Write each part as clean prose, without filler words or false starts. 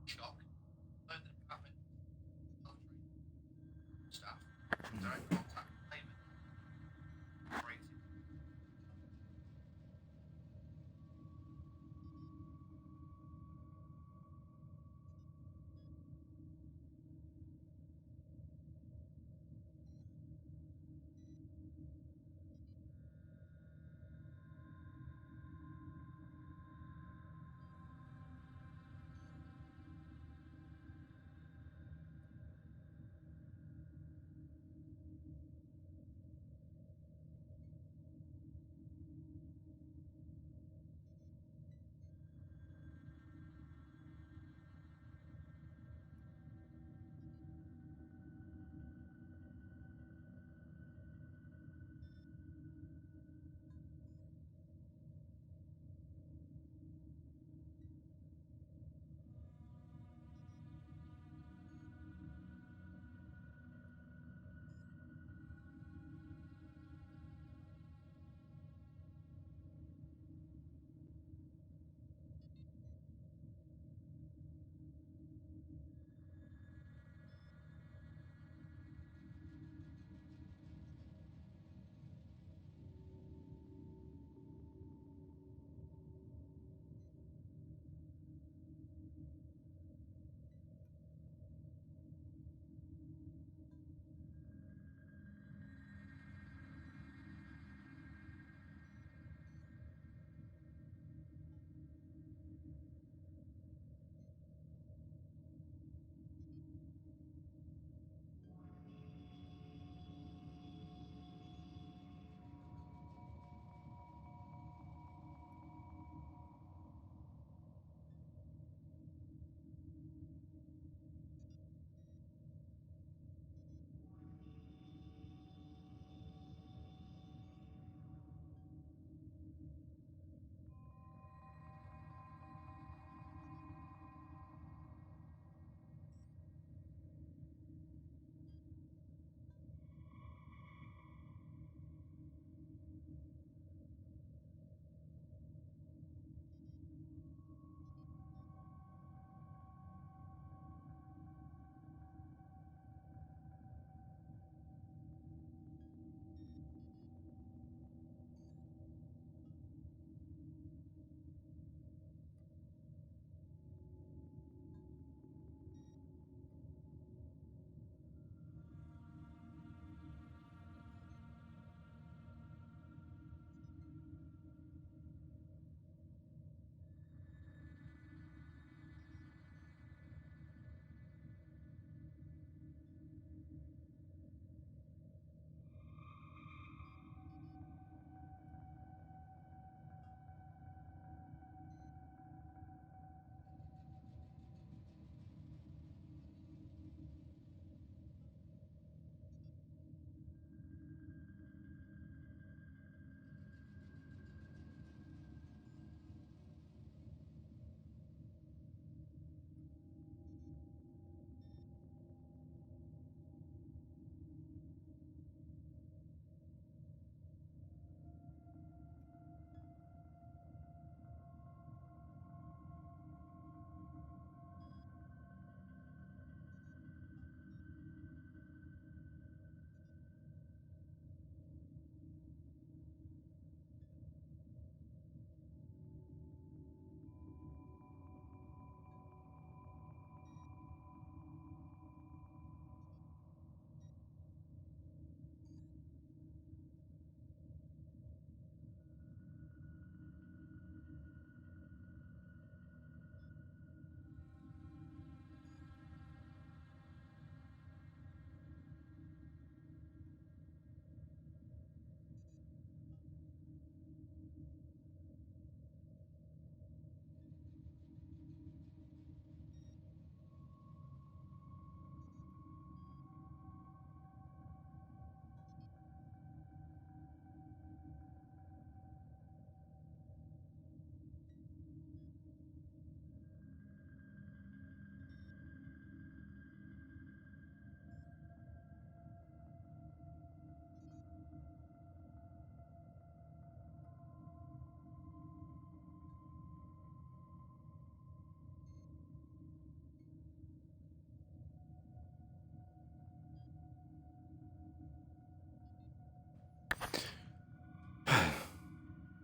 shock, learn that it happened, stuff, direct contact payment, crazy.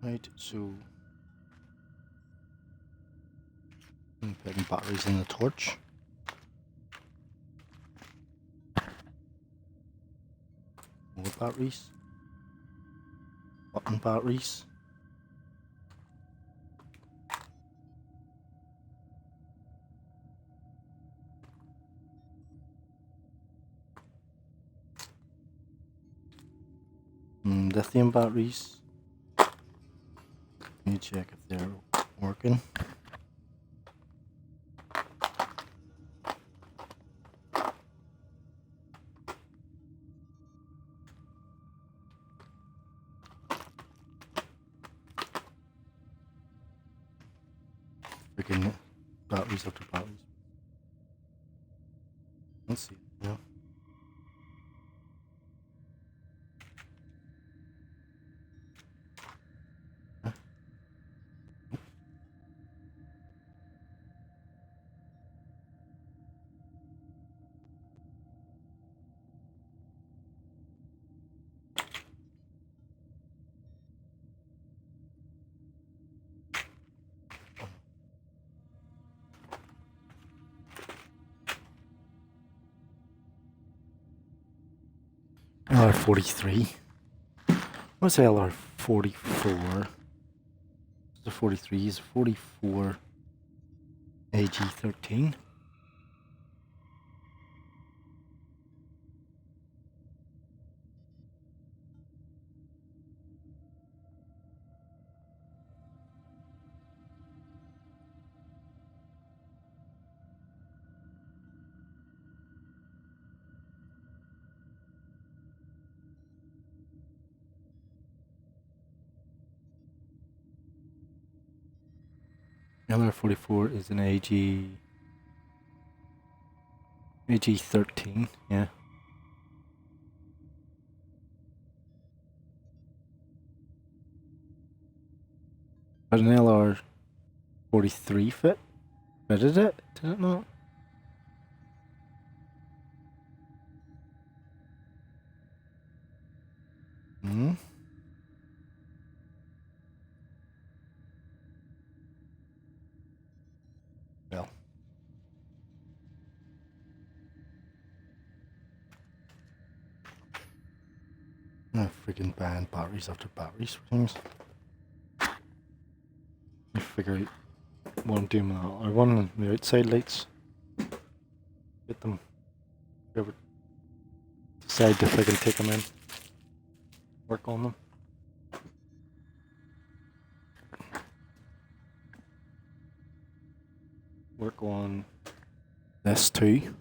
Right, so I'm putting batteries in the torch. More batteries. Button batteries. Lithium batteries. Let me check if they're working. Freaking batteries after batteries. Let's see. Yeah. LR43. What's LR44? It's a 43 is 44 AG13. LR44 is an AG13, yeah. But an LR43 fit? Did it? Did it not? Hmm? Well. I'm freaking buying batteries after batteries for things. I figure out what I'm doing with that other one and the outside lights. Get them. Whoever decide if I can take them in. Work on them. Work on this too.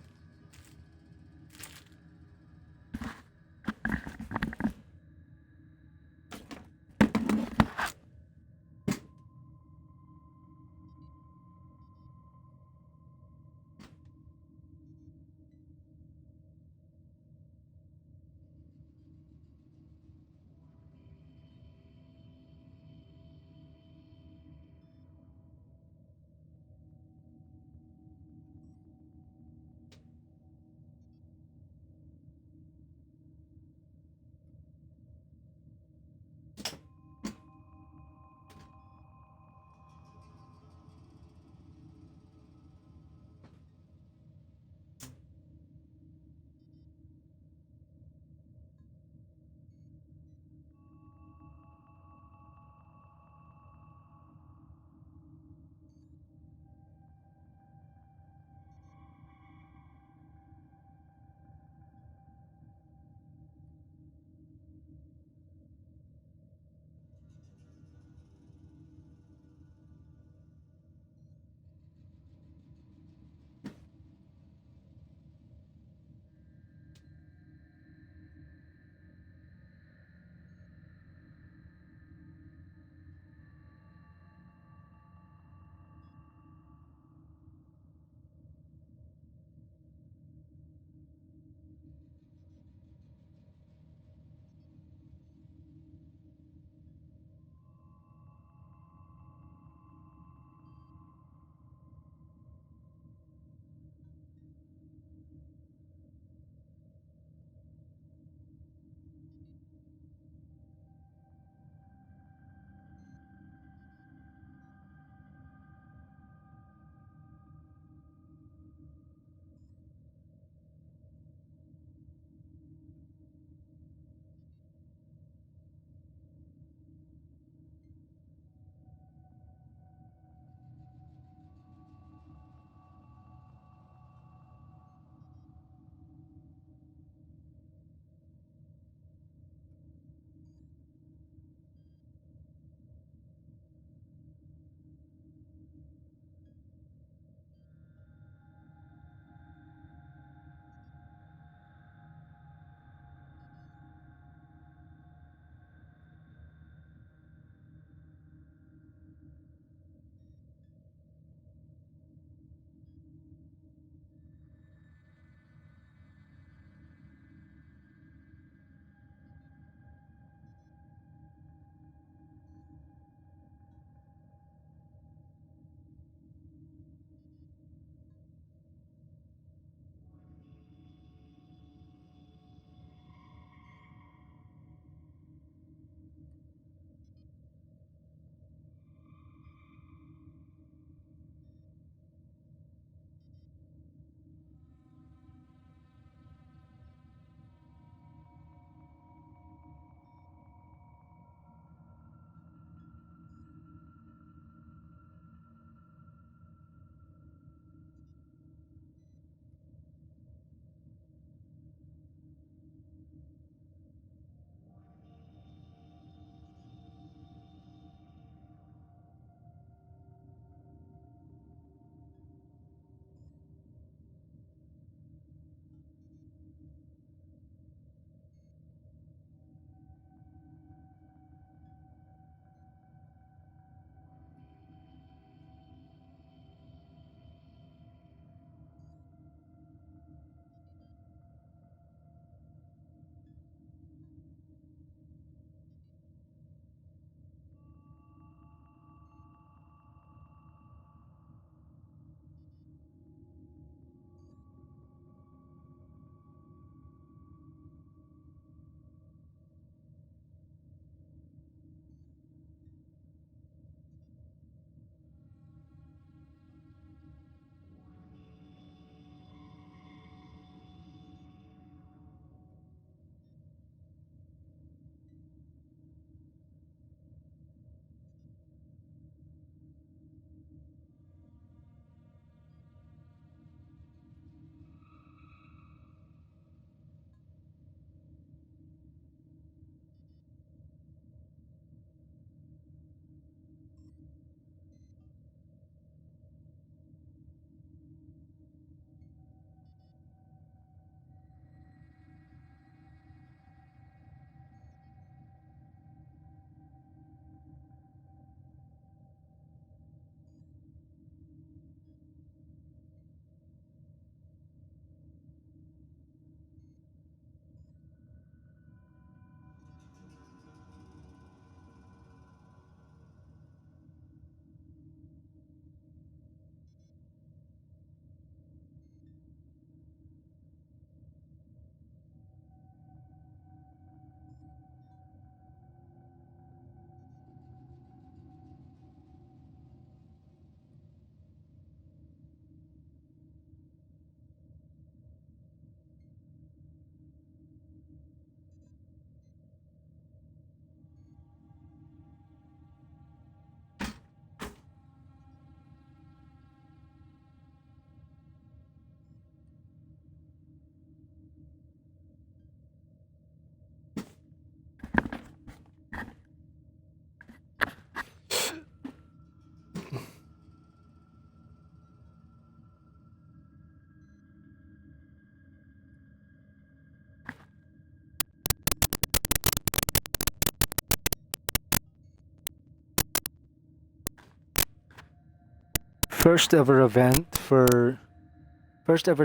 First ever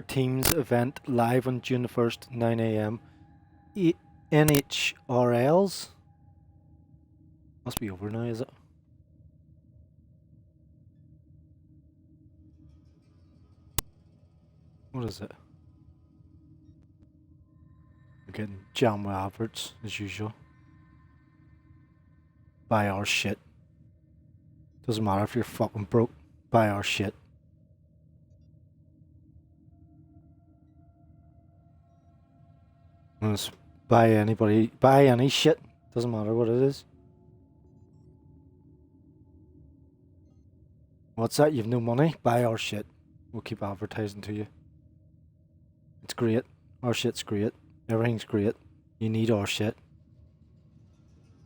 teams event live on June the 1st, 9 a.m. NHRLs? Must be over now, is it? What is it? We're getting jammed with adverts, as usual. Buy our shit. Doesn't matter if you're fucking broke. Buy our shit. Just buy any shit. Doesn't matter what it is. What's that? You've no money? Buy our shit. We'll keep advertising to you. It's great. Our shit's great. Everything's great. You need our shit.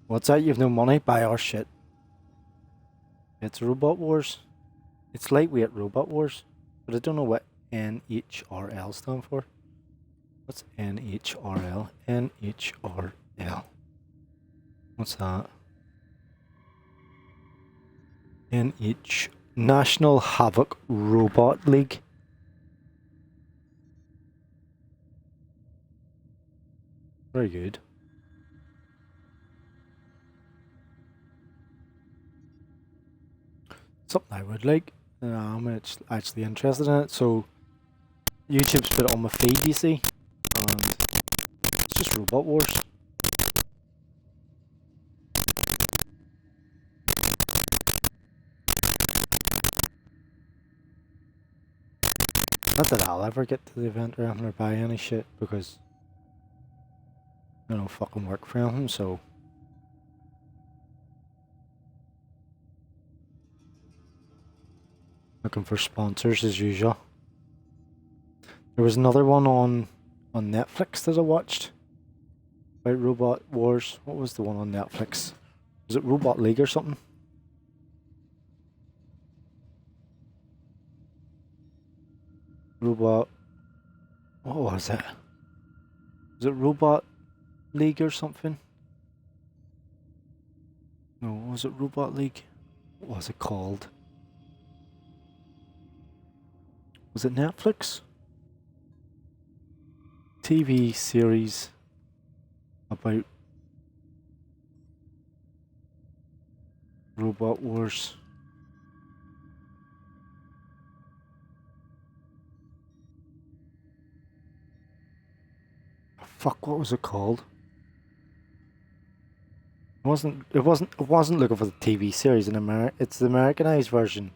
What's that? You've no money? Buy our shit. It's Robot Wars. It's lightweight Robot Wars. But I don't know what NHRL stand for. What's NHRL? NHRL. What's that? National Havoc Robot League. Very good. Something I would like. I'm actually interested in it. So YouTube's put it on my feed, you see, and it's just Robot Wars. Not that I'll ever get to the event or anything or buy any shit because I don't fucking work for anything, so. Looking for sponsors as usual. There was another one on Netflix that I watched about Robot Wars. What was the one on Netflix? Was it Robot League or something? What was it? Was it Robot League or something? No, was it Robot League? What was it called? Was it Netflix? TV series about Robot Wars. Fuck, what was it called? It wasn't looking for the TV series in America. It's the Americanized version.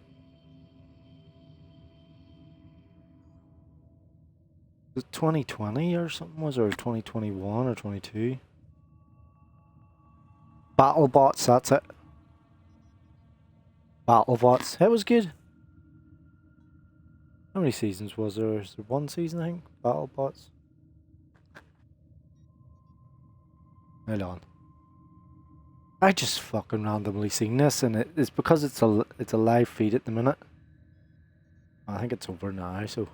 Was it 2020 or something? Was it, or 2021 or 22? BattleBots, that's it. BattleBots. It was good. How many seasons was there? Was there one season, I think? BattleBots. Hold on. I just fucking randomly seen this, and it's because it's a live feed at the minute. I think it's over now, so.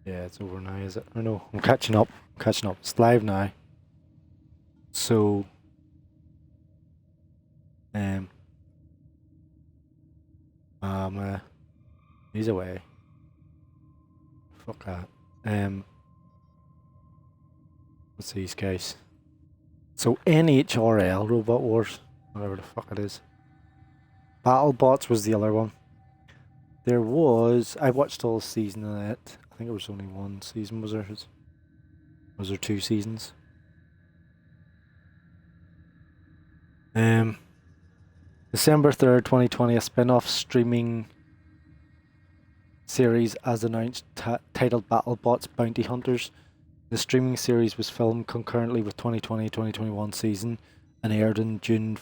Yeah, it's over now, is it? Or no, I'm catching up. It's live now. So, he's away. Fuck that. What's these guys? So NHRL, Robot Wars, whatever the fuck it is. BattleBots was the other one. There was, I watched all the season of it. I think it was only one season, was there? Was there 2 seasons? December 3rd, 2020, a spin-off streaming series as announced titled BattleBots Bounty Hunters. The streaming series was filmed concurrently with 2020-2021 season and aired on January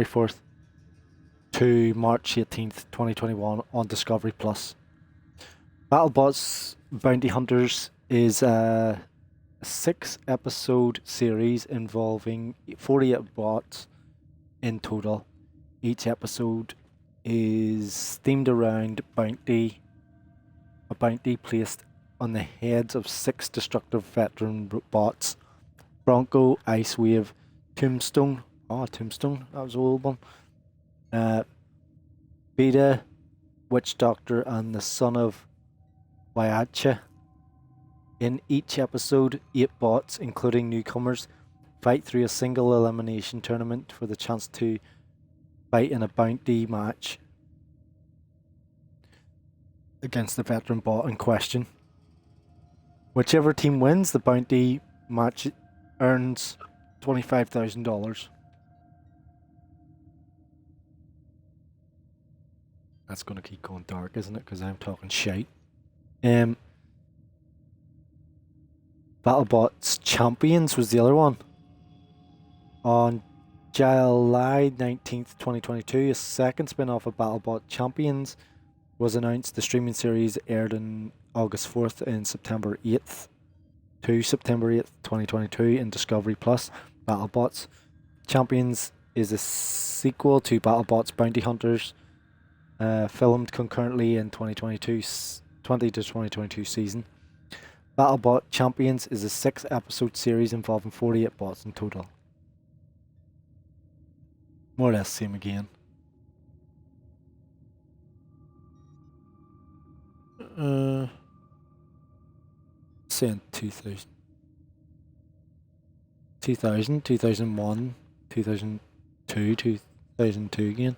4th to March 18th, 2021 on Discovery Plus. BattleBots Bounty Hunters is a 6-episode series involving 48 bots in total. Each episode is themed around a bounty placed on the heads of 6 destructive veteran bots: Bronco, Icewave, Tombstone, Oh, Tombstone. That was an old one. Beta, Witch Doctor, and the Son of Waiacha. In each episode, 8 bots, including newcomers, fight through a single elimination tournament for the chance to fight in a bounty match against the veteran bot in question. Whichever team wins the bounty match earns $25,000. That's going to keep going dark, isn't it? Because I'm talking shite. BattleBots Champions was the other one. On July 19th, 2022, a second spin-off of BattleBot Champions was announced. The streaming series aired on August 4th and September 8th to September 8th, 2022 in Discovery Plus. BattleBots Champions is a sequel to BattleBots Bounty Hunters, filmed concurrently in 2020 to 2022 season. BattleBot Champions is a 6-episode series involving 48 bots in total. More or less same again. Saying 2000, 2001, 2002, 2002 again.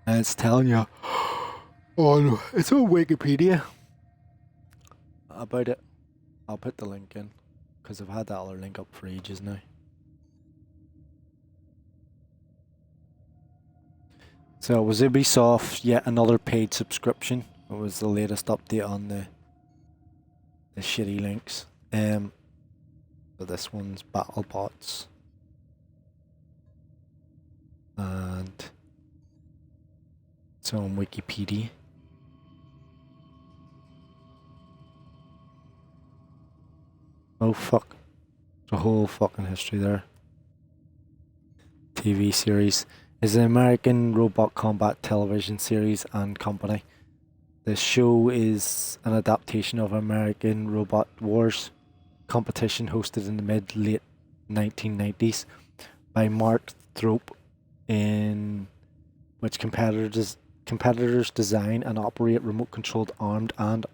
And it's telling you on, it's on Wikipedia about it. I'll put the link in because I've had that other link up for ages now. So it was Ubisoft, yet another paid subscription. It was the latest update on the shitty links. So this one's BattleBots. And it's on Wikipedia. Oh fuck. There's a whole fucking history there. TV series is an American robot combat television series and company. The show is an adaptation of American Robot Wars competition hosted in the mid-late 1990s by Mark Thrope, in which competitors design and operate remote-controlled armed and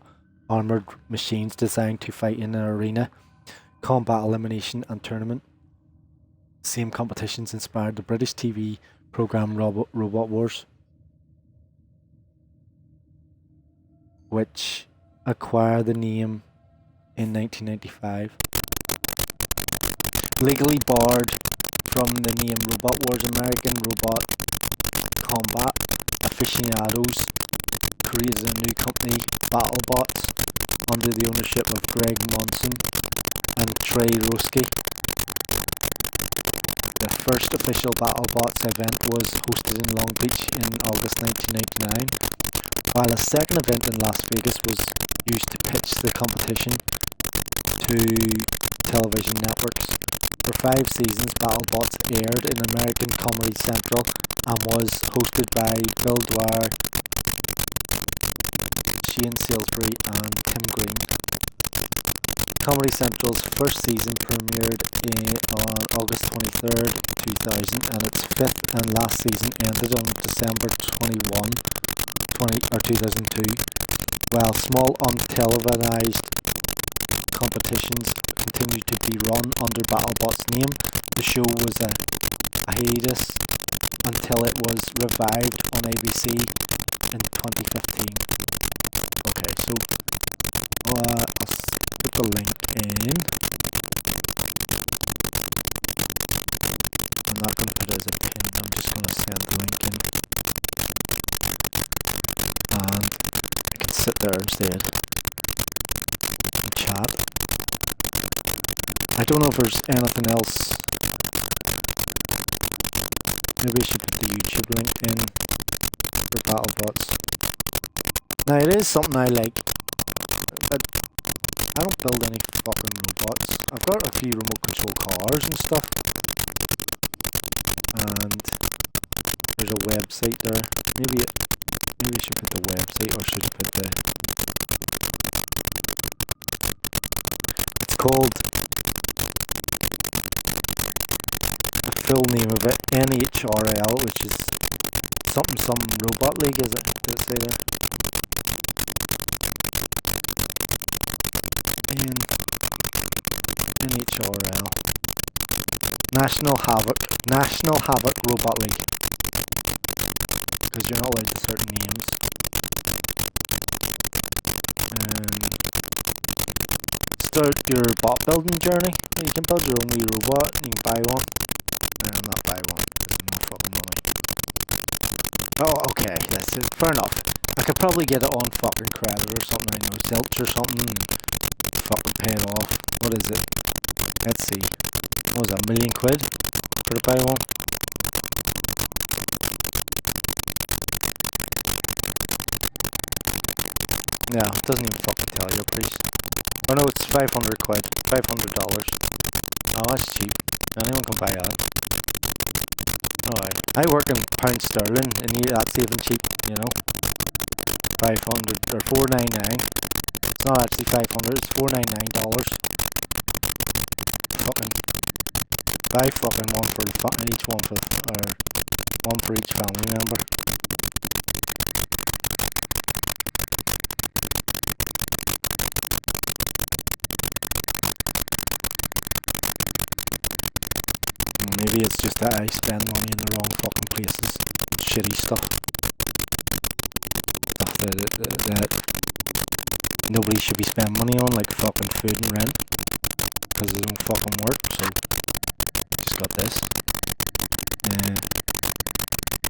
armoured machines designed to fight in an arena, combat elimination and tournament. Same competitions inspired the British TV programme Robot Wars, which acquired the name in 1995. Legally barred from the name Robot Wars, American Robot Combat aficionados created a new company, BattleBots, under the ownership of Greg Monson and Trey Roski. The first official BattleBots event was hosted in Long Beach in August 1999, while a second event in Las Vegas was used to pitch the competition to television networks. For 5 seasons, BattleBots aired in American Comedy Central and was hosted by Bill Dwyer, Shane Salisbury and Tim Green. Comedy Central's first season premiered on August 23rd, 2000, and its 5th and last season ended on December 2002. While small untelevised competitions continued to be run under BattleBot's name, the show was a hiatus until it was revived on ABC in 2015. Okay, so I'll put the link in. I'm not going to put it as a pin, I'm just going to send the link in. And I can sit there instead and chat. I don't know if there's anything else. Maybe I should put the YouTube link in for BattleBots. Now it is something I like, but I don't build any fucking robots. I've got a few remote control cars and stuff. And there's a website there. Maybe I should put the website, or should I put the... It's called full name of it, NHRL, which is something robot league, is it? Did it say there? NHRL. National Havoc Robot League. Because you're not allowed to certain names. Start your bot building journey. You can build your own wee robot, you can buy one. Not buy one, there's no fucking money. Oh, okay, yes, fair enough. I could probably get it on fucking credit or something, I know, Zilch or something, and fucking pay it off. What is it? Let's see. What was that, £1 million for to buy one? No, it doesn't even fucking tell you, please. Oh no, it's £500, $500. Oh, that's cheap. Anyone can buy that. Alright. I work in pound sterling, and that's even cheap, you know. 500 or $4.99. It's not actually 500. It's $4.99. Fucking buy fucking one for each one for or one for each family member. Maybe it's just that I spend money in the wrong fucking places. Shitty stuff. Stuff that nobody should be spending money on, like fucking food and rent. Because it don't fucking work, so just got this.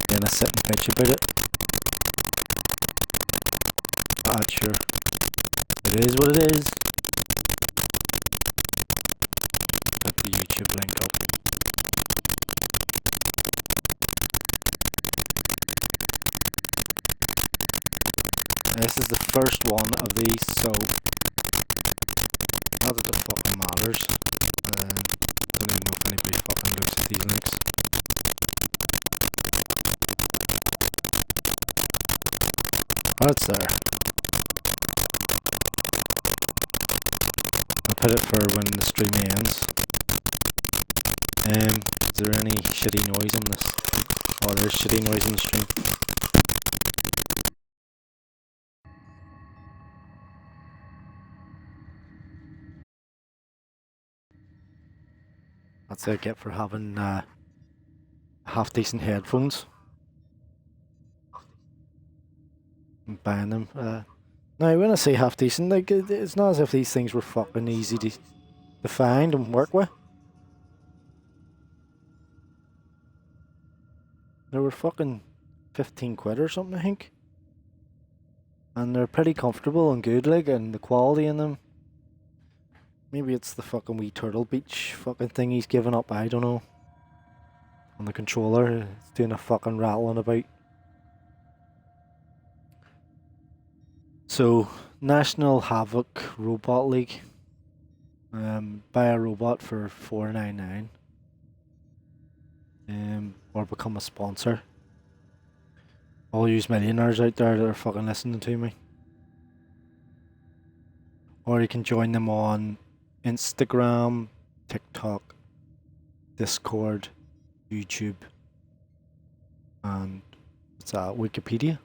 Then I sit and bitch about it. Sure. It is what it is. Put the YouTube link up. This is the first one of these, so not that it fucking matters. Don't even know if anybody fucking looks at these links. Oh, it's there. I'll put it for when the stream ends. Is there any shitty noise on this? Oh, there's shitty noise on the stream. That's what I get for having half decent headphones and buying them. Now, when I say half decent, like it's not as if these things were fucking easy to find and work with. They were fucking 15 quid or something, I think. And they're pretty comfortable and good, like, and the quality in them. Maybe it's the fucking wee Turtle Beach fucking thing he's given up, I don't know. On the controller, it's doing a fucking rattling about. So, National Havoc Robot League. Buy a robot for $4.99. Or become a sponsor. All you millionaires out there that are fucking listening to me. Or you can join them on Instagram, TikTok, Discord, YouTube, and what's that, Wikipedia.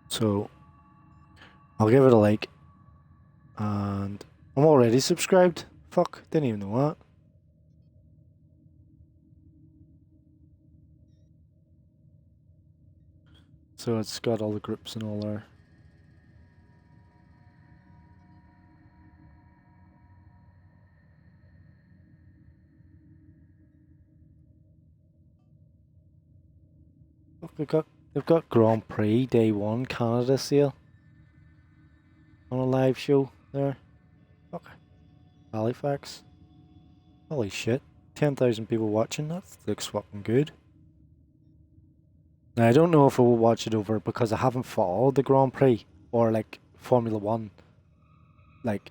So I'll give it a like. And I'm already subscribed. Fuck, didn't even know that. So it's got all the groups and all there. Look, they've got Grand Prix Day 1 Canada sale on a live show there. Fuck. Halifax. Holy shit. 10,000 people watching. That looks fucking good. Now, I don't know if I will watch it over because I haven't followed the Grand Prix or like Formula 1 like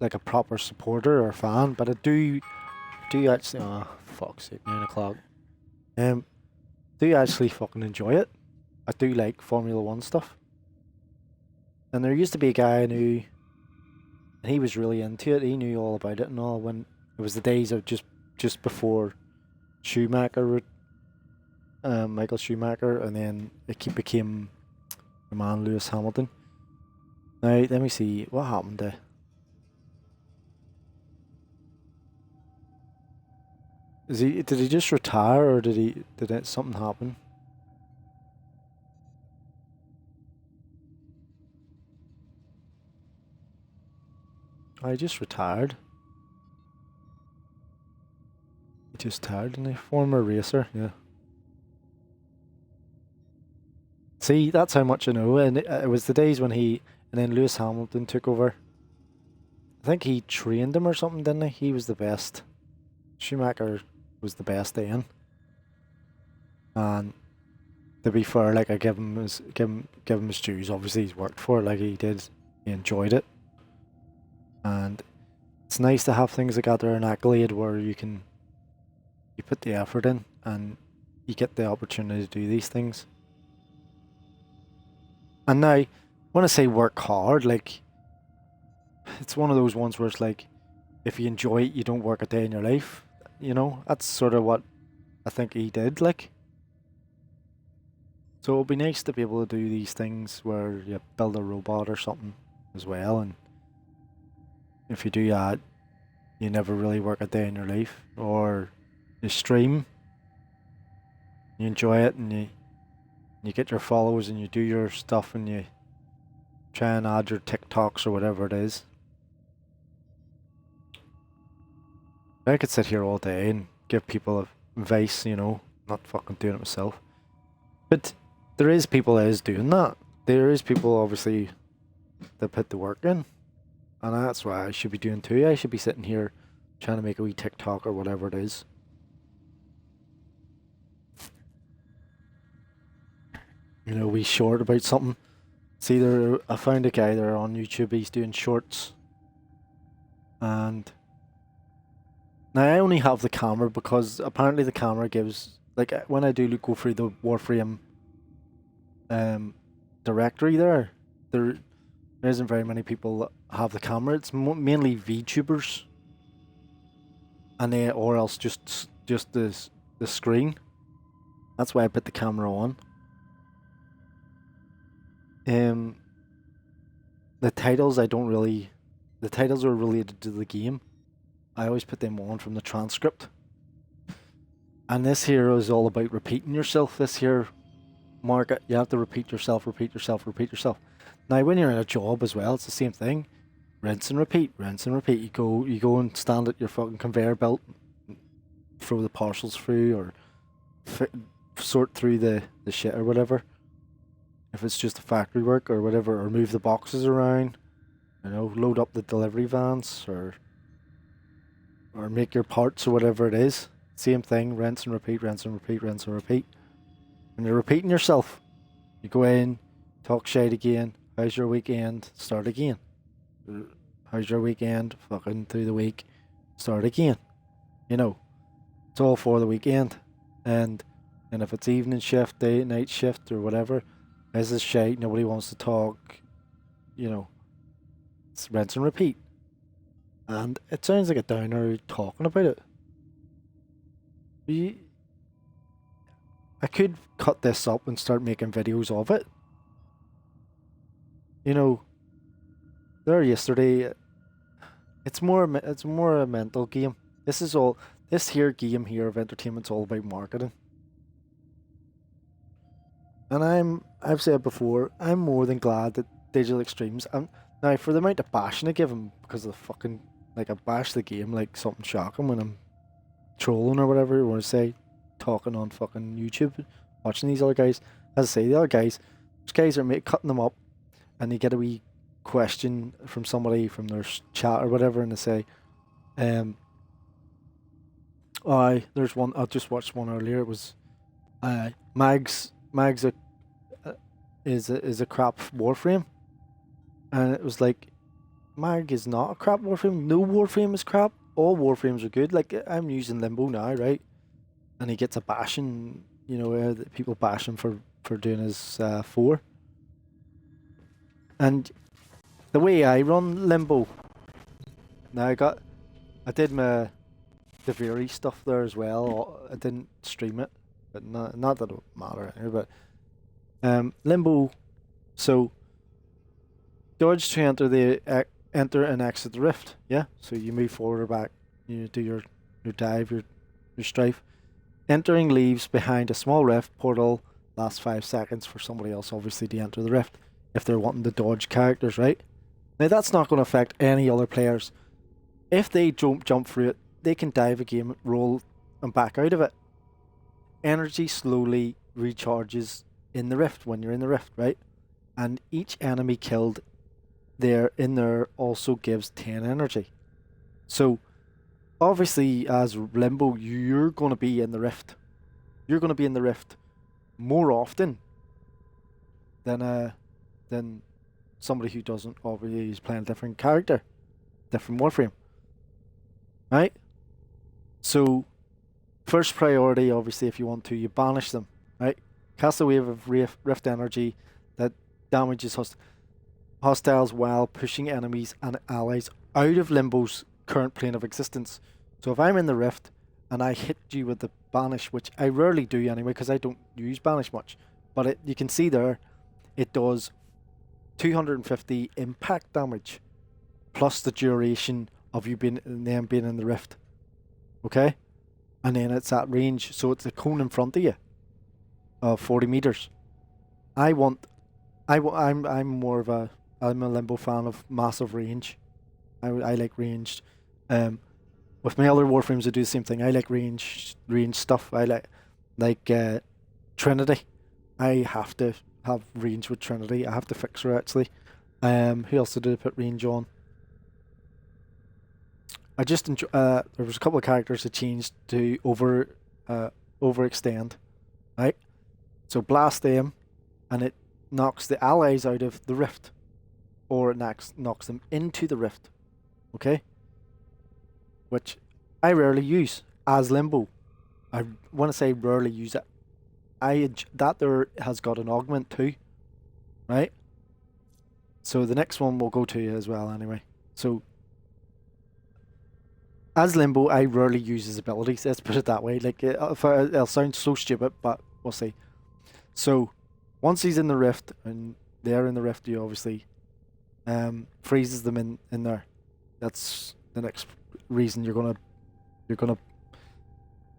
a proper supporter or fan, but I do actually, oh fuck's sake, 9 o'clock. Do actually fucking enjoy it. I do like Formula 1 stuff. And there used to be a guy I knew, and he was really into it, he knew all about it and all, when It was the days of just before Schumacher, Michael Schumacher, and then it became the man Lewis Hamilton. Now let me see what happened to. Did he just retire, or did something happen? Oh, he just retired. He just retired, didn't he? Former racer, yeah. See, that's how much I know. And it was the days when and then Lewis Hamilton took over. I think he trained him or something, didn't he? He was the best. Schumacher was the best then. And to be fair, like I give him his dues. Obviously, he's worked for it. Like he did, he enjoyed it. And it's nice to have things like that there, an accolade where you put the effort in and you get the opportunity to do these things. And now, when I say work hard, like it's one of those ones where it's like, if you enjoy it, you don't work a day in your life. You know, that's sort of what I think he did. Like, so it'll be nice to be able to do these things where you build a robot or something as well, and if you do that, you never really work a day in your life. Or you stream, you enjoy it, and you get your followers and you do your stuff and you try and add your TikToks or whatever it is. I could sit here all day and give people advice, you know, not fucking doing it myself. But there is people that is doing that. There is people obviously that put the work in. And that's what I should be doing too. I should be sitting here trying to make a wee TikTok or whatever it is. You know, wee short about something. See, I found a guy there on YouTube, he's doing shorts. And now I only have the camera because apparently the camera gives, like when I do go through the Warframe directory there isn't very many people that have the camera. It's mainly VTubers. And or else just the screen. That's why I put the camera on. The titles the titles are related to the game. I always put them on from the transcript. And this here is all about repeating yourself. This here market, you have to repeat yourself. Now when you're in a job as well, it's the same thing. Rinse and repeat. You go and stand at your fucking conveyor belt, throw the parcels through, or sort through the shit or whatever. If it's just a factory work or whatever, or move the boxes around, you know, load up the delivery vans, or make your parts or whatever it is. Same thing, rinse and repeat. When you're repeating yourself, you go in, talk shit again. How's your weekend? Start again. How's your weekend? Fucking through the week. Start again. You know, it's all for the weekend. And if it's evening shift, night shift or whatever, this is shite, nobody wants to talk, you know, it's rinse and repeat. And it sounds like a downer talking about it. I could cut this up and start making videos of it. You know, there yesterday, it's more a mental game. This here game here of entertainment's all about marketing. And I've said before, I'm more than glad that Digital Extremes, now for the amount of bashing I give them because of the fucking, like I bash the game like something shocking when I'm trolling or whatever you want to say, talking on fucking YouTube, watching these other guys. As I say, the other guys, those guys are cutting them up and they get a wee question from somebody from their chat or whatever and they say, there's one, I just watched one earlier, it was, Mag's is a crap Warframe, and it was like, Mag is not a crap Warframe. No Warframe is crap. All Warframes are good. Like I'm using Limbo now, right? And he gets a bashing. You know, people bash him for doing his 4. And the way I run Limbo, now I did my the Very stuff there as well. I didn't stream it, but not that it would matter anyway. But Limbo, so dodge to enter and exit the rift. Yeah, so you move forward or back. You do your dive, your strafe. Entering leaves behind a small rift portal. Lasts 5 seconds for somebody else, obviously, to enter the rift if they're wanting to dodge characters, right? Now that's not going to affect any other players. If they jump through it, they can dive a game, roll, and back out of it. Energy slowly recharges in the rift when you're in the rift, right? And each enemy killed in there also gives 10 energy. So obviously, as Limbo, you're going to be in the rift. You're going to be in the rift more often than somebody who doesn't, obviously is playing a different character, different Warframe, right? So first priority, obviously, if you want to, you banish them, right? Cast a wave of rift energy that damages hostiles while pushing enemies and allies out of Limbo's current plane of existence. So if I'm in the rift and I hit you with the banish, which I rarely do anyway because I don't use banish much, but you can see there it does 250 impact damage plus the duration of you being in the rift, okay? And then it's at range, so it's a cone in front of you of 40 meters. I'm a Limbo fan of massive range. I like ranged. With my other Warframes, I do the same thing. I like range stuff. I like Trinity. I have to have range with Trinity. I have to fix her actually. Who else did I put range on? I just enjoy. There was a couple of characters that changed to overextend, right? So blast them, and it knocks the allies out of the rift, or it knocks them into the rift. Okay. Which I rarely use as Limbo. I want to say rarely use it. That there has got an augment too, right? So the next one we'll go to as well anyway. So as Limbo, I rarely use his abilities. Let's put it that way. Like it'll sound so stupid, but we'll see. So once he's in the rift and they're in the rift, you obviously freezes them in there. That's the next reason you're gonna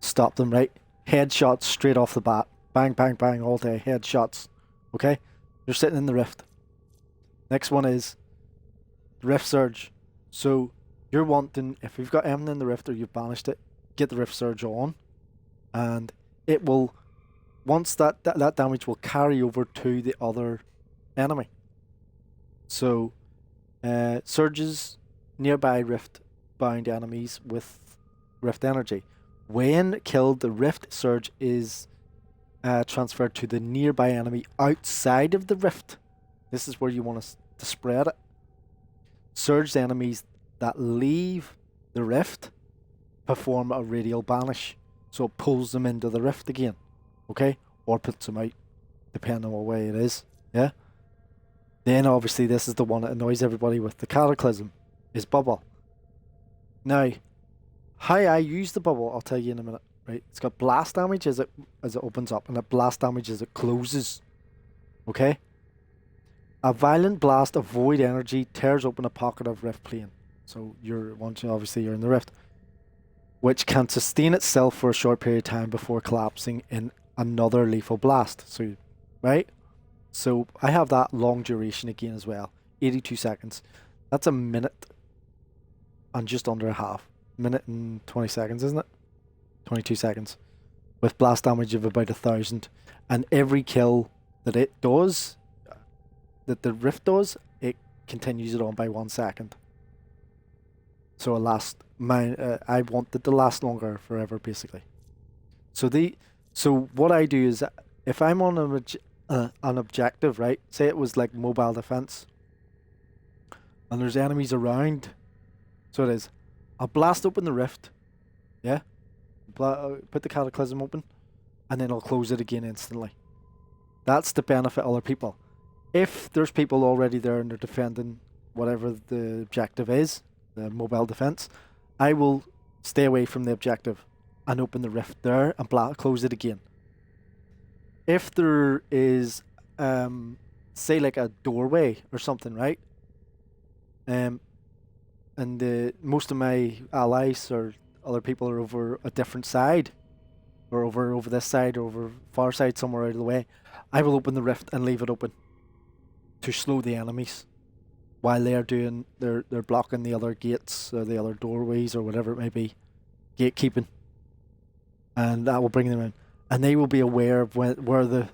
stop them, right? Headshots straight off the bat. Bang, bang, bang all day. Headshots. Okay? You're sitting in the rift. Next one is Rift Surge. So you're wanting, if you've got Emon in the rift or you've banished it, get the Rift Surge on. And it will, once that damage will carry over to the other enemy. So surges nearby rift bound enemies with rift energy. When killed, the rift surge is transferred to the nearby enemy outside of the rift. This is where you want to spread it. Surge enemies that leave the rift perform a radial banish, so it pulls them into the rift again, okay, or puts them out, depending on what way it is. Yeah. Then obviously this is the one that annoys everybody with the cataclysm, is bubble. Now, how I use the bubble, I'll tell you in a minute. Right, it's got blast damage as it opens up, and a blast damage as it closes. Okay. A violent blast of void energy tears open a pocket of rift plane. So obviously you're in the rift, which can sustain itself for a short period of time before collapsing in another lethal blast. So, right. So I have that long duration again as well. 82 seconds. That's a minute and just under a half. Minute and 20 seconds, isn't it? 22 seconds. With blast damage of about 1,000. And every kill that it does, that the rift does, it continues it on by 1 second. So I want it to last longer forever, basically. So what I do is, if I'm on an objective, right? Say it was like mobile defense, and there's enemies around. So it is. I'll blast open the rift. Yeah. Put the cataclysm open, and then I'll close it again instantly. That's to benefit other people. If there's people already there and they're defending whatever the objective is, the mobile defense, I will stay away from the objective and open the rift there and close it again. If there is, say, like a doorway or something, right? And most of my allies or other people are over a different side, or over this side, or over far side, somewhere out of the way, I will open the rift and leave it open to slow the enemies while they're blocking the other gates or the other doorways or whatever it may be, gatekeeping, and that will bring them in, and they will be aware of where the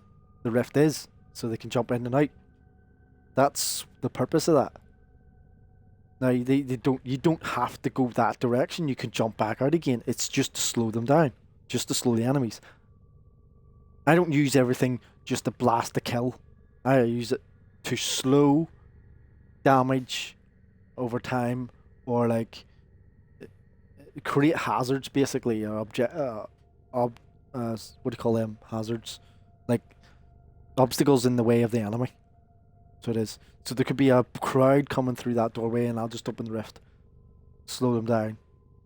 rift is, so they can jump in and out. That's the purpose of that. Now you don't have to go that direction. You can jump back out again. It's just to slow them down, just to slow the enemies. I don't use everything just to blast the kill. I use it to slow damage over time, or like create hazards, basically, or what do you call them? Hazards, like obstacles in the way of the enemy. So it is. So there could be a crowd coming through that doorway, and I'll just open the rift, slow them down,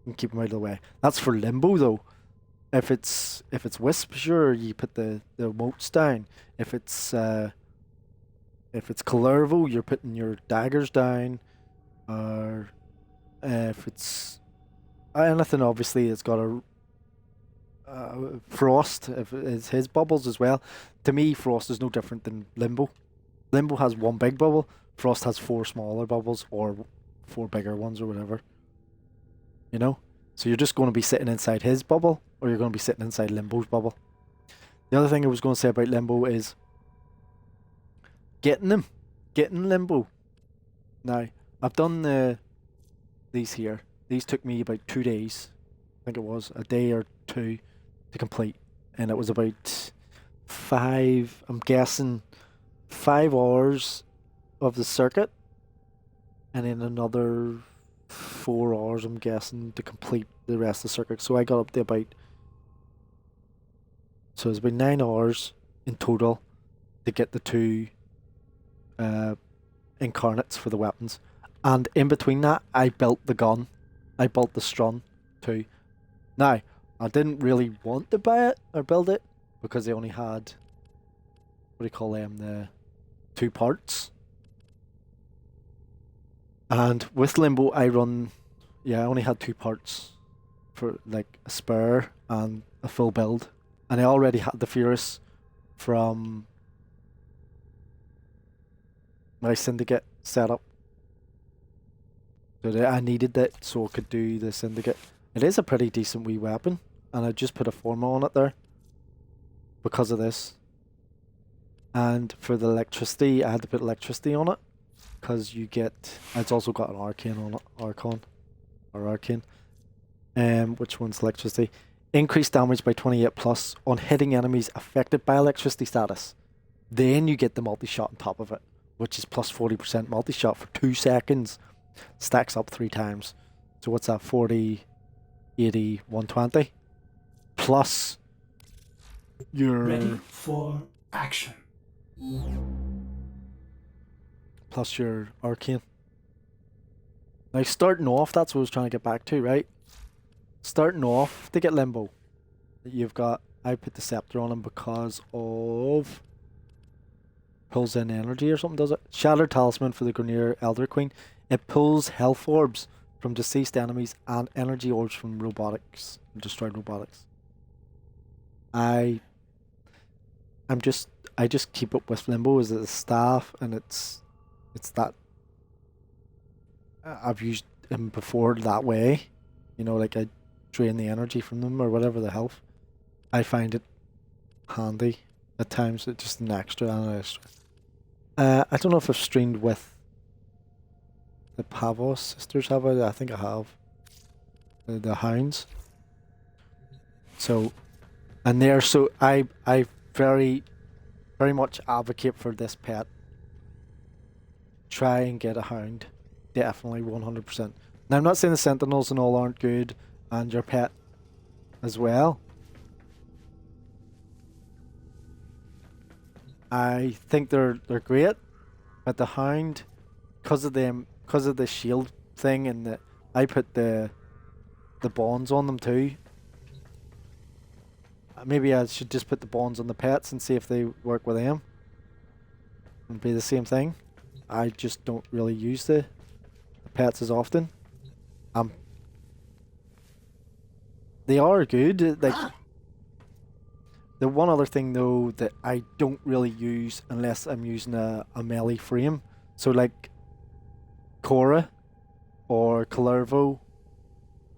and keep them out of the way. That's for Limbo, though. If it's Wisp, sure, you put the moats down. If it's Calervo, you're putting your daggers down. Or if it's anything, obviously, it's got a Frost. If it's his bubbles as well. To me, Frost is no different than Limbo. Limbo has one big bubble. Frost has 4 smaller bubbles, or 4 bigger ones, or whatever. You know? So you're just going to be sitting inside his bubble, or you're going to be sitting inside Limbo's bubble. The other thing I was going to say about Limbo is getting Limbo. Now, I've done these here. These took me about 2 days. I think it was a day or 2 to complete. And it was about 5, I'm guessing, 5 hours of the circuit, and then another 4 hours, I'm guessing, to complete the rest of the circuit. So I got up to so it's about 9 hours in total to get the 2 incarnates for the weapons. And in between that, I built the gun. I built the Strun too. Now, I didn't really want to buy it or build it because they only had, what do you call them, the 2 parts. And with Limbo, I only had 2 parts for like a spare and a full build. And I already had the Furious from my Syndicate setup. So I needed it so I could do the Syndicate. It is a pretty decent wee weapon, and I just put a Forma on it there because of this. And for the electricity, I had to put electricity on it because you get. It's also got an Arcane on it, Arcane. Which one's electricity? Increased damage by 28 plus on hitting enemies affected by electricity status. Then you get the multi-shot on top of it, which is plus 40% multi-shot for 2 seconds. Stacks up 3 times. So what's that? 40, 80, 120? Plus your... Ready for action. Plus your Arcane. Now starting off, that's what I was trying to get back to, right? Starting off to get Limbo, you've got, I put the Scepter on him because of pulls in energy or something, does it? Shattered Talisman for the Grenier Elder Queen. It pulls health orbs from deceased enemies and energy orbs from robotics, destroyed robotics. I just keep up with Limbo as a staff, and it's that I've used him before that way, you know, like I drain the energy from them or whatever, the health. I find it handy at times. It's just an extra and an extra. I don't know if I've streamed with the Pavos sisters, have I? I think I have. The hounds. So, and they're so I very much advocate for this pet. Try and get a hound. Definitely 100%. Now I'm not saying the sentinels and all aren't good, and your pet as well. I think they're great, but the hound, because of the shield thing, and I put the the bonds on them too. Maybe I should just put the bonds on the pets and see if they work with them. And be the same thing. I just don't really use the pets as often. They are good. Like the one other thing though that I don't really use unless I'm using a melee frame. So like Cora or Calervo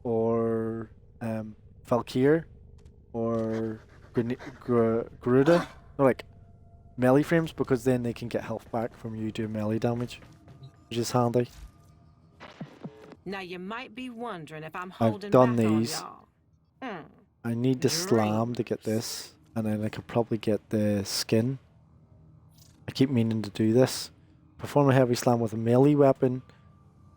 or Valkyr or Garuda. They're like melee frames because then they can get health back from you doing melee damage, which is handy. Now you might be wondering if I'm holding I've done back on these. y'all. I need the Dream. slam to get this, and then I could probably get the skin. I keep meaning to do this. Perform a heavy slam with a melee weapon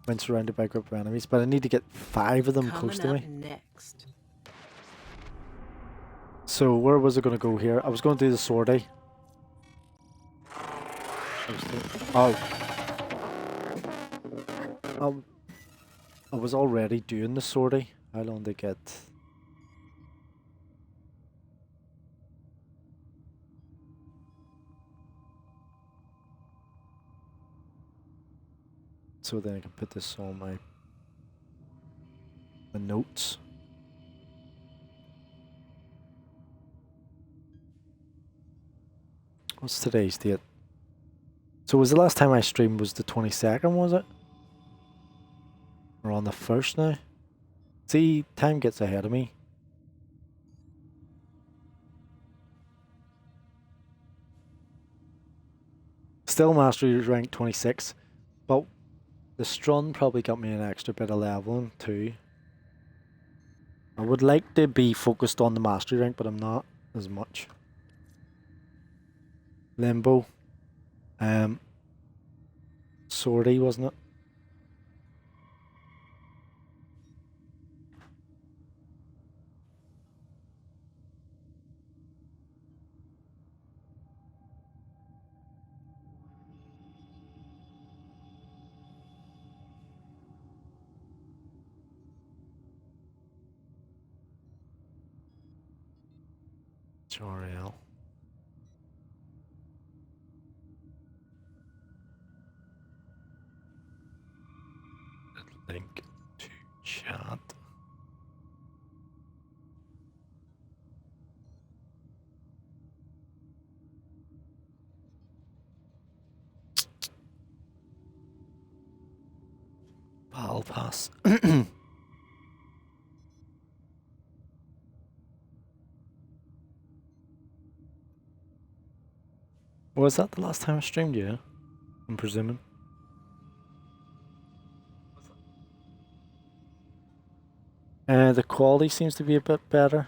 when surrounded by a group of enemies, but I need to get 5 of them close to Coming me. up next. So where was I going to go here? I was going to do the Sortie. I was already doing the Sortie. How long did I get? So then I can put this on my notes. What's today's date? So was the last time I streamed was the 22nd, was it? We're on the 1st now. See, time gets ahead of me. Still mastery rank 26, but the Strun probably got me an extra bit of leveling too. I would like to be focused on the mastery rank, but I'm not as much. Limbo. Sortie, wasn't it? NHRL. Link to chat. Battle pass. Was that the last time I streamed? Yeah, I'm presuming. The quality seems to be a bit better.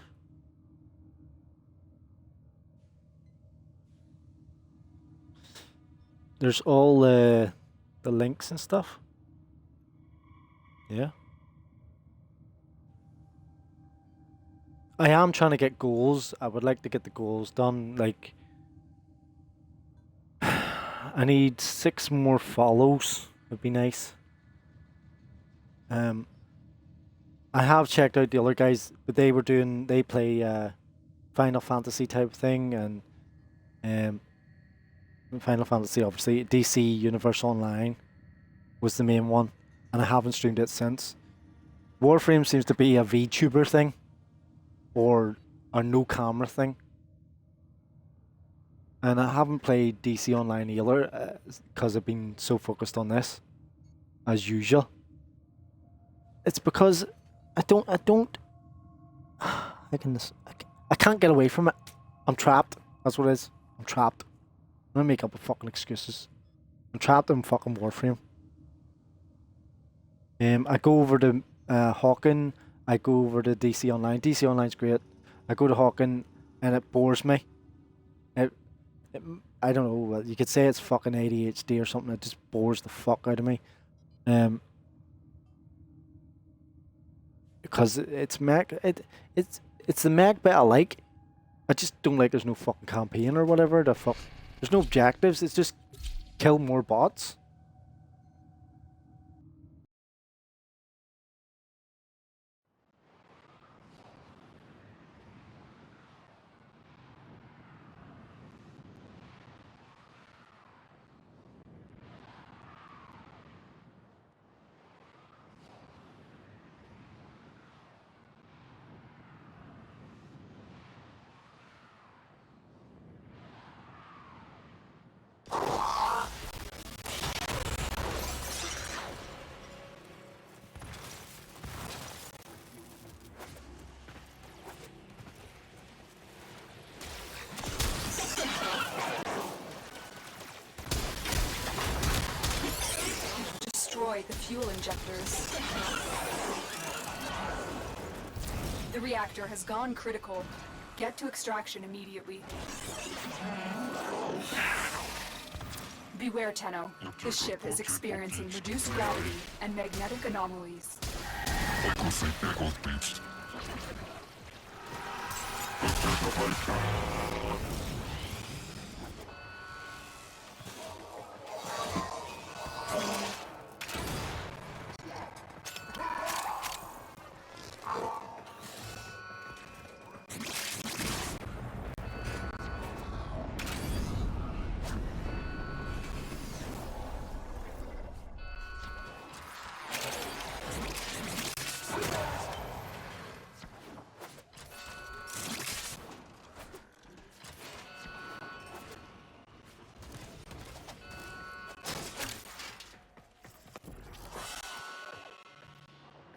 There's all the links and stuff. Yeah. I am trying to get goals. I would like to get the goals done. Like, I need 6 more follows. Would be nice. I have checked out the other guys, but they play Final Fantasy type thing, and Final Fantasy obviously. DC Universe Online was the main one, and I haven't streamed it since. Warframes seems to be a VTuber thing, or a no camera thing. And I haven't played DC Online either, because I've been so focused on this, as usual. It's because I can't get away from it. I'm trapped. That's what it is. I'm trapped. I'm gonna make up fucking excuses. I'm trapped in fucking Warframe. I go over to Hawken. I go over to DC Online. DC Online's great. I go to Hawken and it bores me. I don't know. You could say it's fucking ADHD or something. It just bores the fuck out of me. Because it's mech. It's the mech bit I like. I just don't like there's no fucking campaign or whatever. There's no objectives. It's just kill more bots. activate the fuel injectors. The reactor has gone critical. Get to extraction immediately. Beware, Tenno. This ship is experiencing reduced gravity and magnetic anomalies.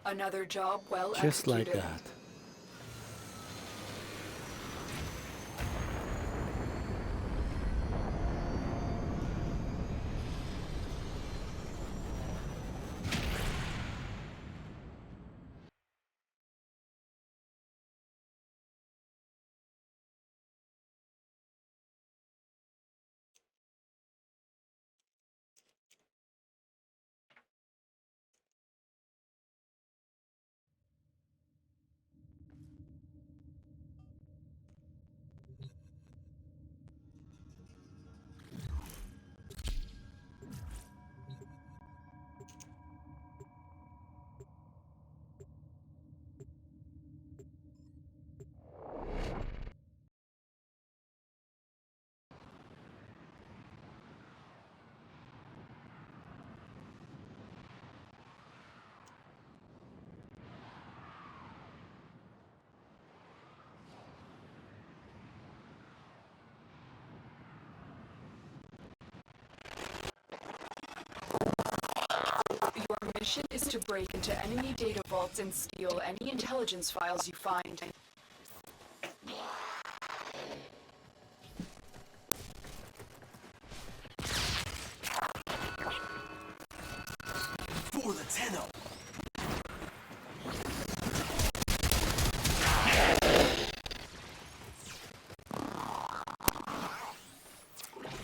Another job well Just like executed. that. Your mission is to break into enemy data vaults and steal any intelligence files you find. For the Tenno!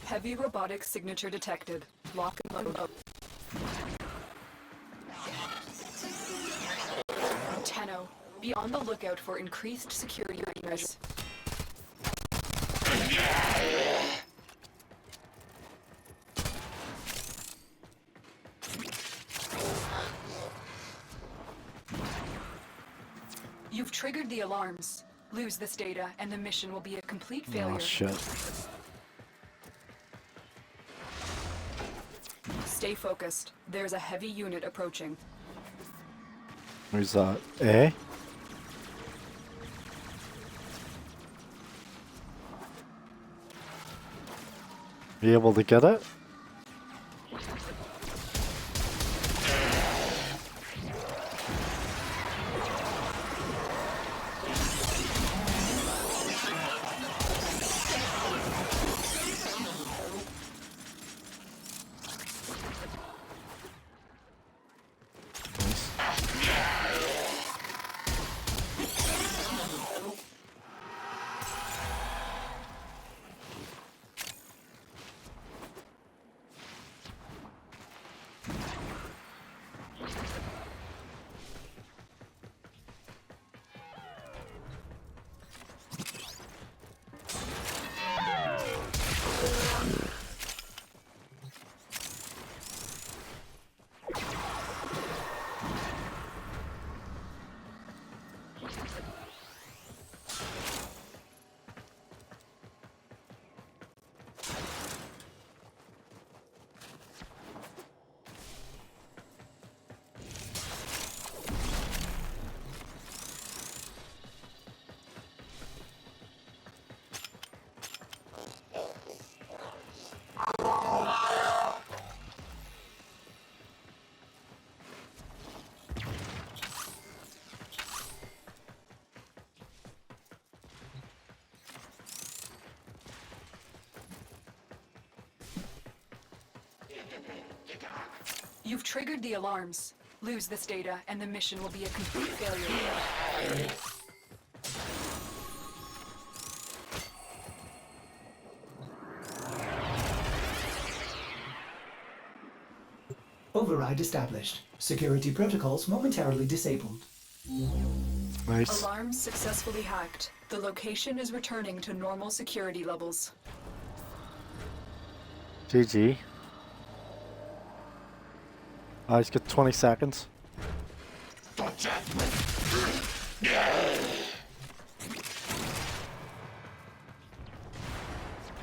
Heavy robotic signature detected. Lock and load. Tenno, be on the lookout for increased security measures. You've triggered the alarms. Lose this data, and the mission will be a complete failure. Oh shit. Stay focused. There's a heavy unit approaching. Where's that? Eh? Be able to get it? You've triggered the alarms. Lose this data, and the mission will be a complete failure. Override established. Security protocols momentarily disabled. Nice. Alarms successfully hacked. The location is returning to normal security levels. GG. I just get 20 seconds.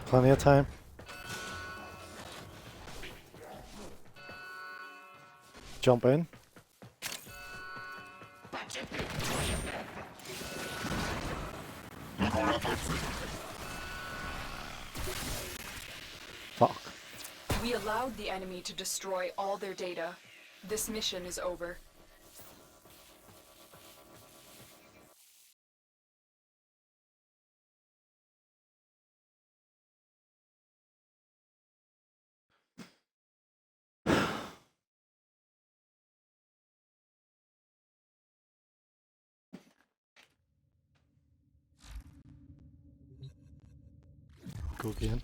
Plenty of time. Jump in. Fuck. We allowed the enemy to destroy all their data. This mission is over. Go again.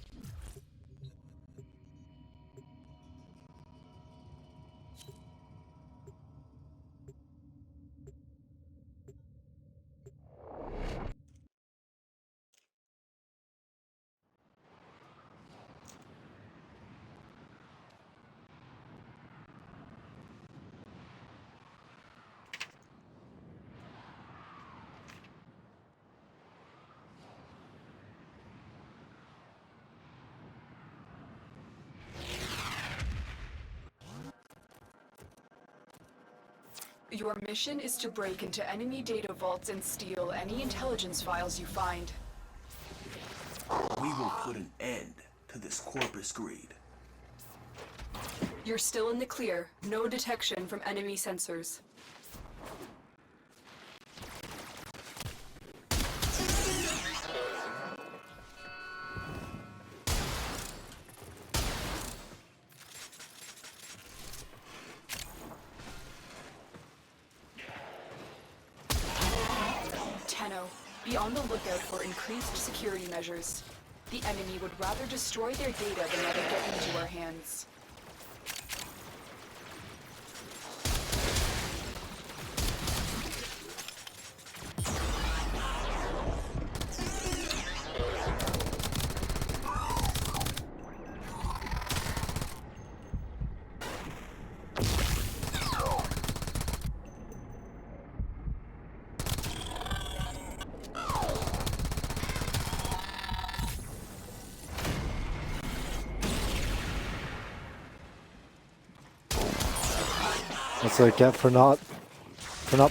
Your mission is to break into enemy data vaults and steal any intelligence files you find. We will put an end to this corpus greed. You're still in the clear. No detection from enemy sensors. Be on the lookout for increased security measures. The enemy would rather destroy their data than let it get into our hands. That's what I get for not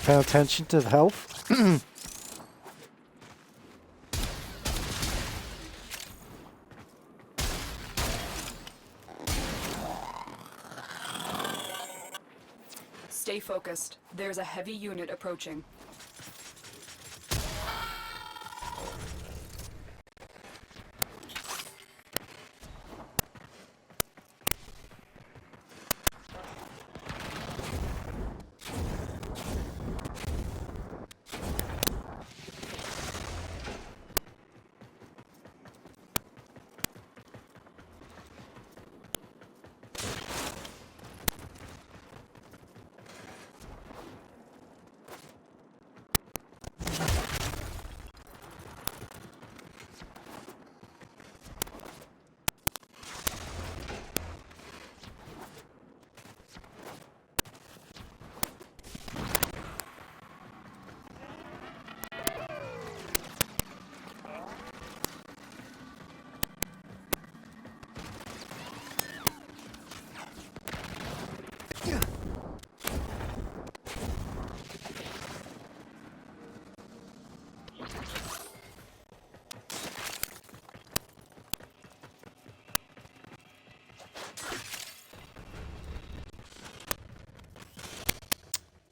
paying attention to the health. Stay focused. There's a heavy unit approaching.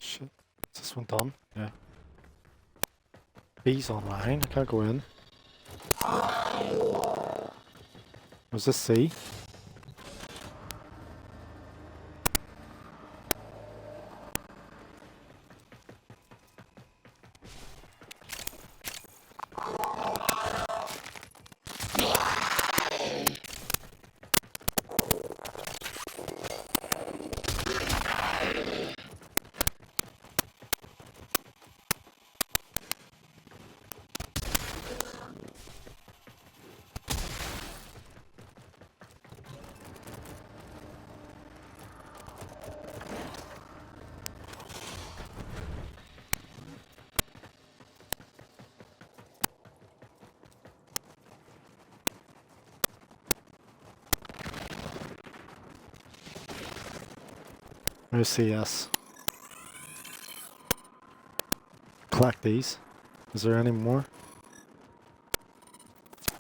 Shit. Is this one done? Yeah. B's online. I can't go in. Was this C? OCS. Collect these. Is there any more?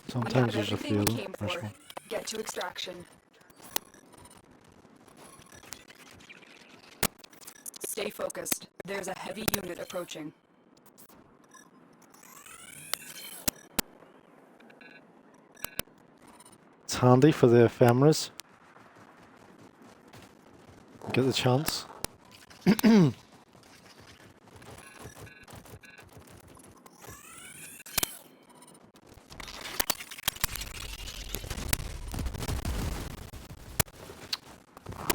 We Sometimes have there's a everything few we of them. came There's for. one. Get to extraction. Stay focused. There's a heavy unit approaching. It's handy for the ephemeras. Get the chance.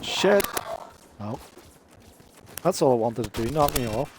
Shit! Oh. That's all I wanted to do, knock me off.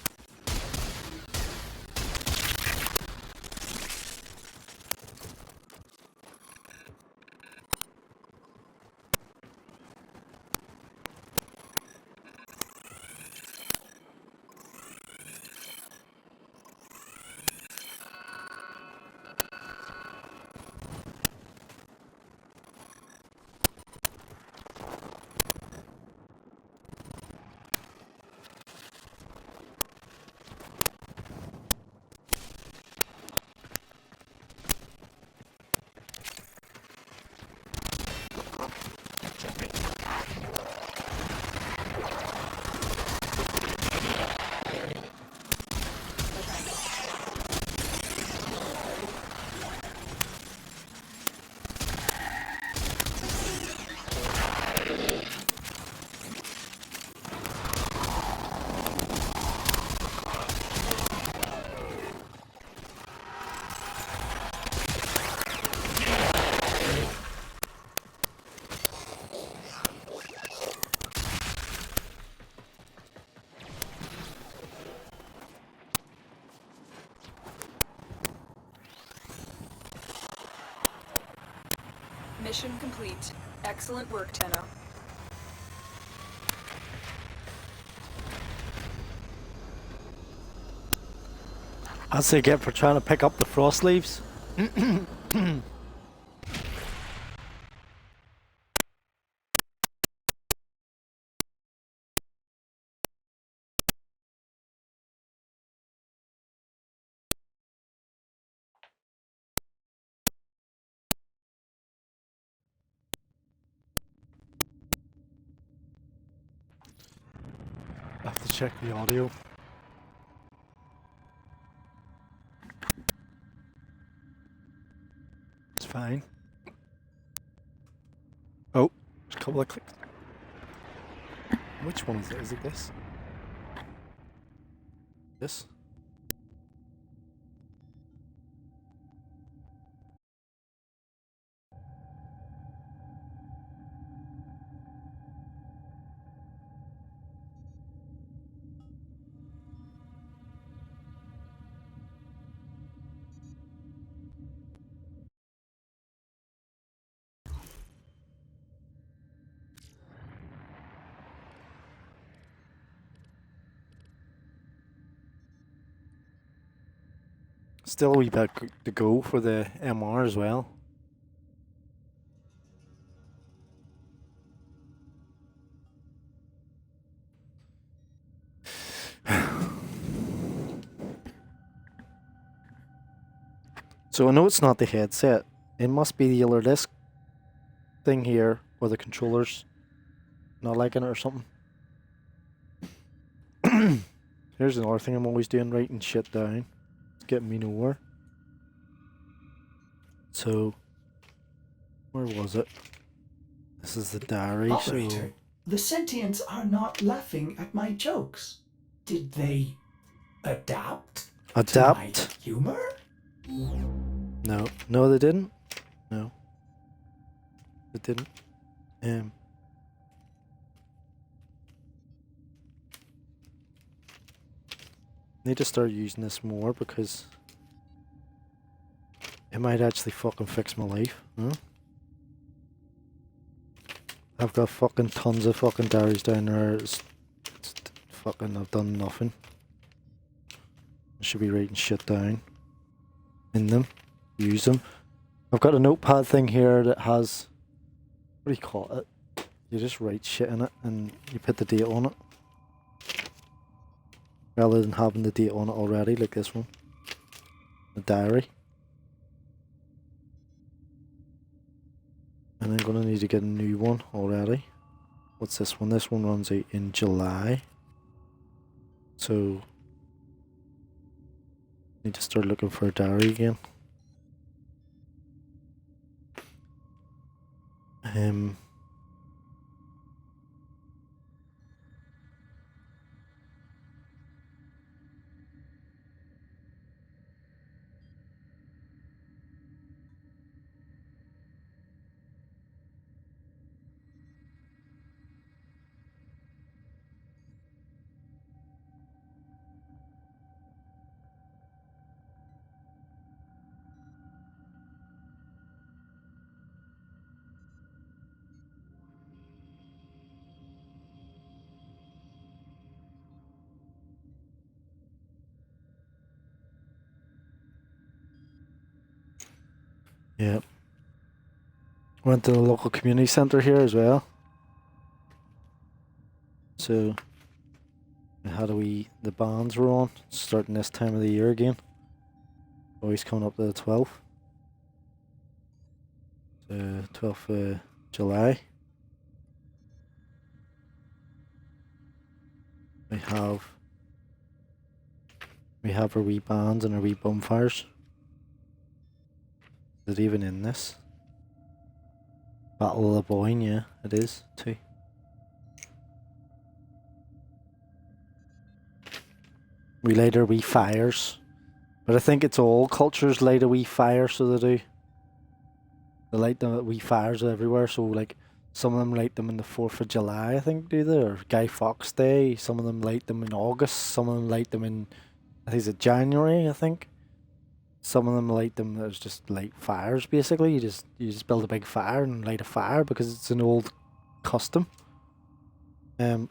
Mission complete. Excellent work, Tenno. As they get for trying to pick up the frost leaves. I have to check the audio. It's fine. Oh, there's a couple of clicks. Which one is it? Is it this? This? Still a wee bit to go for the MR as well. So I know it's not the headset. It must be the other disc thing here, or the controllers not liking it or something. Here's another thing I'm always doing, writing shit down. It's getting me nowhere. So, where was it? This is the diary. Operator, the sentients are not laughing at my jokes. Did they adapt to my Adapt? humor? No. No, they didn't. No. They didn't. Need to start using this more because it might actually fucking fix my life. Huh? I've got fucking tons of fucking diaries down there. It's fucking, I've done nothing. I should be writing shit down in them. Use them. I've got a notepad thing here that has, what do you call it? You just write shit in it and you put the date on it. rather than having the date on it already, like this one. The diary. And I'm gonna need to get a new one already. What's this one? This one runs out in July. So need to start looking for a diary again. Yeah. Went to the local community centre here as well. So the bands were on, starting this time of the year again. Always coming up to the 12th. 12th of July. We have our wee bands and our wee bonfires. Is it even in this? Battle of the Boyne, yeah, it is too. We light our wee fires. But I think it's all cultures light a wee fire, so they do. They light the wee fires everywhere, so like some of them light them on the 4th of July, I think, do they? Or Guy Fawkes Day. Some of them light them in August, some of them light them in, I think it's January, I think. Some of them light them as just light fires, basically. You just build a big fire and light a fire because it's an old custom. I'm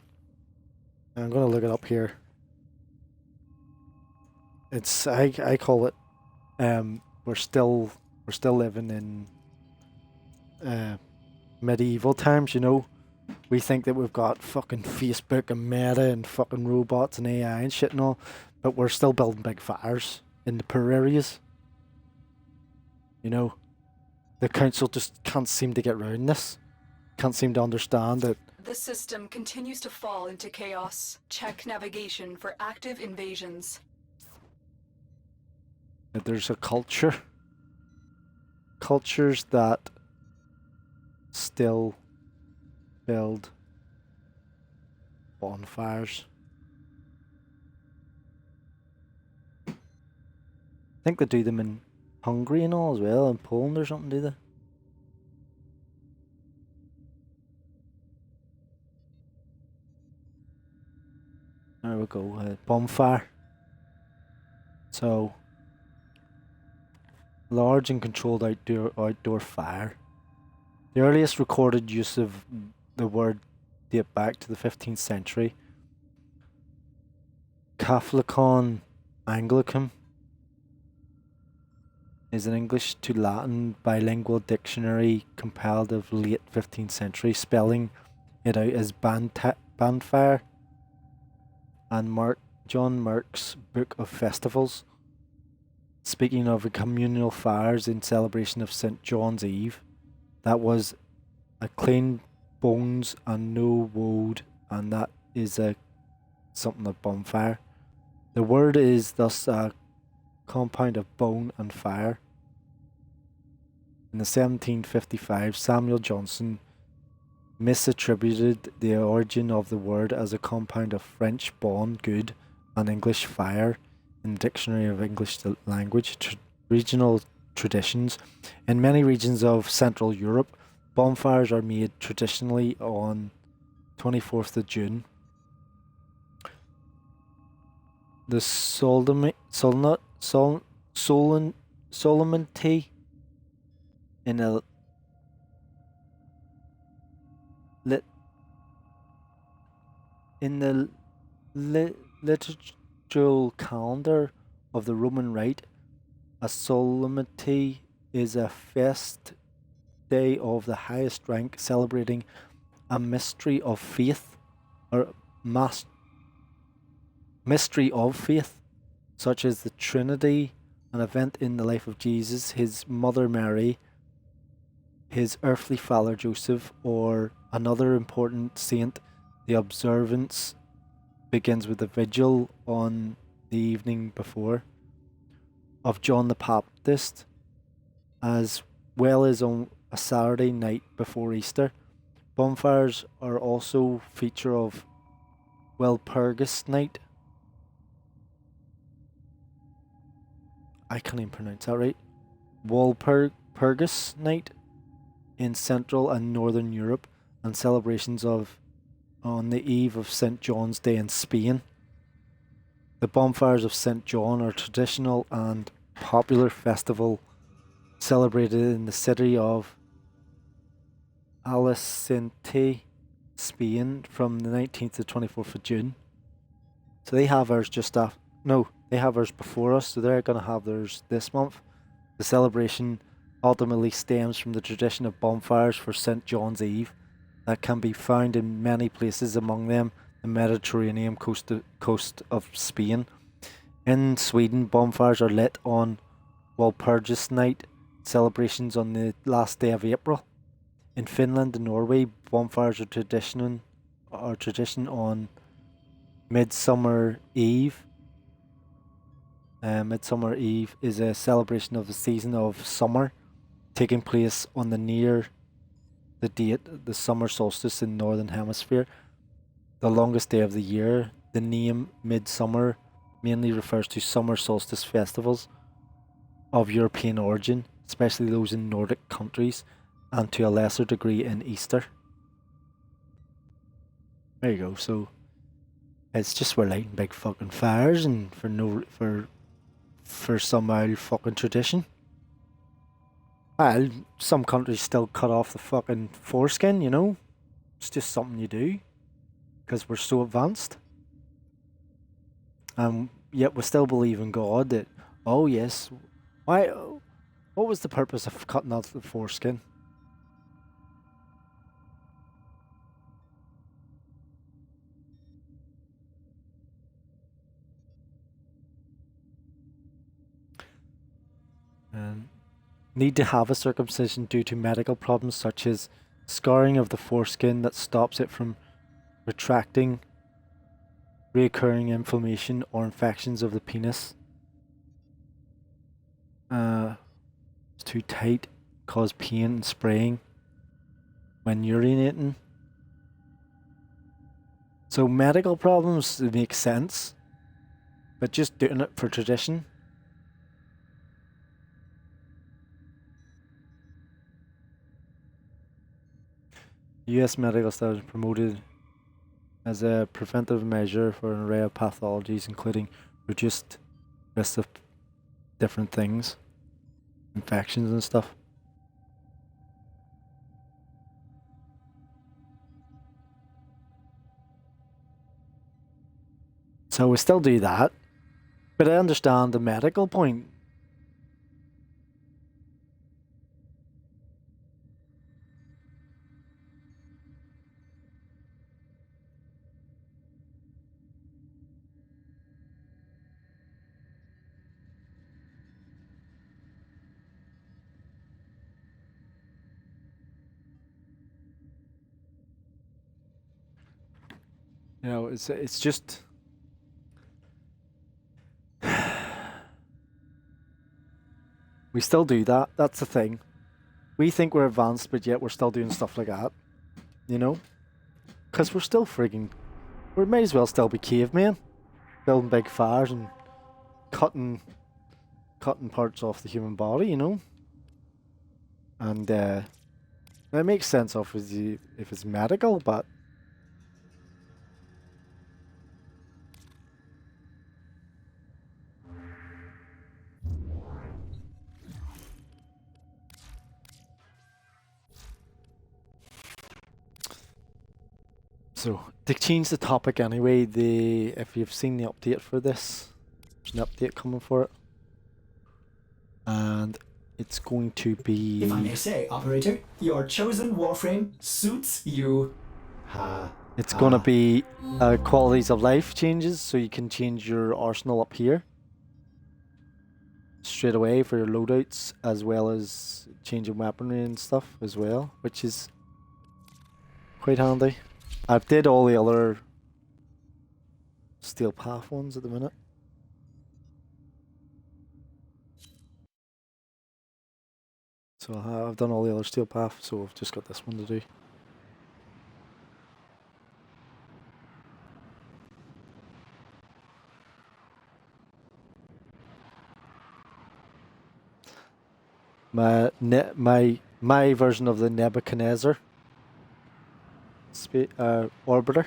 gonna look it up here. It's I call it we're still living in medieval times, you know. We think that we've got fucking Facebook and Meta and fucking robots and AI and shit and all, but we're still building big fires in the poor areas. You know, the council just can't seem to get around this. Can't seem to understand that. The system continues to fall into chaos. Check navigation for active invasions. That there's a cultures that still build bonfires. I think they do them in Hungary and all as well, in Poland or something, do they? There we go, bonfire. So, large and controlled outdoor fire. The earliest recorded use of the word date back to the 15th century. Catholicon Anglicum is an English to Latin bilingual dictionary compiled of late 15th century, spelling it out as bandfire. And John Merck's Book of Festivals, speaking of communal fires in celebration of St. John's Eve, that was a clean bones and no woad, and that is something of bonfire. The word is thus a compound of bone and fire. In the 1755, Samuel Johnson misattributed the origin of the word as a compound of French bon good and English fire in the Dictionary of English Language Regional Traditions. In many regions of Central Europe, bonfires are made traditionally on 24th of June. The solemnity in a liturgical calendar of the Roman Rite, a solemnity is a feast day of the highest rank celebrating a mystery of faith or mystery of faith, such as the Trinity, an event in the life of Jesus, his mother Mary, his earthly father Joseph, or another important saint. The observance begins with a vigil on the evening before of John the Baptist, as well as on a Saturday night before Easter. Bonfires are also feature of Walpurgis night. I can't even pronounce that right. Walpurgis night in Central and Northern Europe, and celebrations of on the eve of St. John's Day in Spain. The bonfires of St. John are traditional and popular festival celebrated in the city of Alicante, Spain, from the 19th to 24th of June. So they have ours just after. No, they have ours before us, so they're going to have theirs this month. The celebration ultimately stems from the tradition of bonfires for St. John's Eve that can be found in many places, among them the Mediterranean coast of Spain. In Sweden, bonfires are lit on Walpurgis night, celebrations on the last day of April. In Finland and Norway, bonfires are tradition on Midsummer Eve. Midsummer Eve is a celebration of the season of summer, taking place on the summer solstice in Northern Hemisphere, the longest day of the year. The name Midsummer mainly refers to summer solstice festivals of European origin, especially those in Nordic countries, and to a lesser degree in Easter. There you go. So it's just we're lighting big fucking fires and for some old fucking tradition. Well, some countries still cut off the fucking foreskin, you know? It's just something you do. Because we're so advanced. Yet we still believe in God that, oh yes, what was the purpose of cutting off the foreskin? Need to have a circumcision due to medical problems such as scarring of the foreskin that stops it from retracting, reoccurring inflammation or infections of the penis. It's too tight, cause pain and spraying when urinating. So medical problems make sense, but just doing it for tradition. US medical studies promoted as a preventive measure for an array of pathologies, including reduced risk of different things, infections and stuff. So we still do that, but I understand the medical point. You know, it's just we still do that. That's the thing. We think we're advanced, but yet we're still doing stuff like that. You know, because we're still frigging. We might as well still be cavemen, building big fires and cutting parts off the human body. You know, and it makes sense if it's medical, but. So, to change the topic anyway, if you've seen the update for this, there's an update coming for it. And it's going to be... If I may say, operator, your chosen Warframe suits you. It's gonna be qualities of life changes, so you can change your arsenal up here straight away for your loadouts, as well as changing weaponry and stuff as well, which is quite handy. I've did all the other steel path ones at the minute. So I've done all the other steel path, so I've just got this one to do. My version of the Nebuchadnezzar orbiter.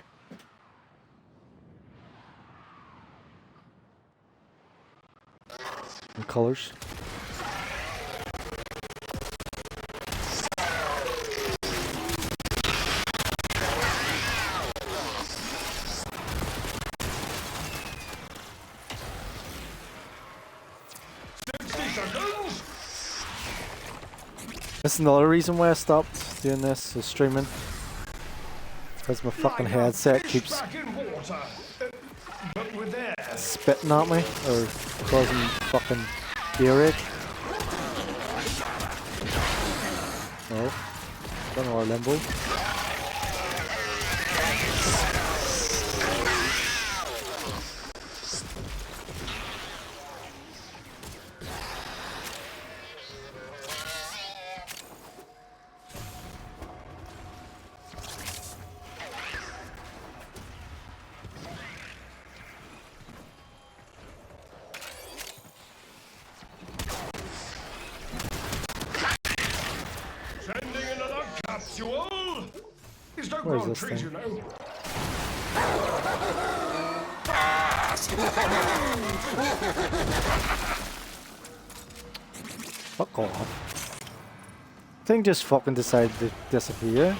And colors. That's another reason why I stopped doing this, is streaming. Because my fucking headset keeps spitting at me, or causing fucking earache. Oh, don't know our Limbo. Where is this thing? Fuck off. Thing just fucking decided to disappear.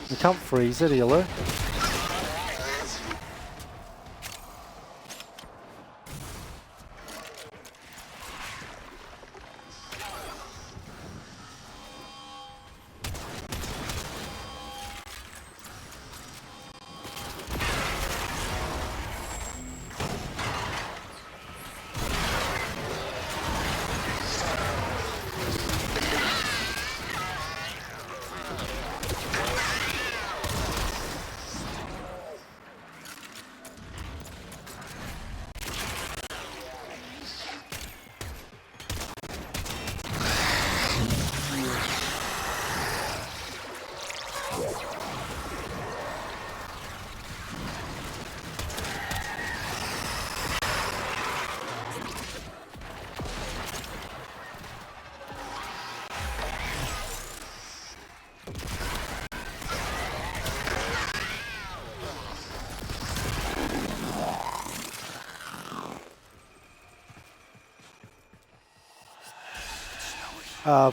You can't freeze it either.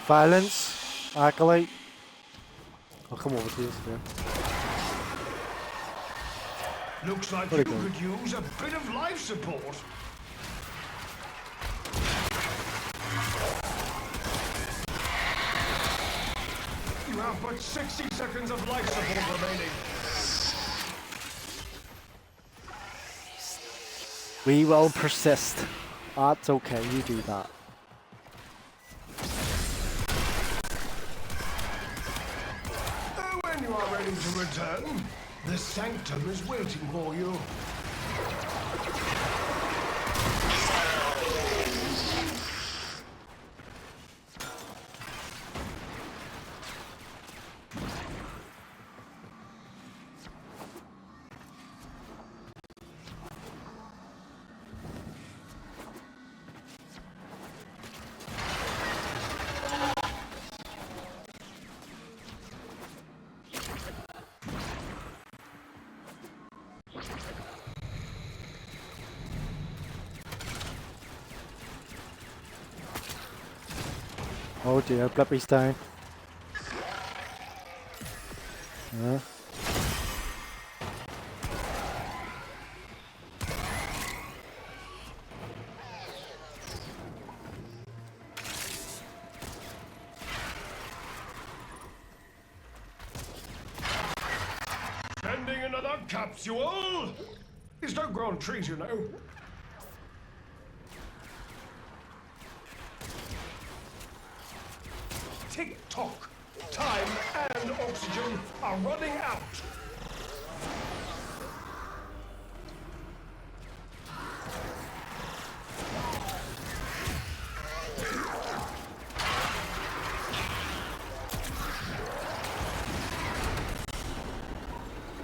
Violence, Acolyte. I'll come over to this again. Looks like you could use a bit of life support. You have but 60 seconds of life support remaining. We will persist. That's okay, you do that. When you are ready to return, the sanctum is waiting for you. Oh dear, Blippi's down. Yeah. Sending Data capsule! These don't grow on trees, you know. Tick-tock. Time and oxygen are running out.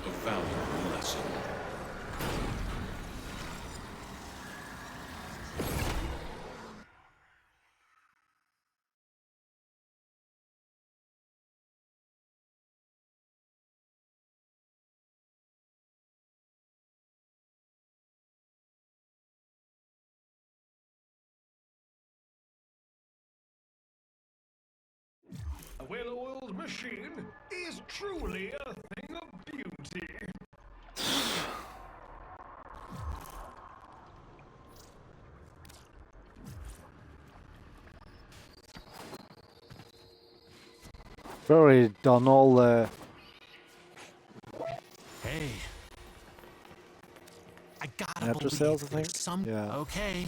A valuable lesson. A well-oiled machine is truly a thing of beauty. We've already done all the. Hey. I gotta After believe sales, I there's think? some. Yeah. Okay,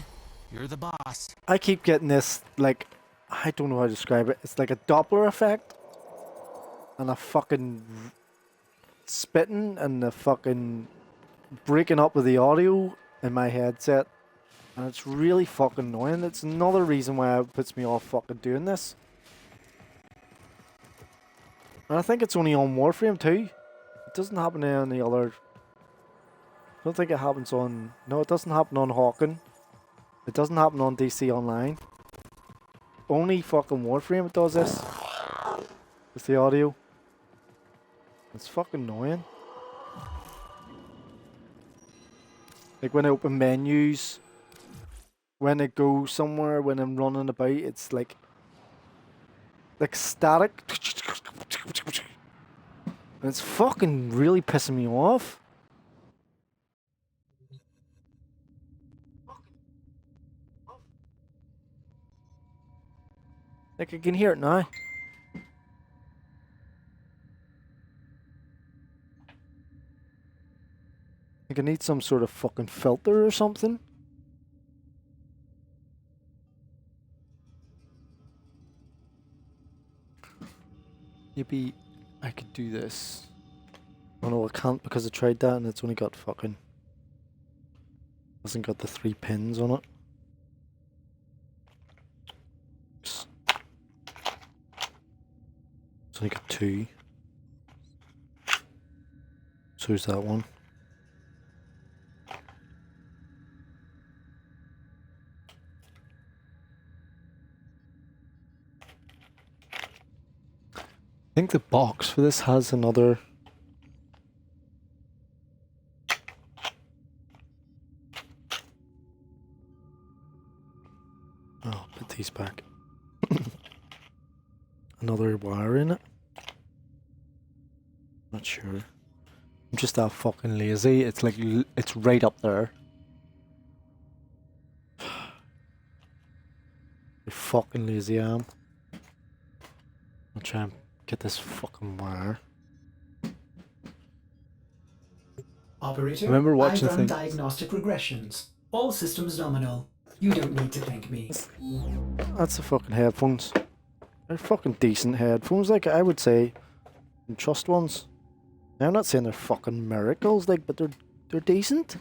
you're the boss. I keep getting this, like, I don't know how to describe it. It's like a Doppler effect. And a fucking spitting and the fucking breaking up of the audio in my headset. And it's really fucking annoying. It's another reason why it puts me off fucking doing this. And I think it's only on Warframe too. It doesn't happen in any other. I don't think it happens on. No, it doesn't happen on Hawken. It doesn't happen on DC Online. Only fucking Warframe it does this. With the audio. It's fucking annoying. Like when I open menus, when I go somewhere, when I'm running about, it's like static. And it's fucking really pissing me off. Like I can hear it now. Like I need some sort of fucking filter or something. Maybe I could do this. Oh no, I can't because I tried that and it's only got fucking. Hasn't got the 3 pins on it. It's only got 2. So's that one. I think the box for this has another. Oh, put these back. Another wire in it. Not sure. I'm just that fucking lazy. It's like it's right up there. You fucking lazy I am. I'll try and get this fucking wire. Operator, Remember watching I run things. diagnostic regressions. All systems nominal. You don't need to thank me. That's the fucking headphones. They're fucking decent headphones, like I would say. And trust ones. Now, I'm not saying they're fucking miracles, like, but they're decent.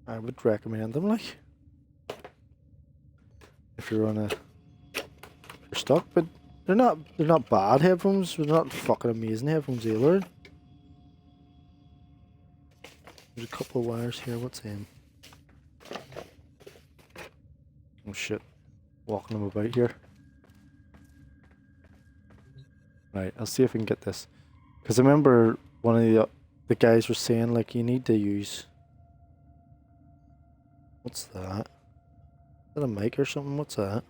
I would recommend them, like. If you're on a. If you're stuck, but they're not bad headphones. They're not fucking amazing headphones either. There's a couple of wires here. What's in? Oh shit. Walking them about here. Right, I'll see if I can get this. Because I remember one of the guys was saying, like, you need to use... What's that? Is that a mic or something? What's that?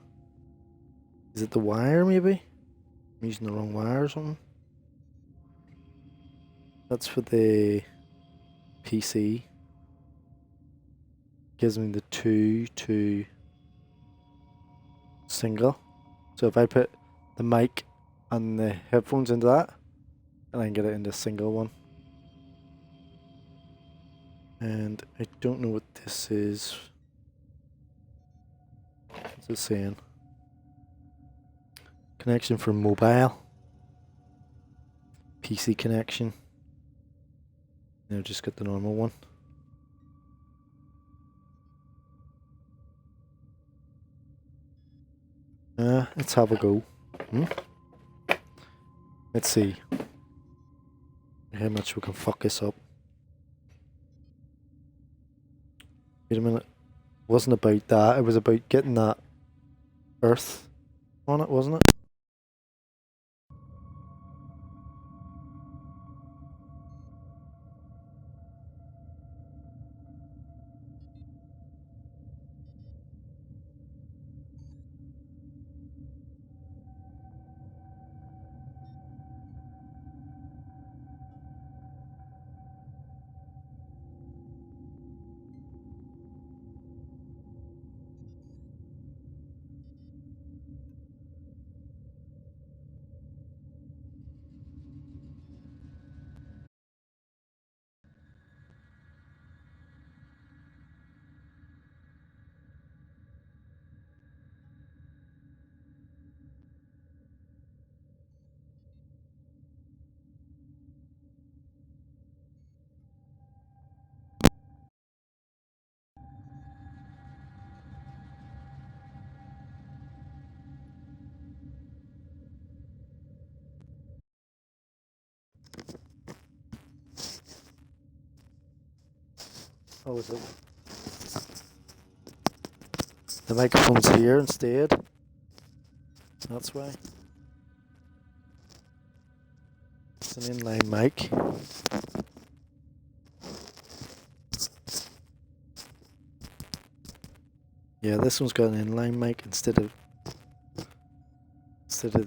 Is it the wire, maybe? I'm using the wrong wire or something. That's for the PC. Gives me the 2 to single. So if I put the mic and the headphones into that, And then get it into a single one. And I don't know what this is. What's it saying? Connection for mobile. PC connection. Now just get the normal one. Let's have a go. Let's see how much we can fuck this up. Wait a minute. It wasn't about that. It was about getting that earth on it, wasn't it? Oh, is it? The microphone's here instead. That's why. It's an inline mic. Yeah, this one's got an inline mic instead of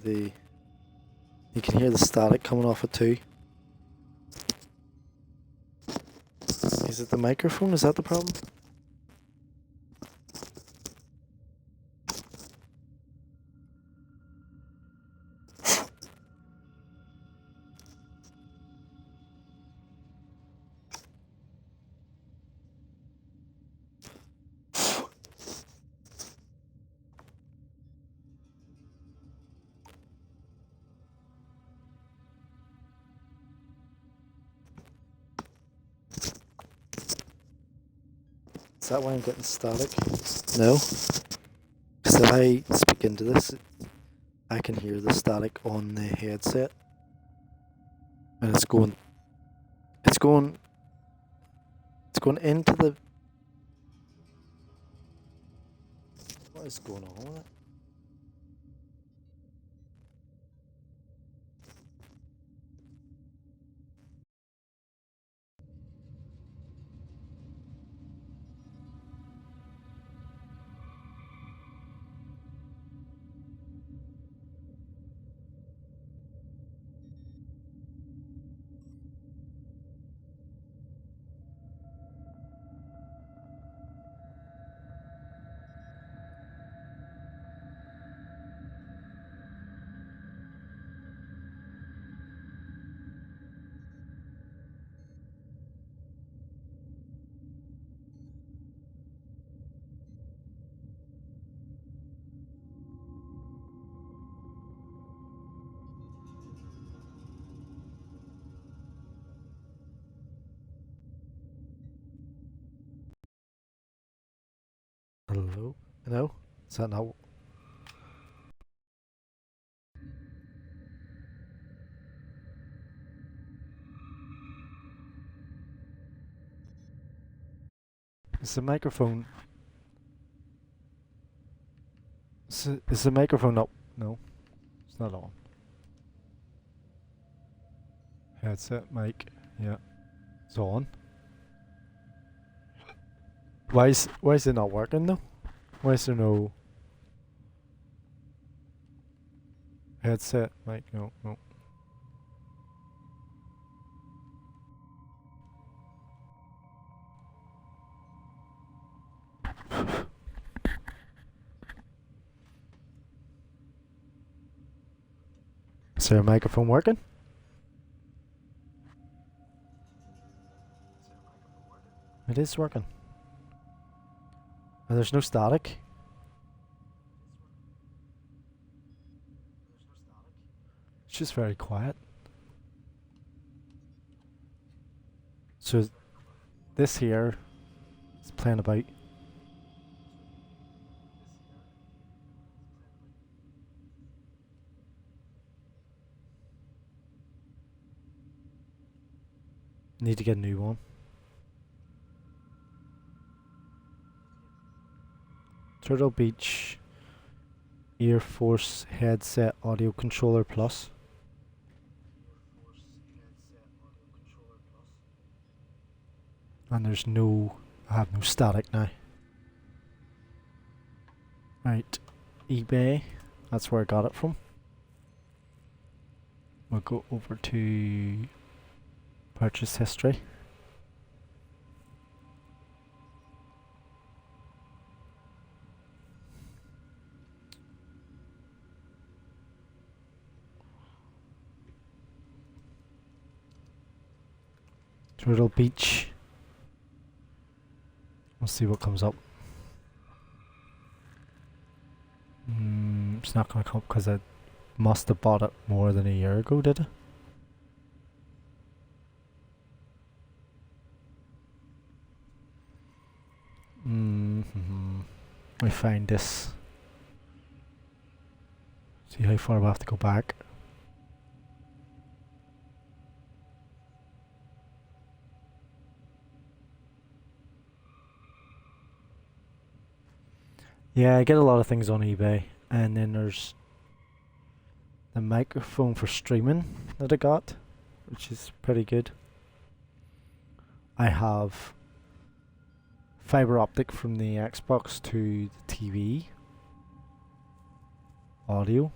the. You can hear the static coming off it too. Is it the microphone? Is that the problem? Is that why I'm getting static? No. Because if I speak into this, I can hear the static on the headset. And it's going into the... What is going on with it? Hello? No? Is that not... Is the microphone... Is the microphone up? No. It's not on. Headset, mic. Yeah. It's on. Why is it not working though? Why is there no headset? Mic, no. Is there a microphone working? It is working. And there's no static. It's just very quiet. So this here is playing about. Need to get a new one. Turtle Beach Air Force Headset Audio Controller Plus. And there's no, I have no static now. Right, eBay, that's where I got it from. We'll go over to purchase history. Turtle Beach. We'll see what comes up. It's not going to come up because I must have bought it more than a year ago, did I? We find this. See how far we have to go back. Yeah, I get a lot of things on eBay, and then there's the microphone for streaming that I got, which is pretty good. I have fiber optic from the Xbox to the TV audio,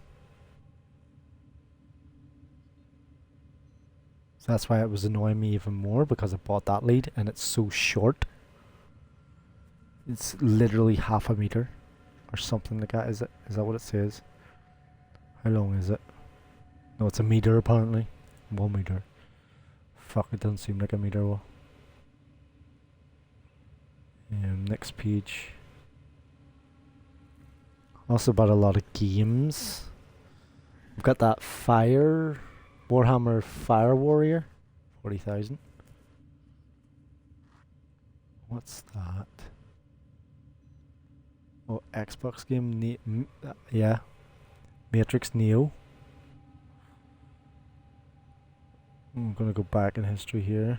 so that's why it was annoying me even more, because I bought that lead and it's so short. It's literally half a meter or something like that. Is that what it says? How long is it? No, it's a meter apparently. 1 meter. Fuck, it doesn't seem like a meter. Well, next page. Also bought a lot of games. I've got that Warhammer Fire Warrior, 40,000. What's that? Oh, Xbox game, yeah, Matrix Neo. I'm gonna go back in history here.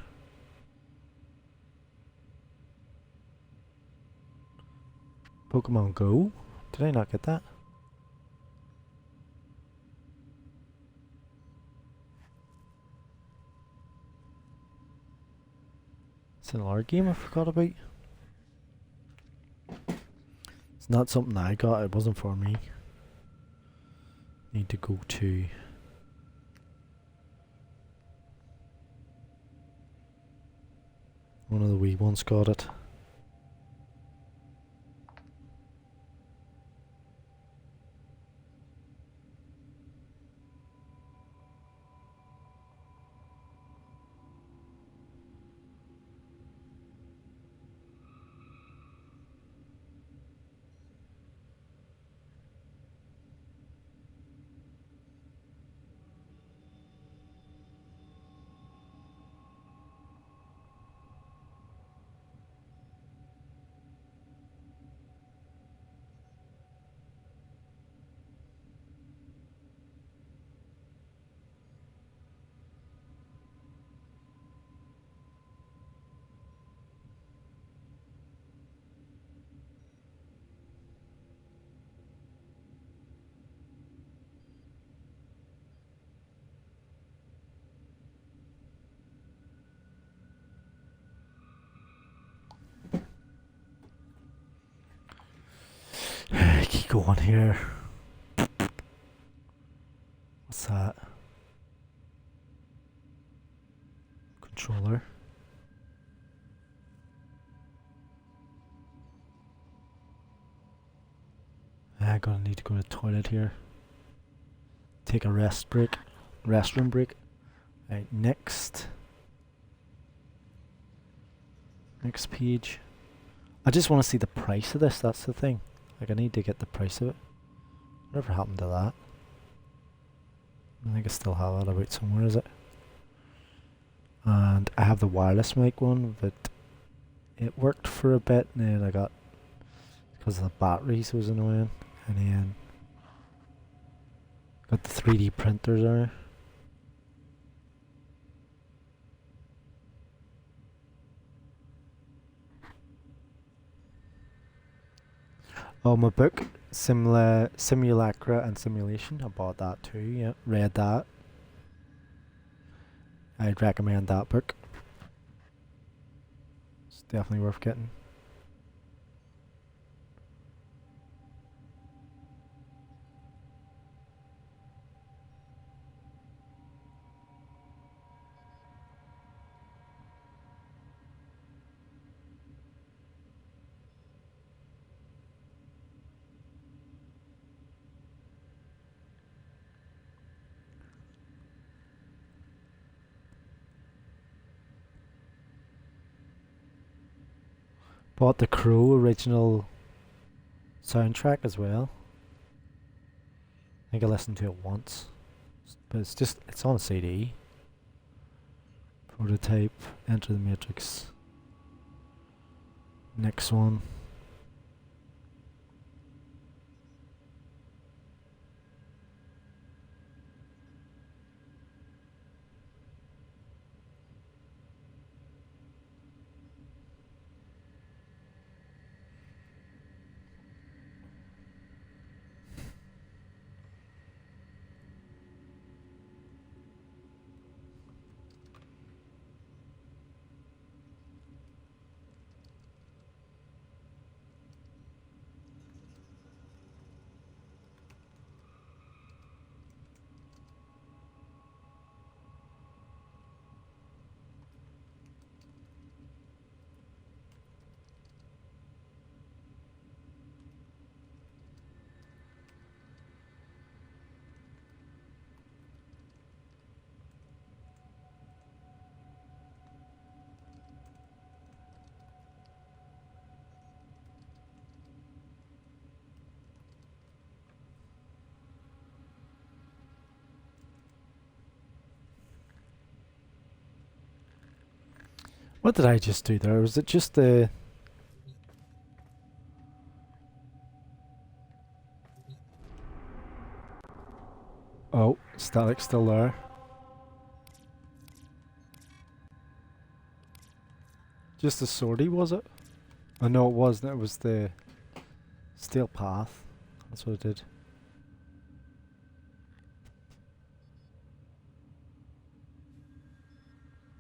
Pokemon Go? Did I not get that? It's another game I forgot about. It's not something I got, it wasn't for me. Need to go to one of the wee ones got it. Keep going here. What's that? Controller. I'm gonna need to go to the toilet here. Take a restroom break. Right, next. Next page. I just want to see the price of this, that's the thing. Like I need to get the price of it. Whatever happened to that? I think I still have that about somewhere, is it? And I have the wireless mic one, but it worked for a bit and then I got, because the batteries was annoying, and then got the 3D printers there. Oh, my book, Simulacra and Simulation, I bought that too, yeah, read that. I'd recommend that book. It's definitely worth getting. Bought the Crow original soundtrack as well. I think I listened to it once, but it's on a CD. Prototype, Enter the Matrix. Next one. What did I just do there? Was it just the... Oh, static's still there. Just the sortie, was it? Oh no, it wasn't. It was the steel path. That's what it did.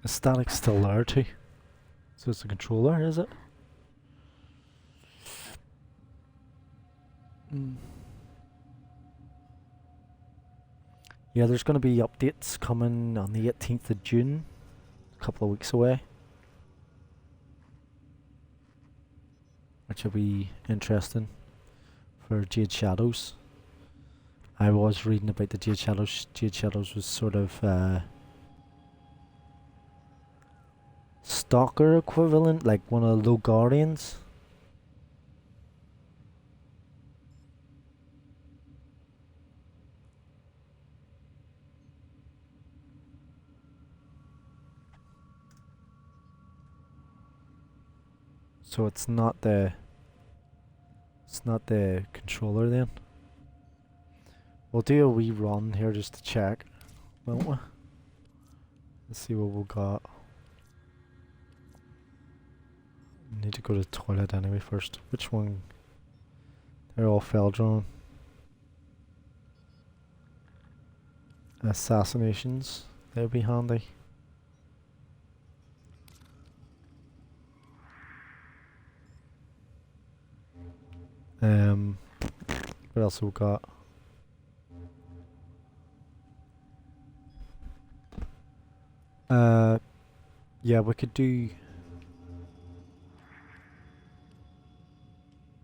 The static's still there too. So it's the controller, is it? Yeah, there's going to be updates coming on the 18th of June, a couple of weeks away. Which will be interesting for Jade Shadows. I was reading about the Jade Shadows. Jade Shadows was sort of Stalker equivalent, like one of the low guardians. So it's not the controller then. We'll do a wee run here just to check, won't we? Let's see what we've got. Need to go to the toilet anyway first. Which one? They're all fell drawn. Assassinations. They'll be handy. What else have we got? Yeah, we could do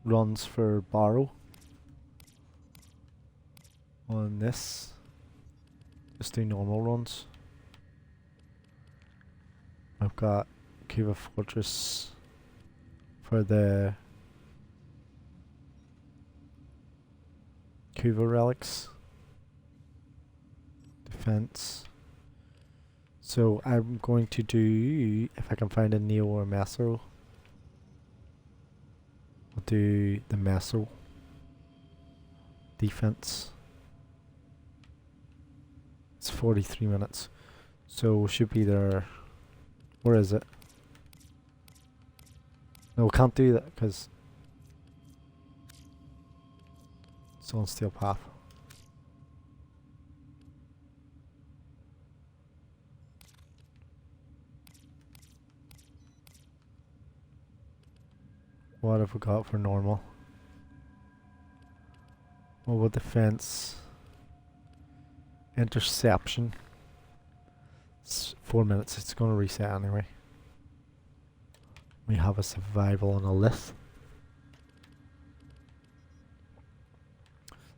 runs for Barrow on this. Just do normal runs. I've got Kiva Fortress for the Kuva relics. Defense. So I'm going to do, if I can find a Neo or a Meso, I'll do the Meso. Defense. It's 43 minutes. So we should be there. Where is it? No, we can't do that because it's on steel path. What have we got for normal? Mobile defense. Interception. It's 4 minutes. It's going to reset anyway. We have a survival on a list.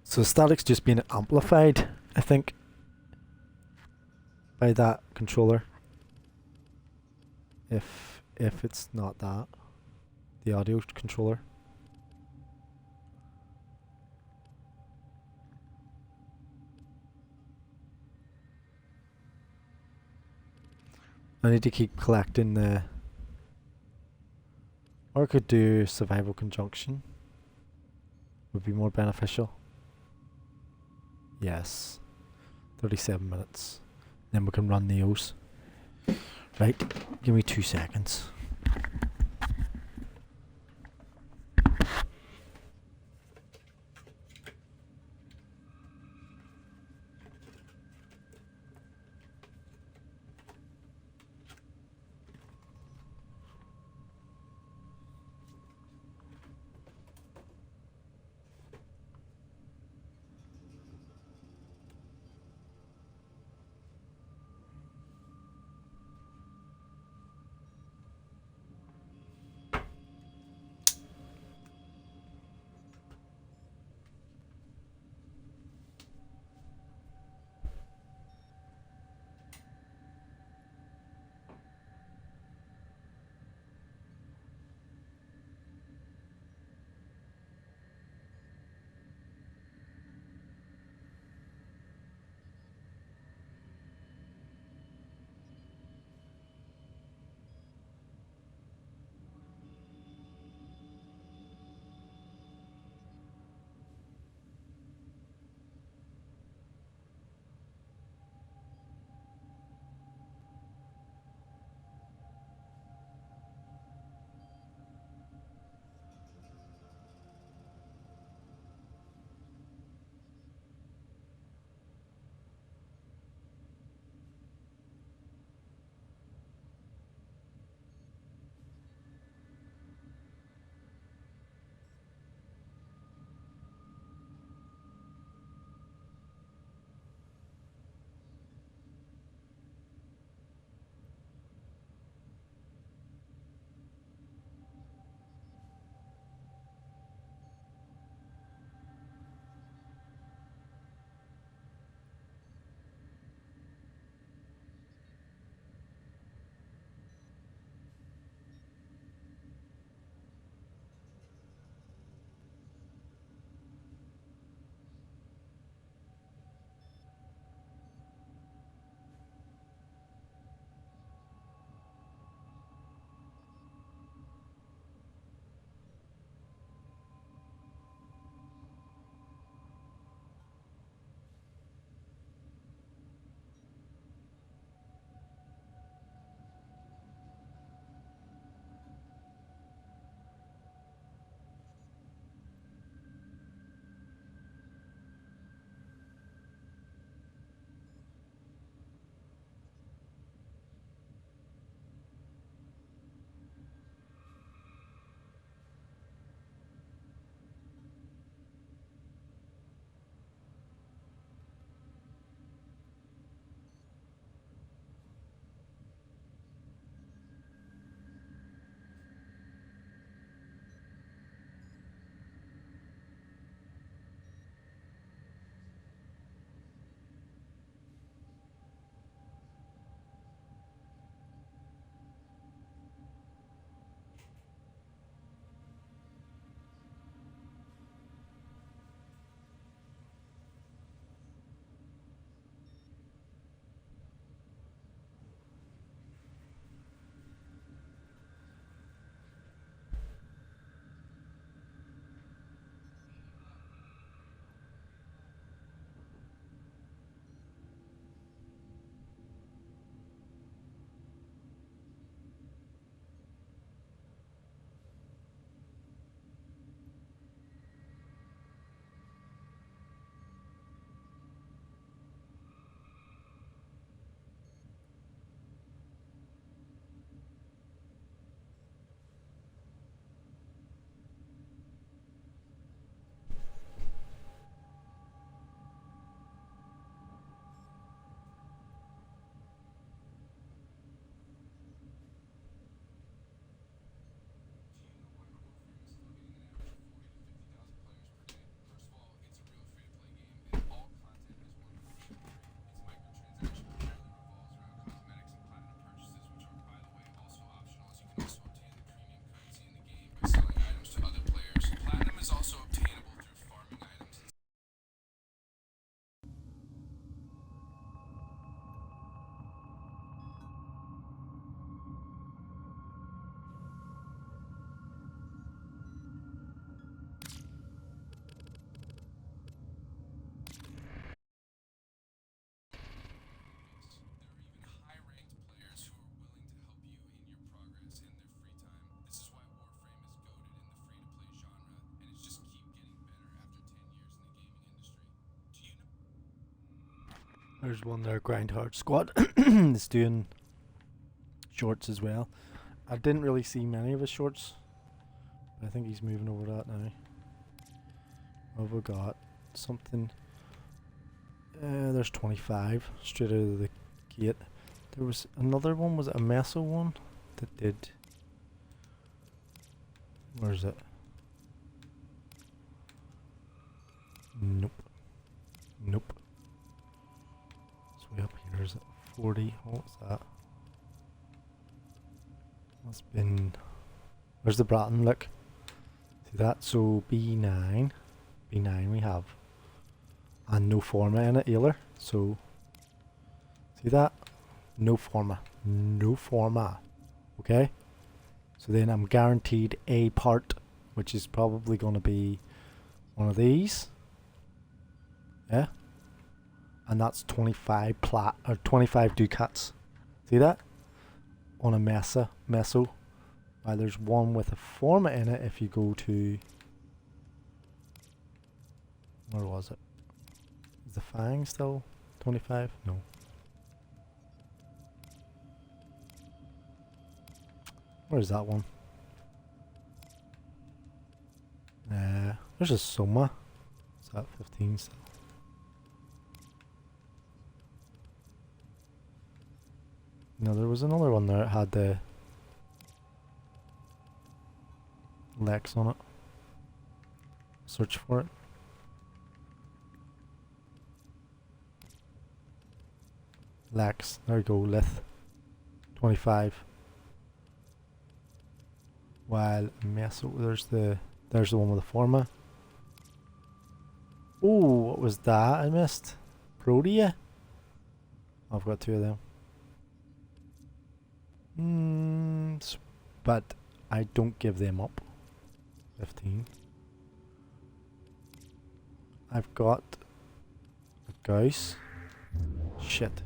So static's just being amplified, I think, by that controller. If it's not that, the audio controller. I need to keep collecting the... Or I could do survival conjunction. Would be more beneficial. Yes. 37 minutes. Then we can run Neos. Right, give me 2 seconds. There's one there, Grindhard Squad. It's doing shorts as well. I didn't really see many of his shorts, but I think he's moving over that now. What have we got? Something. There's 25 straight out of the gate. There was another one, was it a Meso one? That did. Where is it? Nope. Nope. It's way up here, is it? 40. What was that? Must have been. Where's the Bratton? Look. See that? So B9. B9 we have. And no forma in it either. So. See that? No forma. No forma. Okay? So then I'm guaranteed a part, which is probably going to be one of these. Yeah? And that's 25 plat or 25 ducats. See that? On a meso. While there's one with a forma in it if you go to, where was it? Is the Fang still 25? No. Where's that one? There's a Soma. Is that 15 still? No, there was another one there that had the Lex on it. Search for it. Lex. There you go. Lith. 25. While Meso, there's the one with the forma. Oh, what was that I missed? Protea? I've got two of them. But I don't give them up. 15. I've got a Gauss. Shit.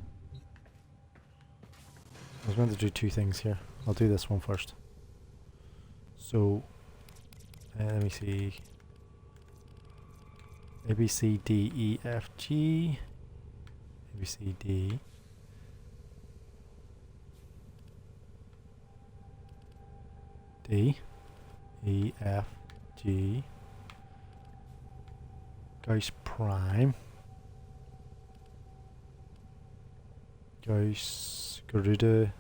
I was meant to do two things here. I'll do this one first. So, let me see. A, B, C, D, E, F, G. A, B, C, D. D. E, F, G. Gauss Prime. Gauss Garuda.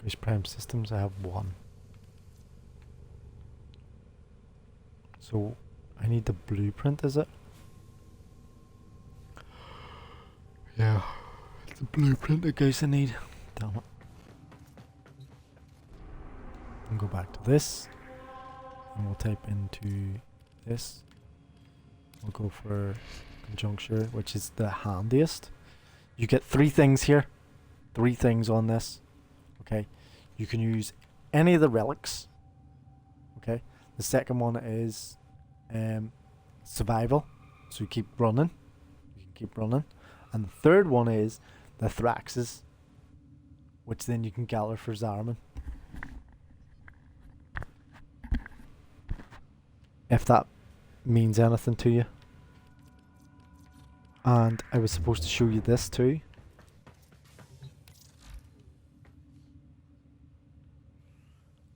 Gauss Prime Systems, I have one. So, I need the blueprint, is it? Yeah, it's the blueprint the guys I need. Damn it. And go back to this. And we'll type into this. We'll go for conjuncture, which is the handiest. You get 3 things here. 3 things on this. Okay. You can use any of the relics. Okay. The second one is survival. So you keep running. You can keep running. And the third one is the Thraxes, which then you can gather for Zariman. If that means anything to you. And I was supposed to show you this too.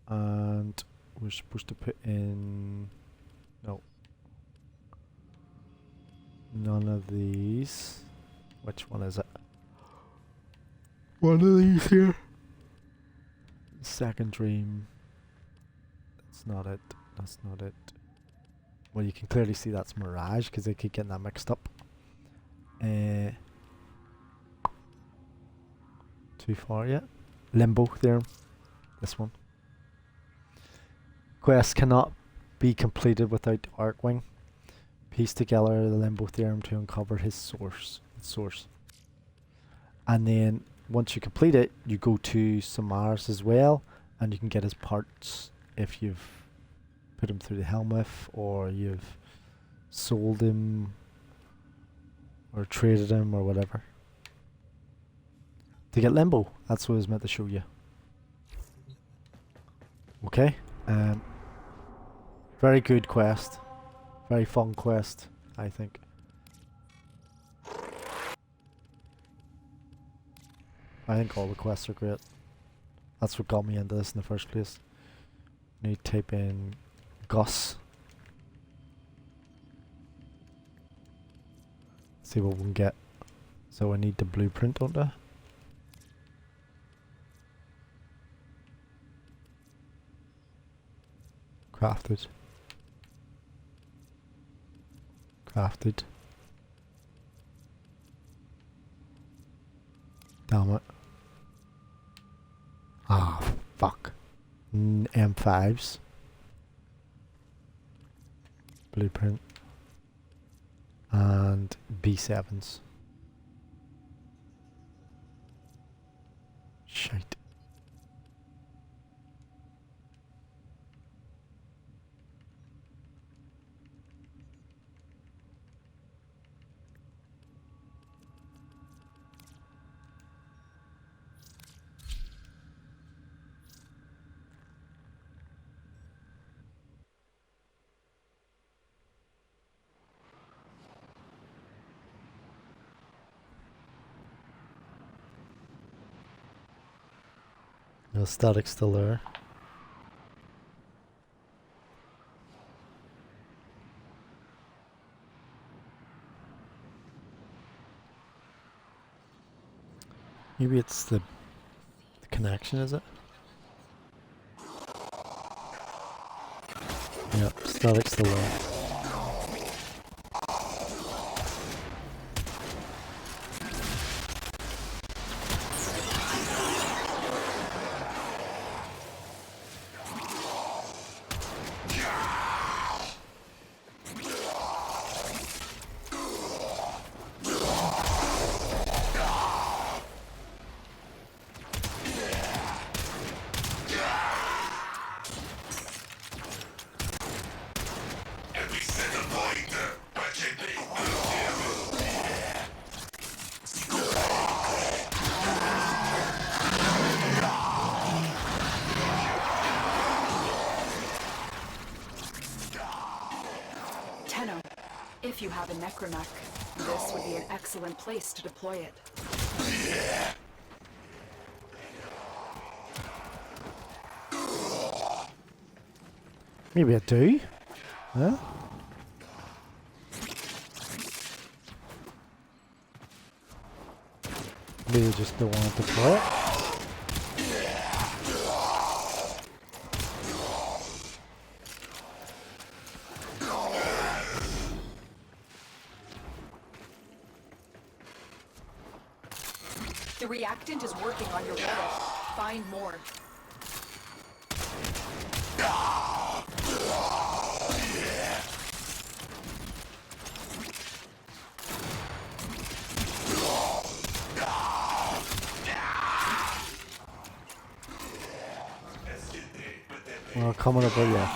And we're supposed to put in... No. None of these. Which one is it? One of these here. Second dream. That's not it. That's not it. Well, you can clearly see that's Mirage because they keep getting that mixed up. Too far yet? Limbo theorem. This one. Quest cannot be completed without Arcwing. Piece together the Limbo theorem to uncover his source. And then once you complete it, you go to Samaras as well, and you can get his parts if you've put him through the Helmuth, or you've sold him, or traded him, or whatever. To get Limbo, that's what I was meant to show you. Okay, very good quest, very fun quest, I think. I think all the quests are great. That's what got me into this in the first place. Need to type in Gus. See what we can get. So I need the blueprint, don't I? Crafted. Crafted. Damn it. Ah, fuck. M5s. Blueprint. And B7s. Shite. The static's still there. Maybe it's the connection, is it? Yep, static's still there. If you have a necromech, this would be an excellent place to deploy it. Maybe I do? Huh? Maybe I just don't want to deploy it? The reactant is working on your relic. Find more. Well, coming up with you.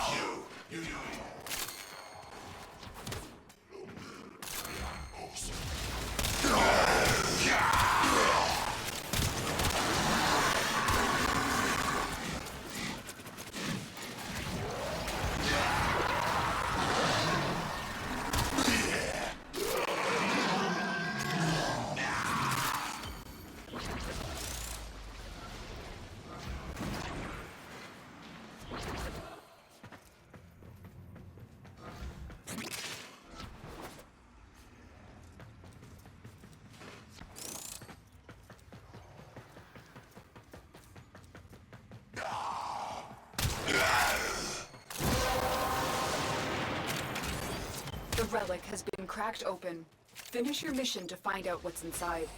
The relic has been cracked open. Finish your mission to find out what's inside.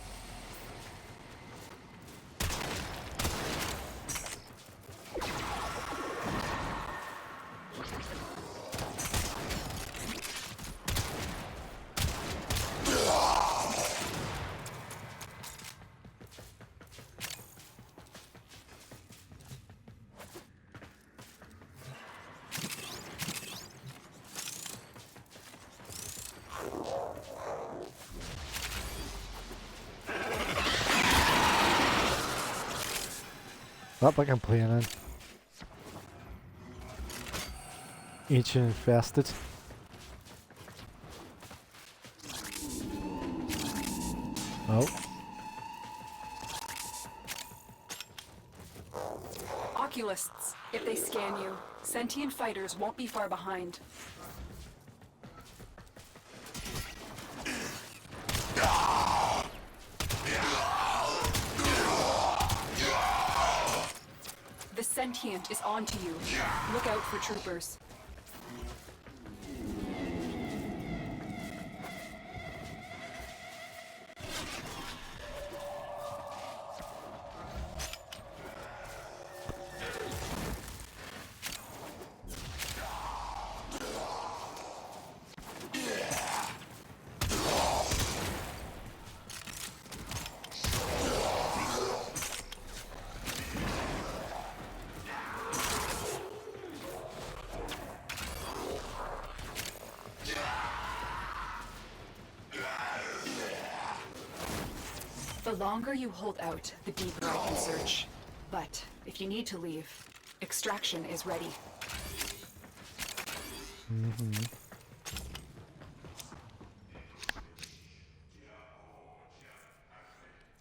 Not like I'm playing in. Ancient infested. Oh. Oculists. If they scan you, sentient fighters won't be far behind. The sentient is onto you. Look out for troopers. The longer you hold out, the deeper I can search. But if you need to leave, extraction is ready.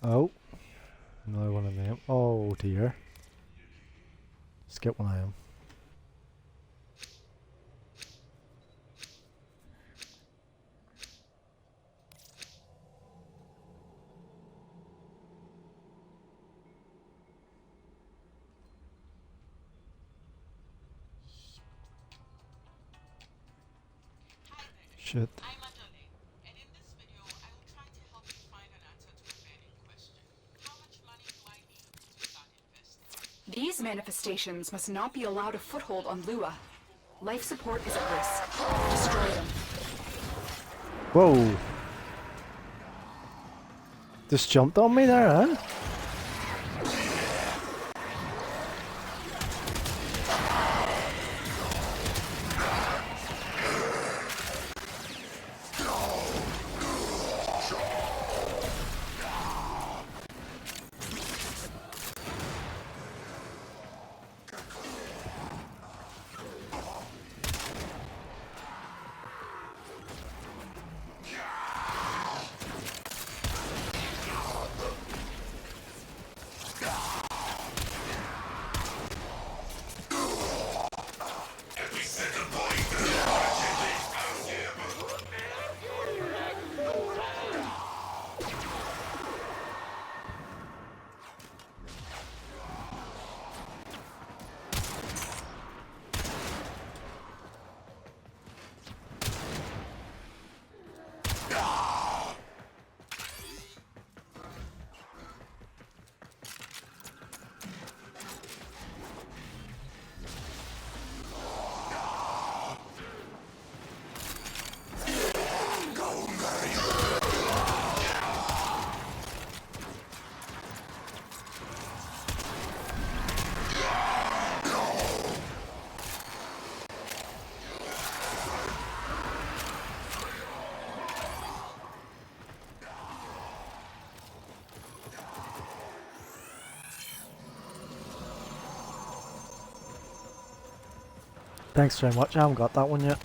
Oh, another one of them. Oh dear. Let's get one of them. Shit. I'm Adele, and in this video, I will try to help you find an answer to a burning question. How much money do I need to start investing? These manifestations must not be allowed a foothold on Lua. Life support is at risk. Destroy them. Whoa. Just jumped on me there, huh? Thanks very much, I haven't got that one yet.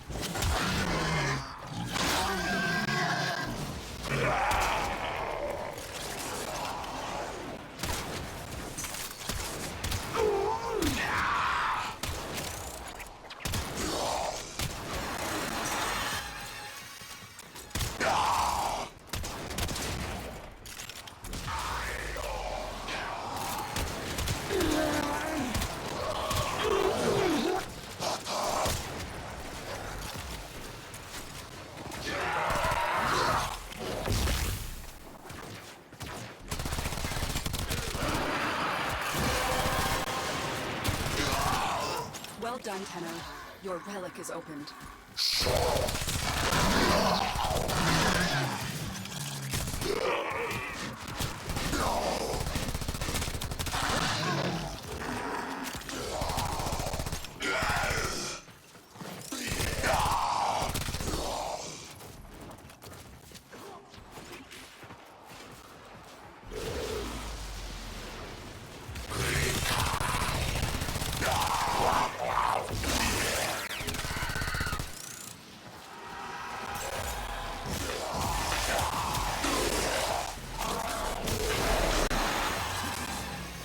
Well done, Tenno. Your relic is opened.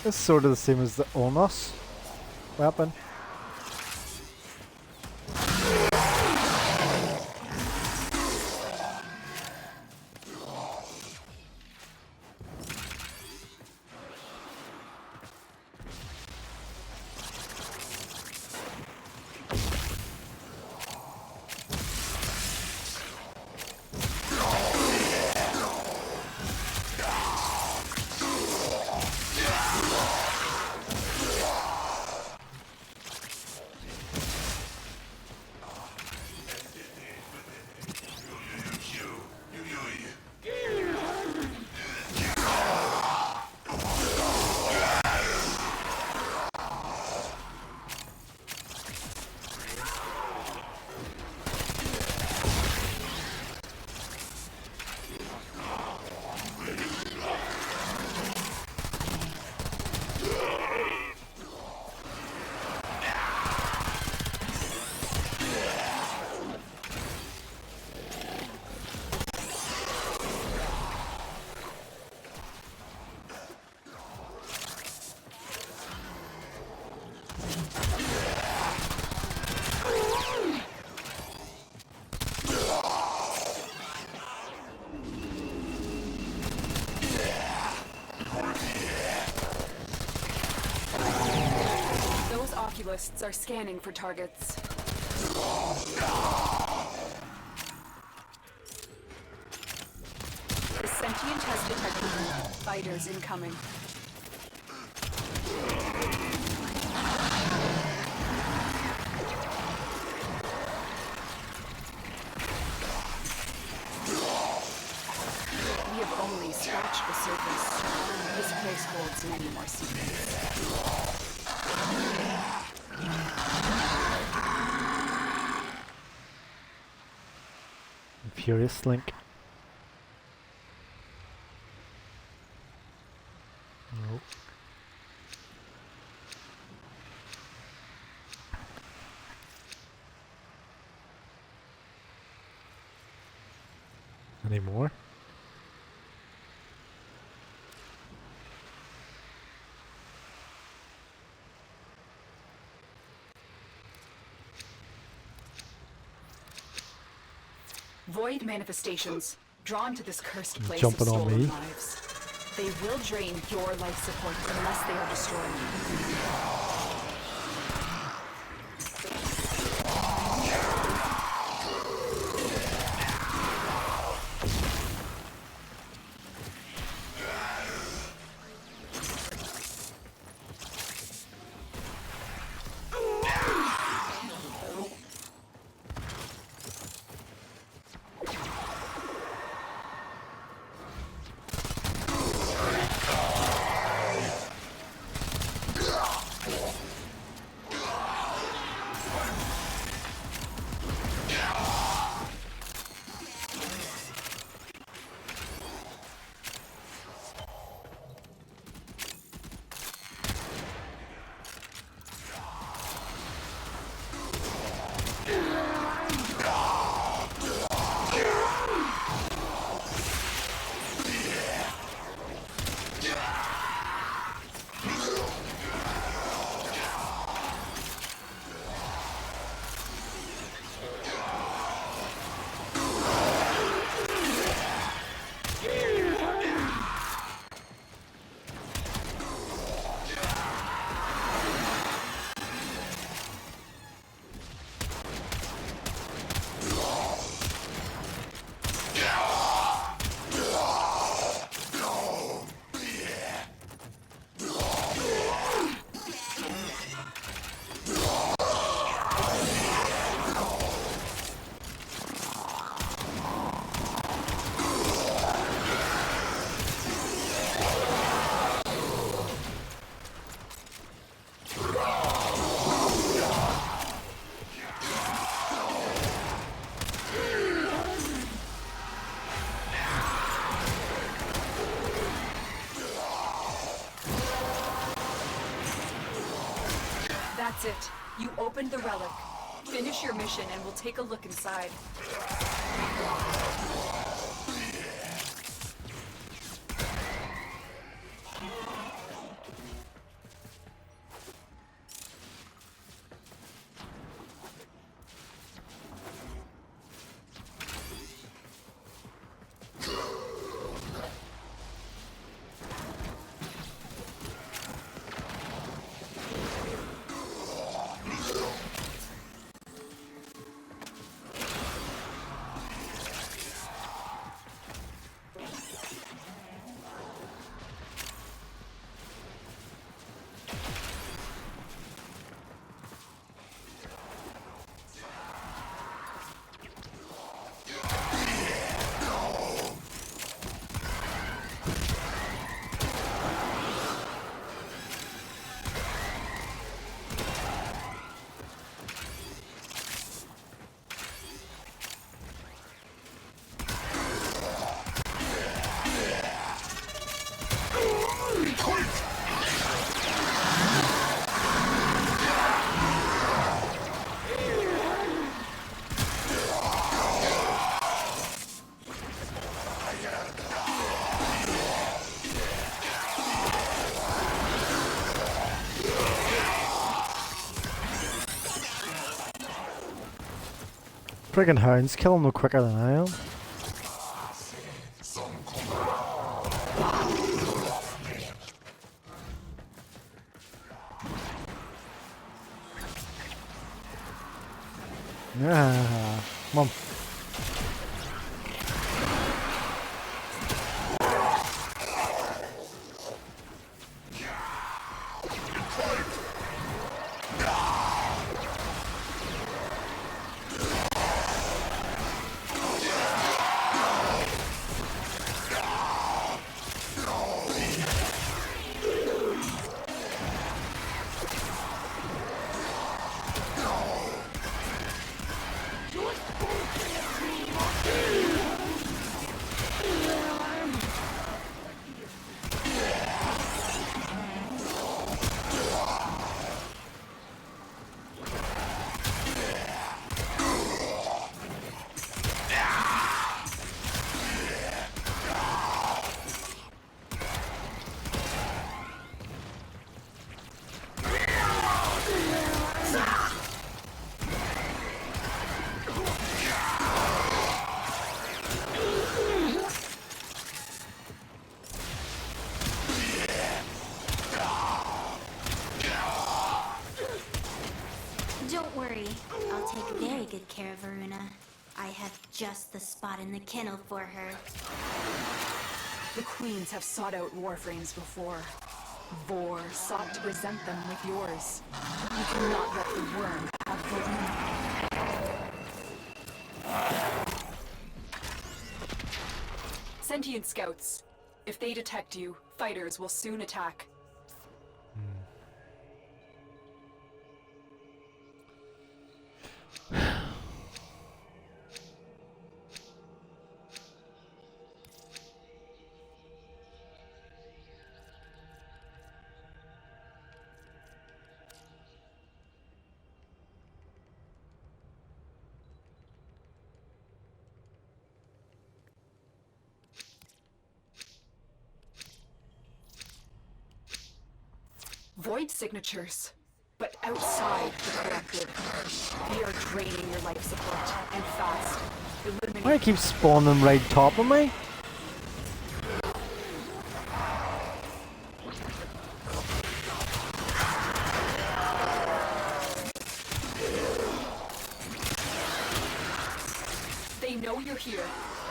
It's sort of the same as the Onos. weapon. Oculists are scanning for targets. The sentient has detected fighters incoming. We have only scratched the surface. This place holds many more secrets. Furious Link. Nope. Any more? Void manifestations, drawn to this cursed place Jumping of on stolen me. lives. They will drain your life support unless they are destroyed. That's it. You opened the relic. Finish your mission and we'll take a look inside. Friggin' hounds kill them no quicker than I am. Yeah, come on. Don't worry, I'll take very good care of Varuna. I have just the spot in the kennel for her. The queens have sought out Warframes before. Vor sought to present them with yours. You cannot let the worm have Varuna. Sentient scouts. If they detect you, fighters will soon attack. Void signatures, but outside the collective. They are draining your life support, and fast. Why do you keep spawning right top of me? They know you're here.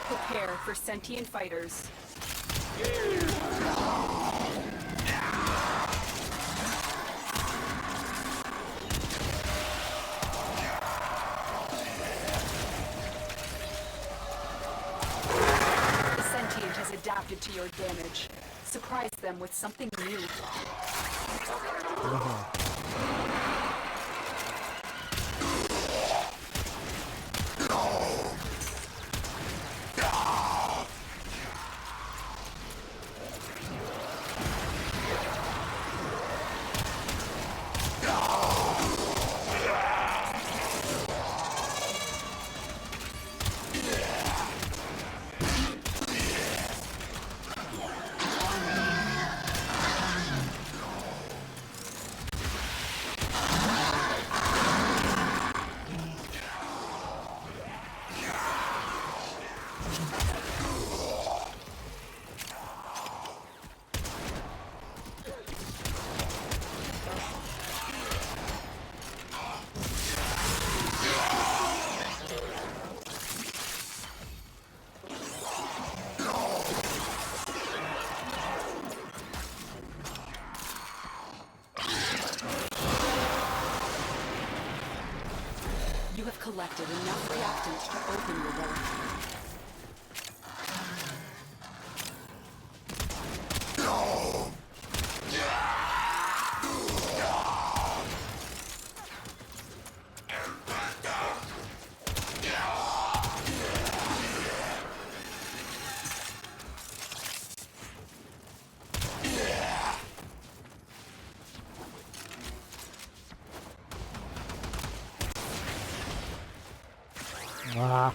Prepare for sentient fighters. Adapted to your damage. Surprise them with something new. You have collected enough reactant to open your relic. Ah.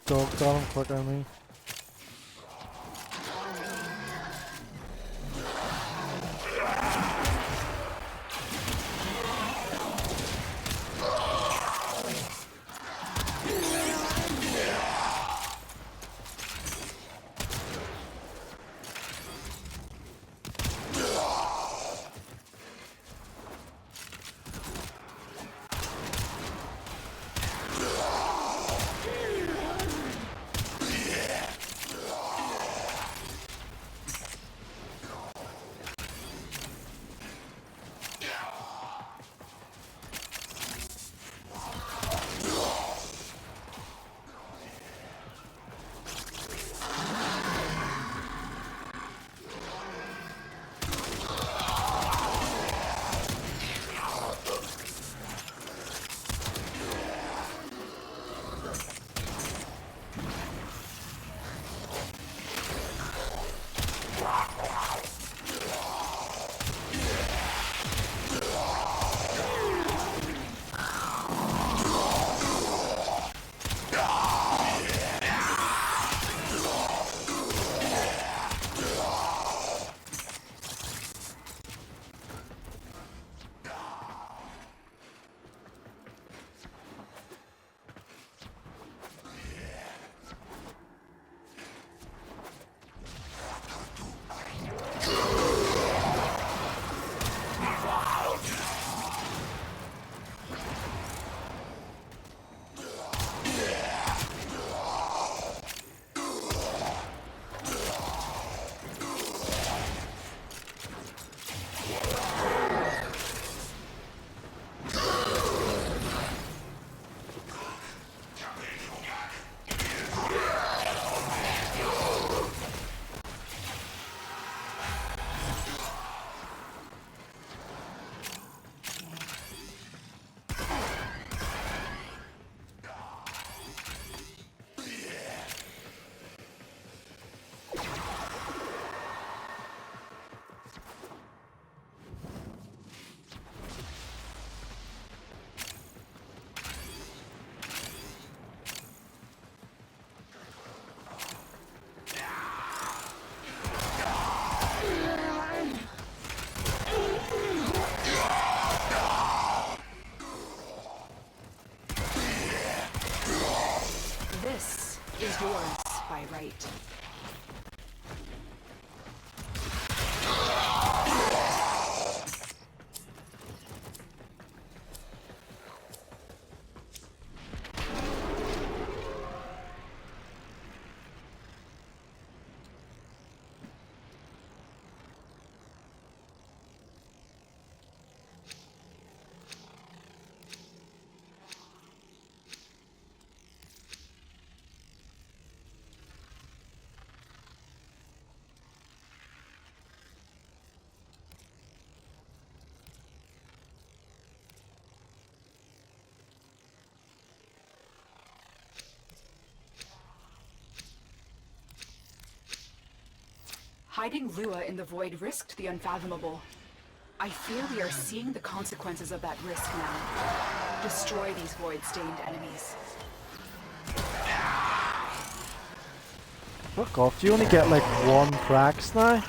Dog got him quicker than me. by right. Hiding Lua in the void risked the unfathomable. I fear we are seeing the consequences of that risk now. Destroy these void-stained enemies. Fuck off, do you only get like one cracks now?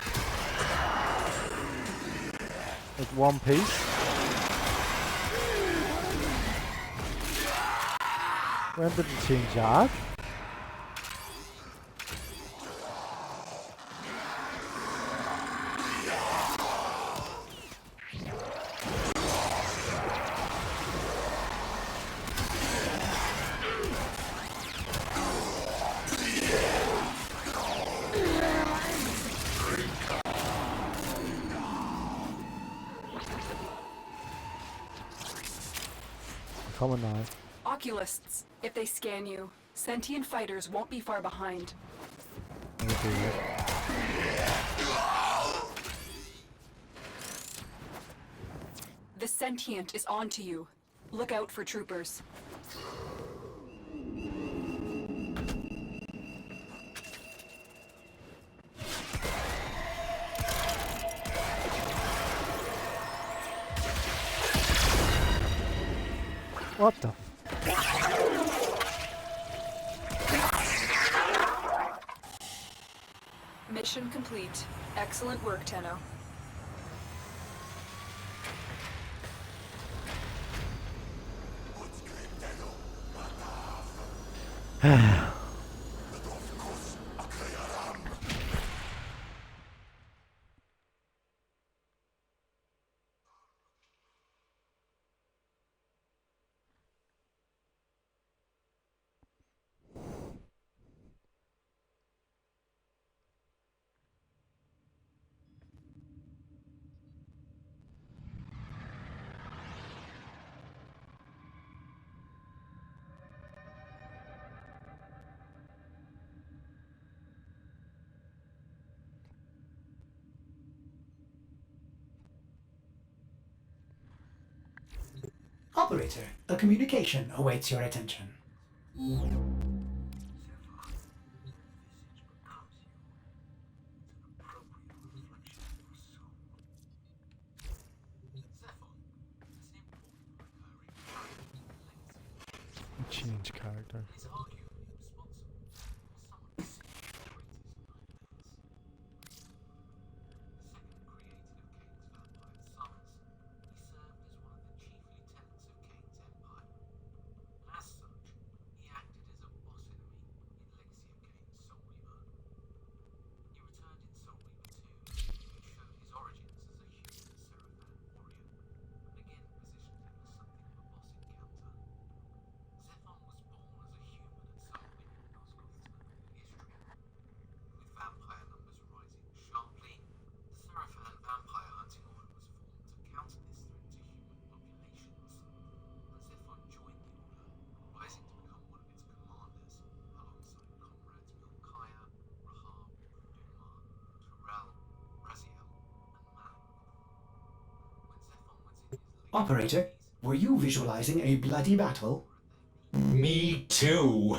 Like one piece? When did it change that? Coming now. Oculists, if they scan you, sentient fighters won't be far behind. The sentient is onto you. Look out for troopers. What the? Mission complete. Excellent work, Tenno. Operator, a communication awaits your attention. Change character. Operator, were you visualizing a bloody battle? Me too.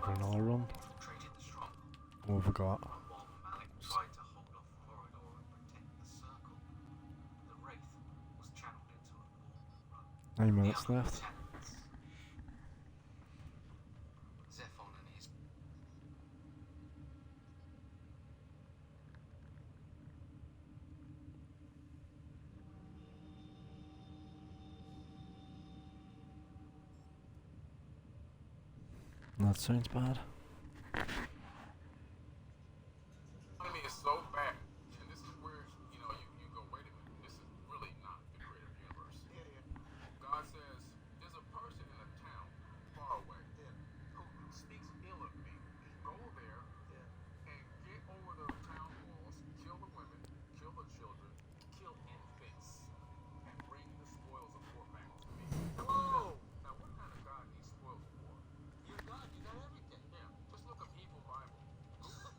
over another run. Infiltrated the stronghold. What have we got? While Malik tried to hold off the corridor and protect the circle, the Wraith was channeled into a normal run. 9 minutes left. Zephon and his That sounds bad. Enemy is so bad, and this is where you know you go. Wait a minute, this is really not the creative universe. God says there's a person in a town far away who speaks ill of me. Go there and get over the town walls, kill the women, kill the children, kill infants, and bring the spoils of war back to me. Whoa! Now what kind of God needs spoils of war? You're God. You got everything. Yeah. Just look up evil Bible.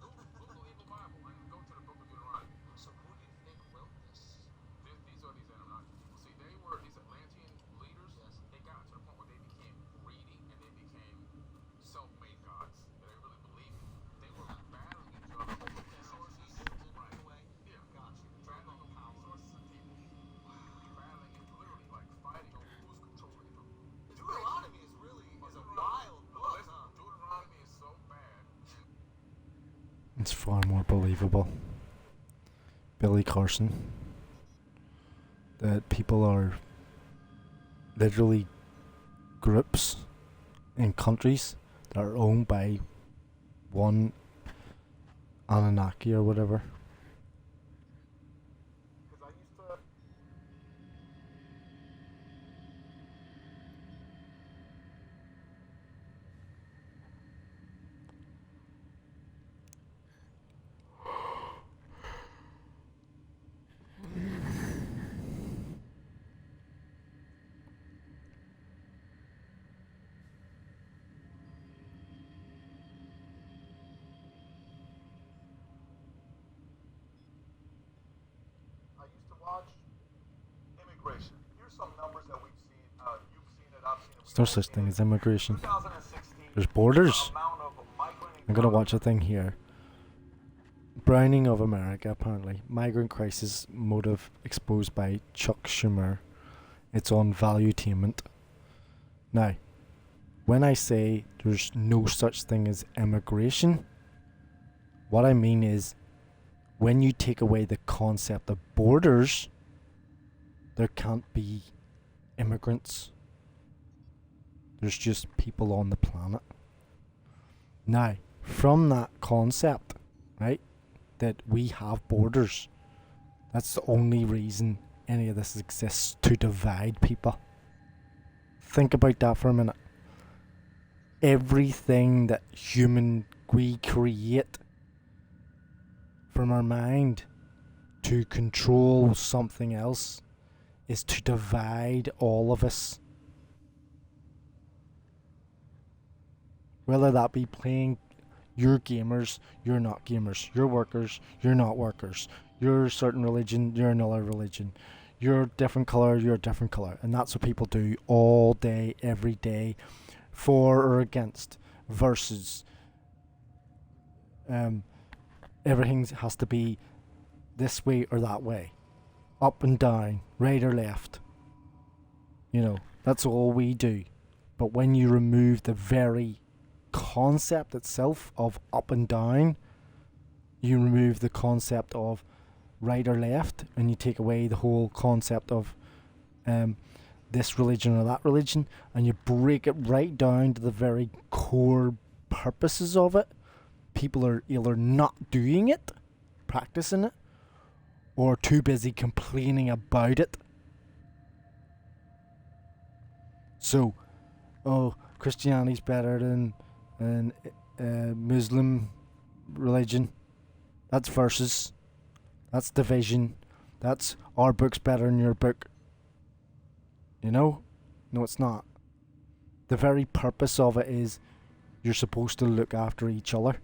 Google evil Bible and go to the book of Deuteronomy. So who do you think wrote this? These are these Anunnaki people. See, they were these Atlantean leaders. Yes. They got to the point where they became greedy and they became self-made gods. They really believed it. They were battling each other over resources. Right. Yeah. Gotcha. Battling over resources and people. Battling and literally like fighting over who's controlling them. Deuteronomy is really a wild book, huh? Deuteronomy is so bad. It's far more believable. Billy Carson. That people are literally groups in countries that are owned by one Anunnaki or whatever. Because I used to. I used to watch immigration. Here's some numbers that we've seen. You've seen it. I've seen it. There's no such thing as immigration. 2016. There's borders. Amount of migrant I'm gonna watch a thing here. Browning of America, apparently. Migrant crisis motive exposed by Chuck Schumer. It's on Valuetainment. Now, when I say there's no such thing as immigration, what I mean is when you take away the concept of borders, there can't be immigrants. There's just people on the planet. Now, from that concept, right, that we have borders, that's the only reason any of this exists, to divide people. Think about that for a minute. Everything that we create from our mind to control something else is to divide all of us. Whether that be playing, you're gamers, you're not gamers, you're workers, you're not workers, you're a certain religion, you're another religion, you're a different colour, you're a different colour. And that's what people do all day, every day, for or against, versus everything has to be this way or that way, up and down, right or left. You know, that's all we do. But when you remove the very concept itself of up and down, you remove the concept of right or left, and you take away the whole concept of this religion or that religion, and you break it right down to the very core purposes of it. People are either not doing it, practicing it, or too busy complaining about it. So, oh, Christianity's better than Muslim religion. That's versus. That's division. That's our book's better than your book. You know? No, it's not. The very purpose of it is you're supposed to look after each other,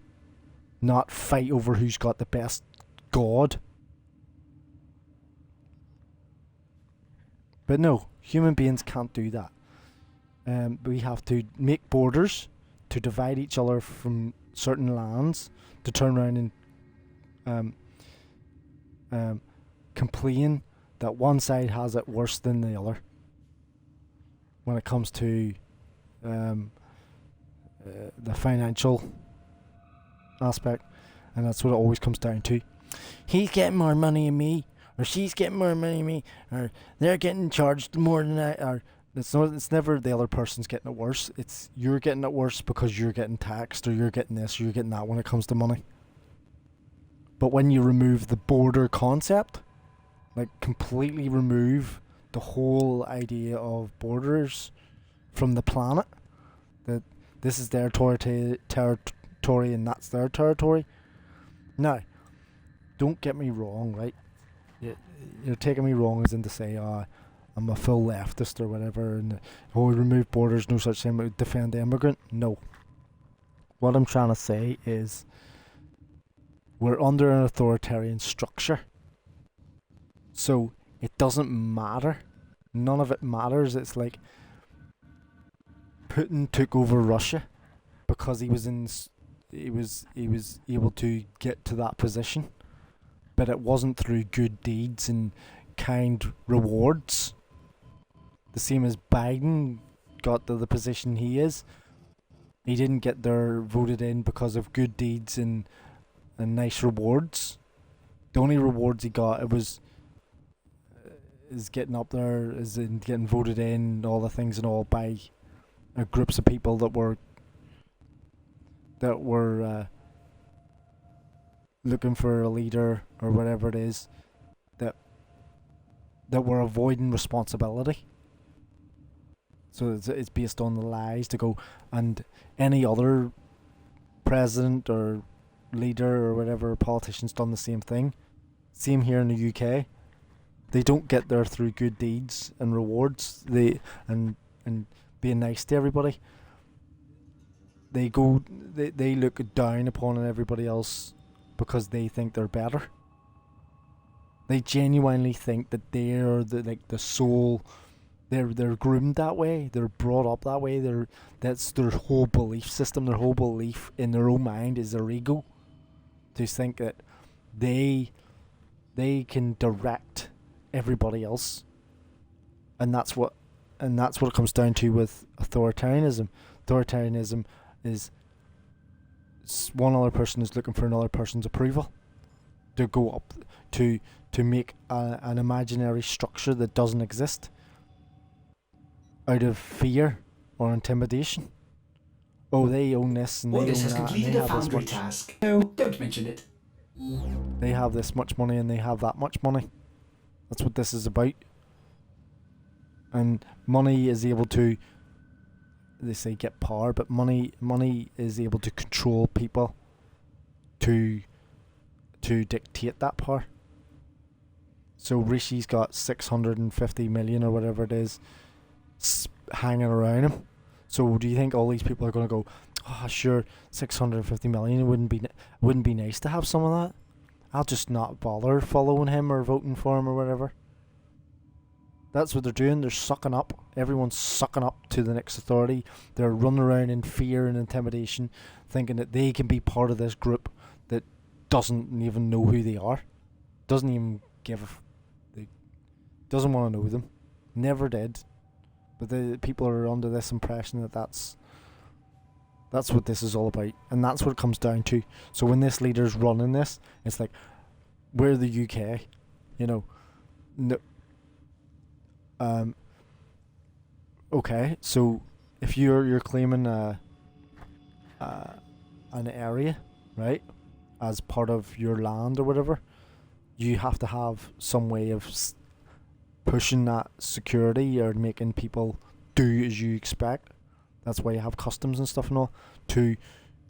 not fight over who's got the best god. But no, human beings can't do that. We have to make borders to divide each other from certain lands, to turn around and complain that one side has it worse than the other when it comes to the financial aspect. And that's what it always comes down to. He's getting more money than me, or she's getting more money than me, or they're getting charged more than I, or it's never the other person's getting it worse. It's you're getting it worse because you're getting taxed, or you're getting this, or you're getting that when it comes to money. But when you remove the border concept, like completely remove the whole idea of borders from the planet, that this is their territory and that's their territory. Now, don't get me wrong, right? You're taking me wrong as in to say, I'm a full leftist or whatever, and remove borders, no such thing, but defend the immigrant. No. What I'm trying to say is, we're under an authoritarian structure. So, it doesn't matter. None of it matters. It's like Putin took over Russia because he was able to get to that position, but it wasn't through good deeds and kind rewards. The same as Biden got to the position he is. He didn't get there voted in because of good deeds and nice rewards. The only rewards he got is getting up there, is in getting voted in, all the things and all by groups of people that were looking for a leader or whatever it is, that were avoiding responsibility. So it's based on the lies to go, and any other president or leader or whatever politician's done the same thing. Same here in the UK. They don't get there through good deeds and rewards. And being nice to everybody. They look down upon everybody else because they think they're better. They genuinely think that they're the soul. They're groomed that way. They're brought up that way. That's their whole belief system. Their whole belief in their own mind is their ego. To think that they can direct everybody else, and that's what it comes down to with authoritarianism. Authoritarianism is one other person is looking for another person's approval, to go up to make an imaginary structure that doesn't exist out of fear or intimidation. Oh, they own this and they own that. This has completed a foundry task. No, don't mention it. They have this much money and they have that much money. That's what this is about. And money is able to, they say, get power, but money is able to control people to dictate that power. So Rishi's got 650 million or whatever it is hanging around him. So do you think all these people are going to go, oh sure, 650 million, it wouldn't be nice to have some of that? I'll just not bother following him or voting for him or whatever. That's what they're doing. They're sucking up. Everyone's sucking up to the next authority. They're running around in fear and intimidation, thinking that they can be part of this group that doesn't even know who they are. Doesn't even doesn't want to know them. Never did. But the people are under this impression that that's what this is all about. And that's what it comes down to. So when this leader's running this, it's like, we're the UK. You know. No. Okay, so if you're claiming an area, right, as part of your land or whatever, you have to have some way of pushing that security or making people do as you expect. That's why you have customs and stuff and all, to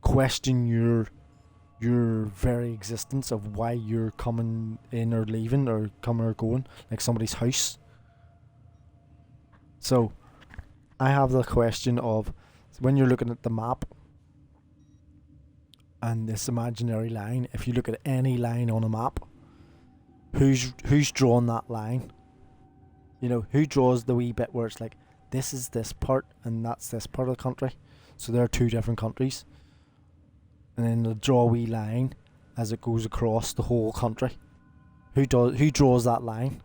question your very existence of why you're coming in or leaving or coming or going, like somebody's house. So, I have the question of, when you're looking at the map and this imaginary line, if you look at any line on a map, who's drawn that line? You know, who draws the wee bit where it's like, this is this part and that's this part of the country? So there are two different countries. And then they'll draw a wee line as it goes across the whole country. Who draws that line?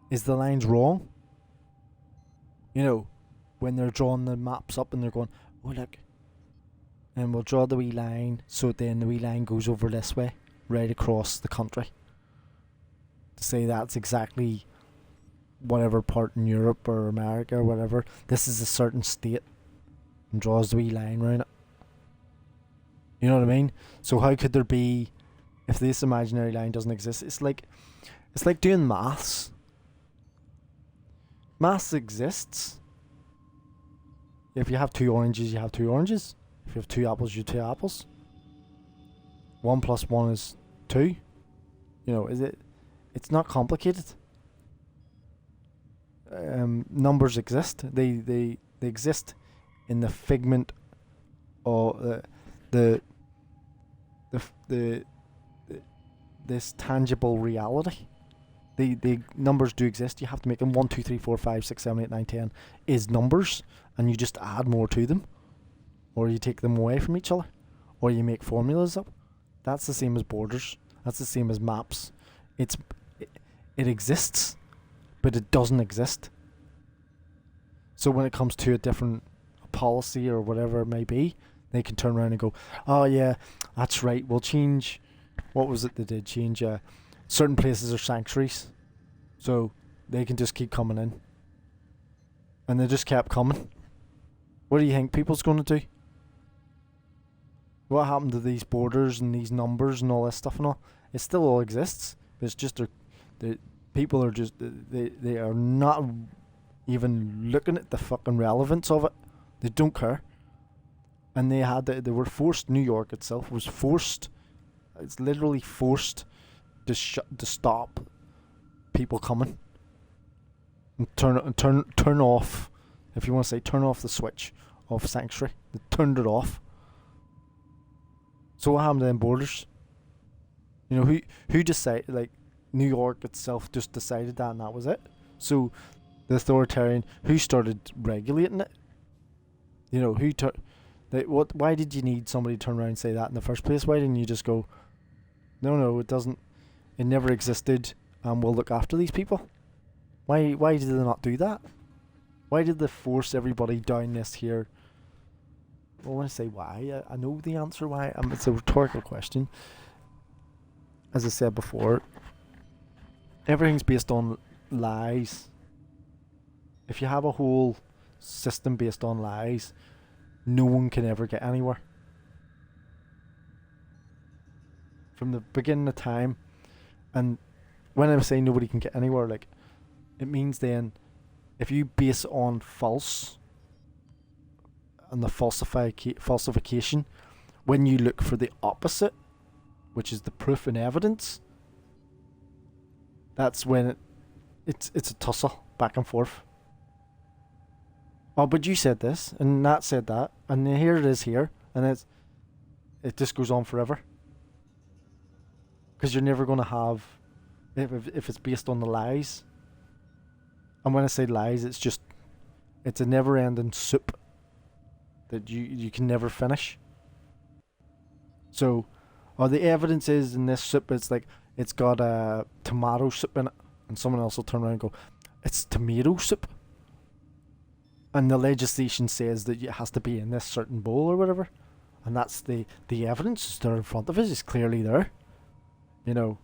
Is the lines wrong? You know, when they're drawing the maps up and they're going, oh look, and we'll draw the wee line, so then the wee line goes over this way, right across the country. To say that's exactly whatever part in Europe or America or whatever, this is a certain state, and draws the wee line around it. You know what I mean? So how could there be, if this imaginary line doesn't exist? It's like doing maths. Maths exists. If you have two oranges, you have two oranges. If you have two apples, you have two apples. 1 + 1 is 2. You know, it's not complicated. Numbers exist. They exist in the figment of this tangible reality. The numbers do exist. You have to make them 1, 2, 3, 4, 5, 6, 7, 8, 9, 10 is numbers, and you just add more to them, or you take them away from each other, or you make formulas up. That's the same as borders. That's the same as maps. It exists, but it doesn't exist. So when it comes to a different policy or whatever it may be, they can turn around and go, oh yeah, that's right, we'll change. What was it they did? Change certain places are sanctuaries, so they can just keep coming in. And they just kept coming. What do you think people's going to do? What happened to these borders and these numbers and all this stuff and all? It still all exists, but it's just the people are just, they are not even looking at the fucking relevance of it. They don't care. And they were forced. New York itself was forced. It's literally forced to stop people coming and turn off. If you want to say, turn off the switch of sanctuary. They turned it off. So what happened to them borders? You know, who decided? Like, New York itself just decided that, and that was it. So the authoritarian, who started regulating it? You know, why did you need somebody to turn around and say that in the first place? Why didn't you just go, no, it doesn't, it never existed, and we'll look after these people? Why did they not do that? Why did they force everybody down this here? Well, when I say why, I know the answer why. It's a rhetorical question. As I said before, everything's based on lies. If you have a whole system based on lies, no one can ever get anywhere. From the beginning of time, and when I say nobody can get anywhere, like, it means then, if you base on false, and the falsification, when you look for the opposite, which is the proof and evidence, that's when it's a tussle back and forth. Oh, but you said this, and that said that, and here it is here, and it just goes on forever. Because you're never going to have, if it's based on the lies. And when I say lies, it's a never-ending soup that you can never finish. So, the evidence is in this soup, it's like, it's got a tomato soup in it, and someone else will turn around and go, it's tomato soup. And the legislation says that it has to be in this certain bowl or whatever. And that's the evidence there in front of us is clearly there. You know,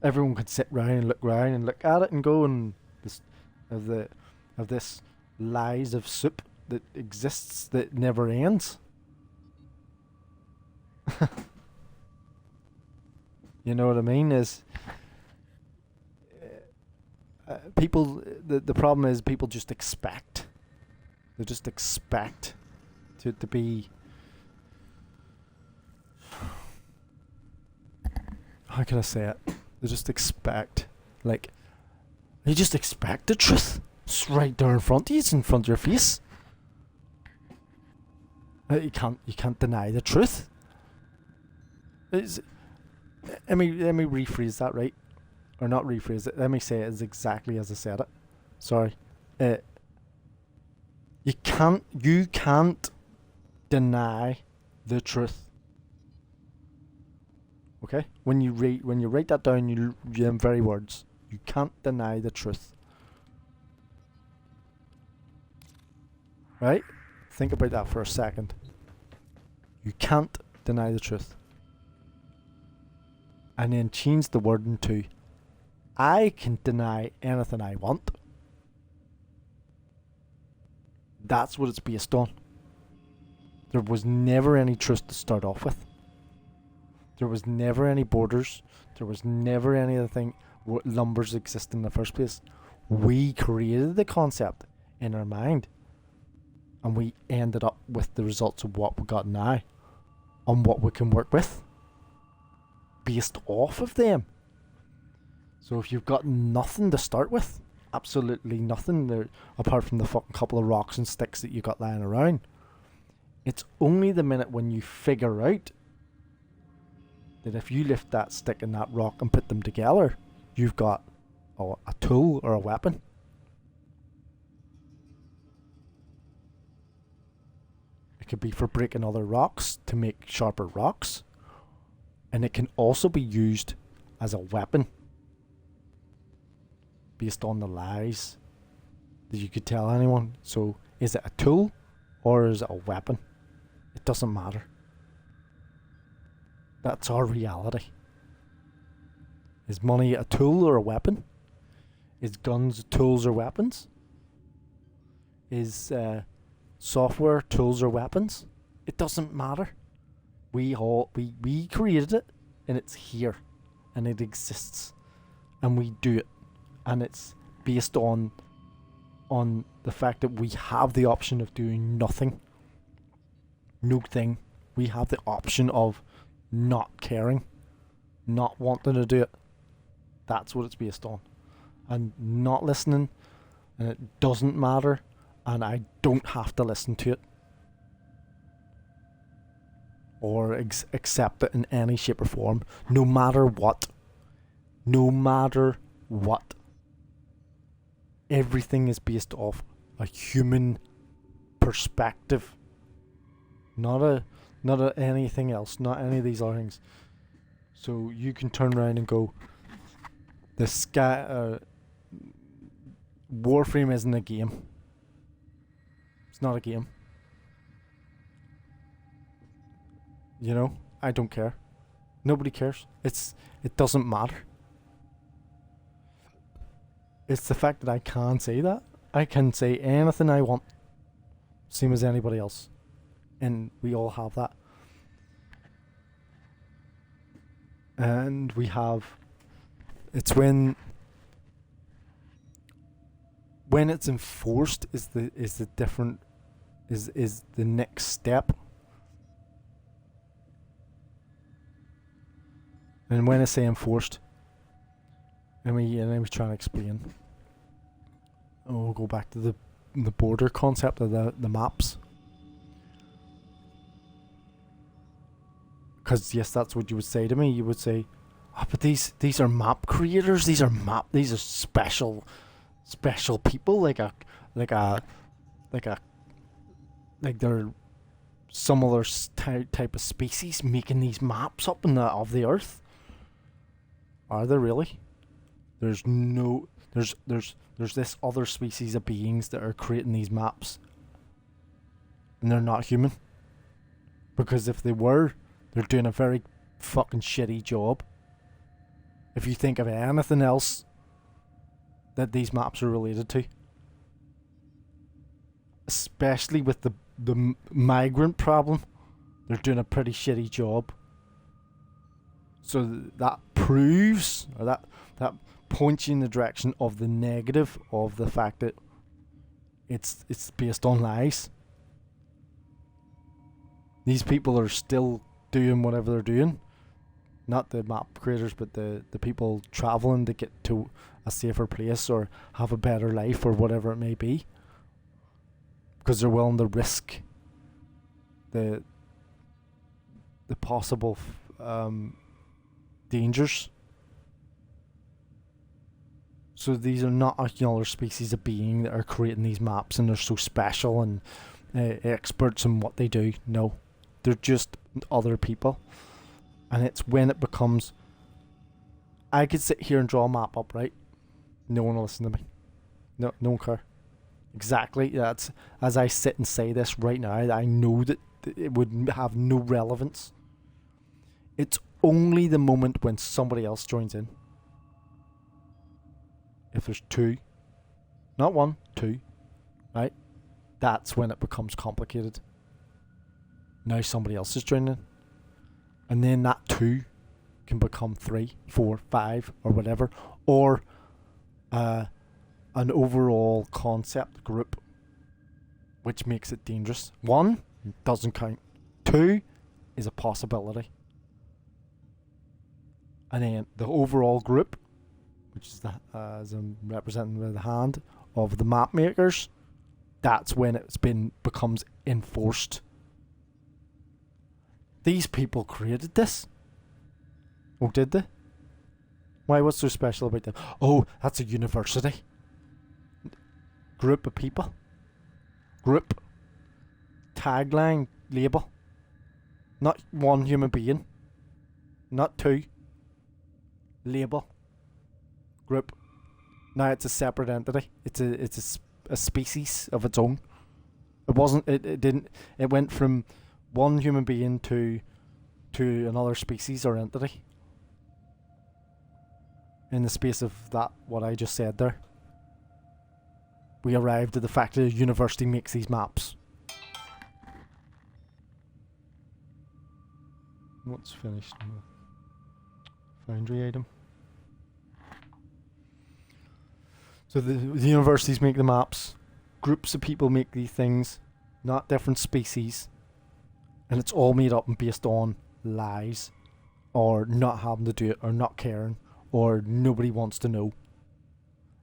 everyone could sit round and look at it and go, and of this lies of soup that exists that never ends. You know what I mean? Is people, the problem is people just expect. They just expect to be, how can I say it? They just expect, like, you just expect the truth. It's right there in front of you. It's in front of your face. You can't deny the truth. Let me rephrase that, right? Or not rephrase it. Let me say it as exactly as I said it. Sorry. You You can't deny the truth. Okay? When you write that down, you them very words. You can't deny the truth. Right? Think about that for a second. You can't deny the truth. And then change the wording to, I can deny anything I want. That's what it's based on. There was never any truth to start off with. There was never any borders. There was never anything numbers exist in the first place. We created the concept in our mind. And we ended up with the results of what we got now. On what we can work with. Based off of them. So if you've got nothing to start with, absolutely nothing there apart from the fucking couple of rocks and sticks that you got lying around, it's only the minute when you figure out that if you lift that stick and that rock and put them together, you've got a tool or a weapon. It could be for breaking other rocks to make sharper rocks. And it can also be used as a weapon based on the lies that you could tell anyone. So is it a tool or is it a weapon? It doesn't matter. That's our reality. Is money a tool or a weapon? Is guns tools or weapons? Is software tools or weapons? It doesn't matter. We created it, and it's here, and it exists, and we do it, and it's based on the fact that we have the option of doing nothing. No thing. We have the option of not caring, not wanting to do it. That's what it's based on. And not listening, and it doesn't matter, and I don't have to listen to it. Or accept it in any shape or form, no matter what. No matter what. Everything is based off a human perspective. Not anything else, not any of these other things. So you can turn around and go, the Warframe isn't a game. It's not a game. You know, I don't care. Nobody cares. It doesn't matter. It's the fact that I can say that. I can say anything I want. Same as anybody else. And we all have that. And we have... It's when it's enforced is the next step. And when I say enforced, I was trying to explain. We'll go back to the border concept of the maps. Because yes, that's what you would say to me. You would say, but these are map creators. These are special people. Like they're some other type of species making these maps up of the earth. Are there really? There's this other species of beings that are creating these maps. And they're not human. Because if they were, they're doing a very fucking shitty job. If you think of anything else that these maps are related to. Especially with the migrant problem. They're doing a pretty shitty job. So that proves, or that points you in the direction of the negative of the fact that it's based on lies. These people are still doing whatever they're doing. Not the map creators, but the people travelling to get to a safer place or have a better life or whatever it may be. Because they're willing to risk the possible dangers. So these are not another species of being that are creating these maps and they're so special and experts in what they do. No, they're just other people. And it's when it becomes... I could sit here and draw a map up, right? No one will listen to me. No one care. Exactly. That's as I sit and say this right now, I know that it would have no relevance. It's only the moment when somebody else joins in. If there's two, not one, two, right? That's when it becomes complicated. Now somebody else is joining in. And then that two can become 3, 4, 5 or whatever. Or an overall concept group, which makes it dangerous. 1 doesn't count. 2 is a possibility. And then the overall group, which is the as I'm representing with the hand of the map makers, that's when becomes enforced. These people created this. Oh, did they? Why? What's so special about them? Oh, that's a university. Group of people. Group. Tagline. Label. Not one human being. Not 2. Label. Group. Now it's a separate entity. It's a species of its own. It wasn't. It didn't. It went from one human being to another species or entity. In the space of that, what I just said there, we arrived at the fact that a university makes these maps. What's finished? Foundry item. So the universities make the maps. Groups of people make these things, not different species. And it's all made up and based on lies, or not having to do it, or not caring, or nobody wants to know.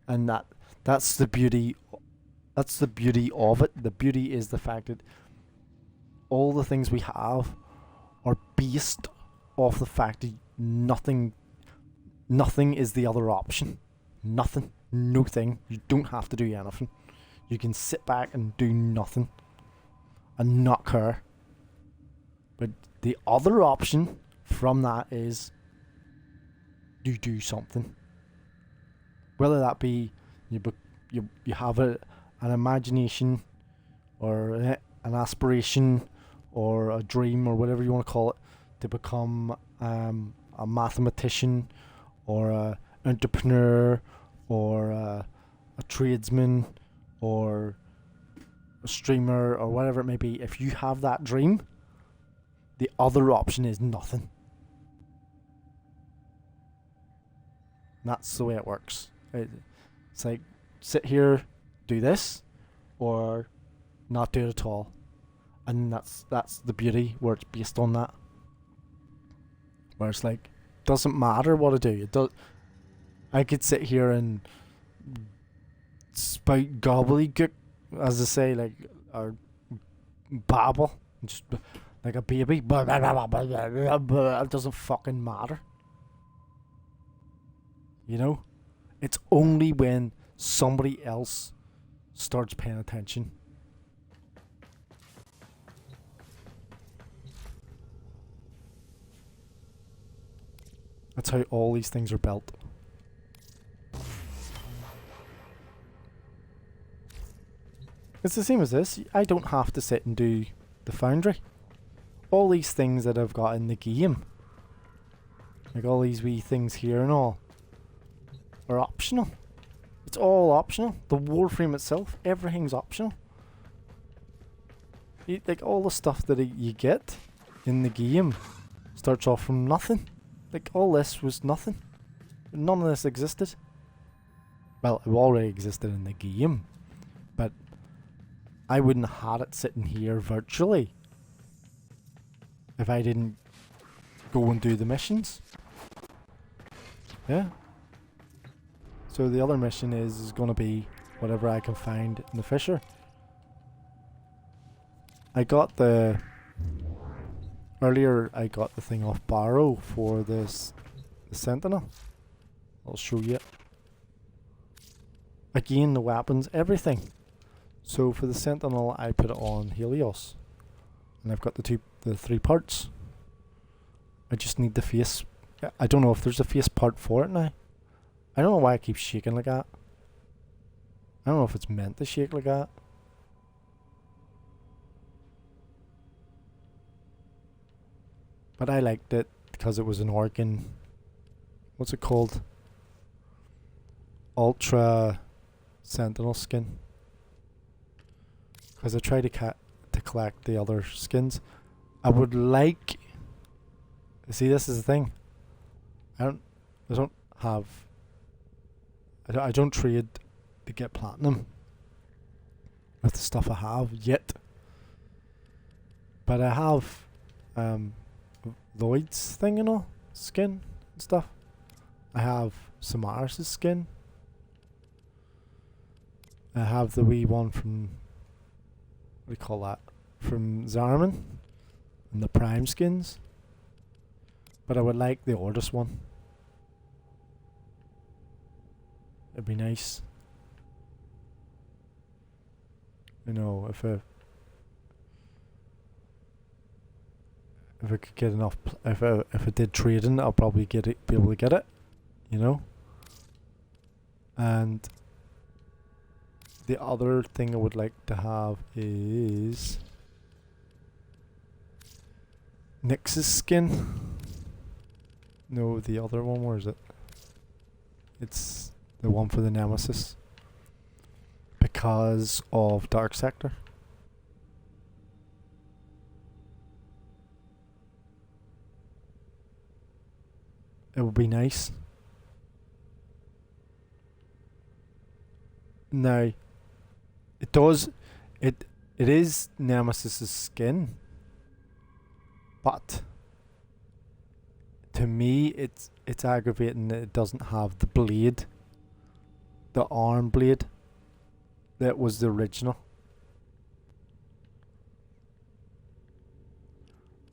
And that's the beauty. That's the beauty of it. The beauty is the fact that all the things we have are based off the fact that nothing is the other option. Nothing. No thing. You don't have to do anything. You can sit back and do nothing and not care. But the other option from that is you do something. Whether that be you have an imagination or an aspiration or a dream or whatever you want to call it, to become a mathematician or a entrepreneur or a tradesman or a streamer or whatever it may be. If you have that dream, the other option is nothing. And that's the way it works. It's like, sit here, do this, or not do it at all. And that's the beauty, where it's based on that. Where it's like, doesn't matter what I do. It does. I could sit here and spout gobbledygook, as I say, like, or babble, just like a baby. It doesn't fucking matter. You know? It's only when somebody else starts paying attention. That's how all these things are built. It's the same as this. I don't have to sit and do the foundry. All these things that I've got in the game, like all these wee things here and all, are optional. It's all optional. The Warframe itself, everything's optional. Like all the stuff that you get in the game starts off from nothing. Like all this was nothing. None of this existed. Well, it already existed in the game, but I wouldn't have had it sitting here virtually if I didn't go and do the missions. Yeah. So the other mission is going to be whatever I can find in the fissure. Earlier I got the thing off Barrow for the Sentinel. I'll show you. Again, the weapons, everything. So for the Sentinel, I put it on Helios, and I've got the 3 parts. I just need the face. I don't know if there's a face part for it now. I don't know why it keeps shaking like that. I don't know if it's meant to shake like that. But I liked it because it was an Orokin. What's it called? Ultra Sentinel skin. Because I try to collect the other skins. I would like. See, this is the thing. I don't have. I don't trade to get platinum with the stuff I have yet. But I have Lloyd's thing, skin and stuff. I have Samaris' skin. I have the wee one from, what do you call that? From Zarman. And the Prime skins. But I would like the Ordis one. It'd be nice. If I could get enough, if I did trading, I'll probably be able to get it, And the other thing I would like to have is Nyx's skin. No, the other one. Where is it? It's the one for the Nemesis. Because of Dark Sector. It would be nice. Now, it is Nemesis's skin, but to me it's aggravating that it doesn't have the blade, the arm blade that was the original.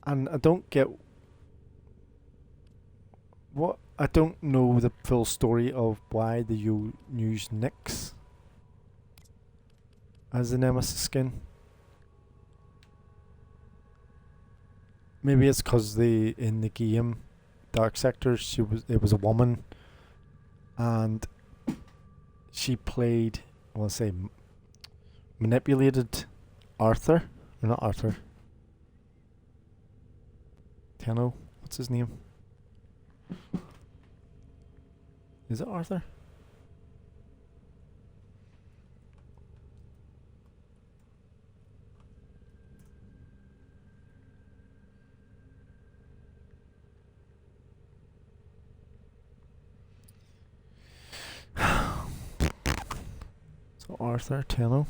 And I don't get what I don't know the full story of why they use Nyx as the Nemesis skin. Maybe it's because in the game Dark Sector it was a woman, and she played, I want to say, manipulated Arthur, or not Arthur. Tenno, what's his name? Is it Arthur? So Arthur Tenno.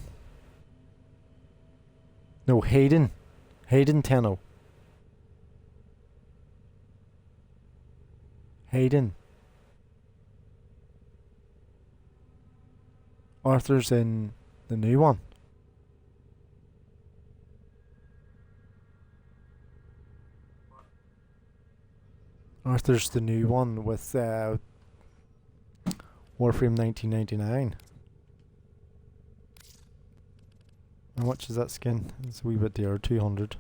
No, Hayden Tenno. Hayden. Arthur's in the new one. Arthur's the new one with Warframe 1999. How much is that skin? It's a wee bit dearer, 200.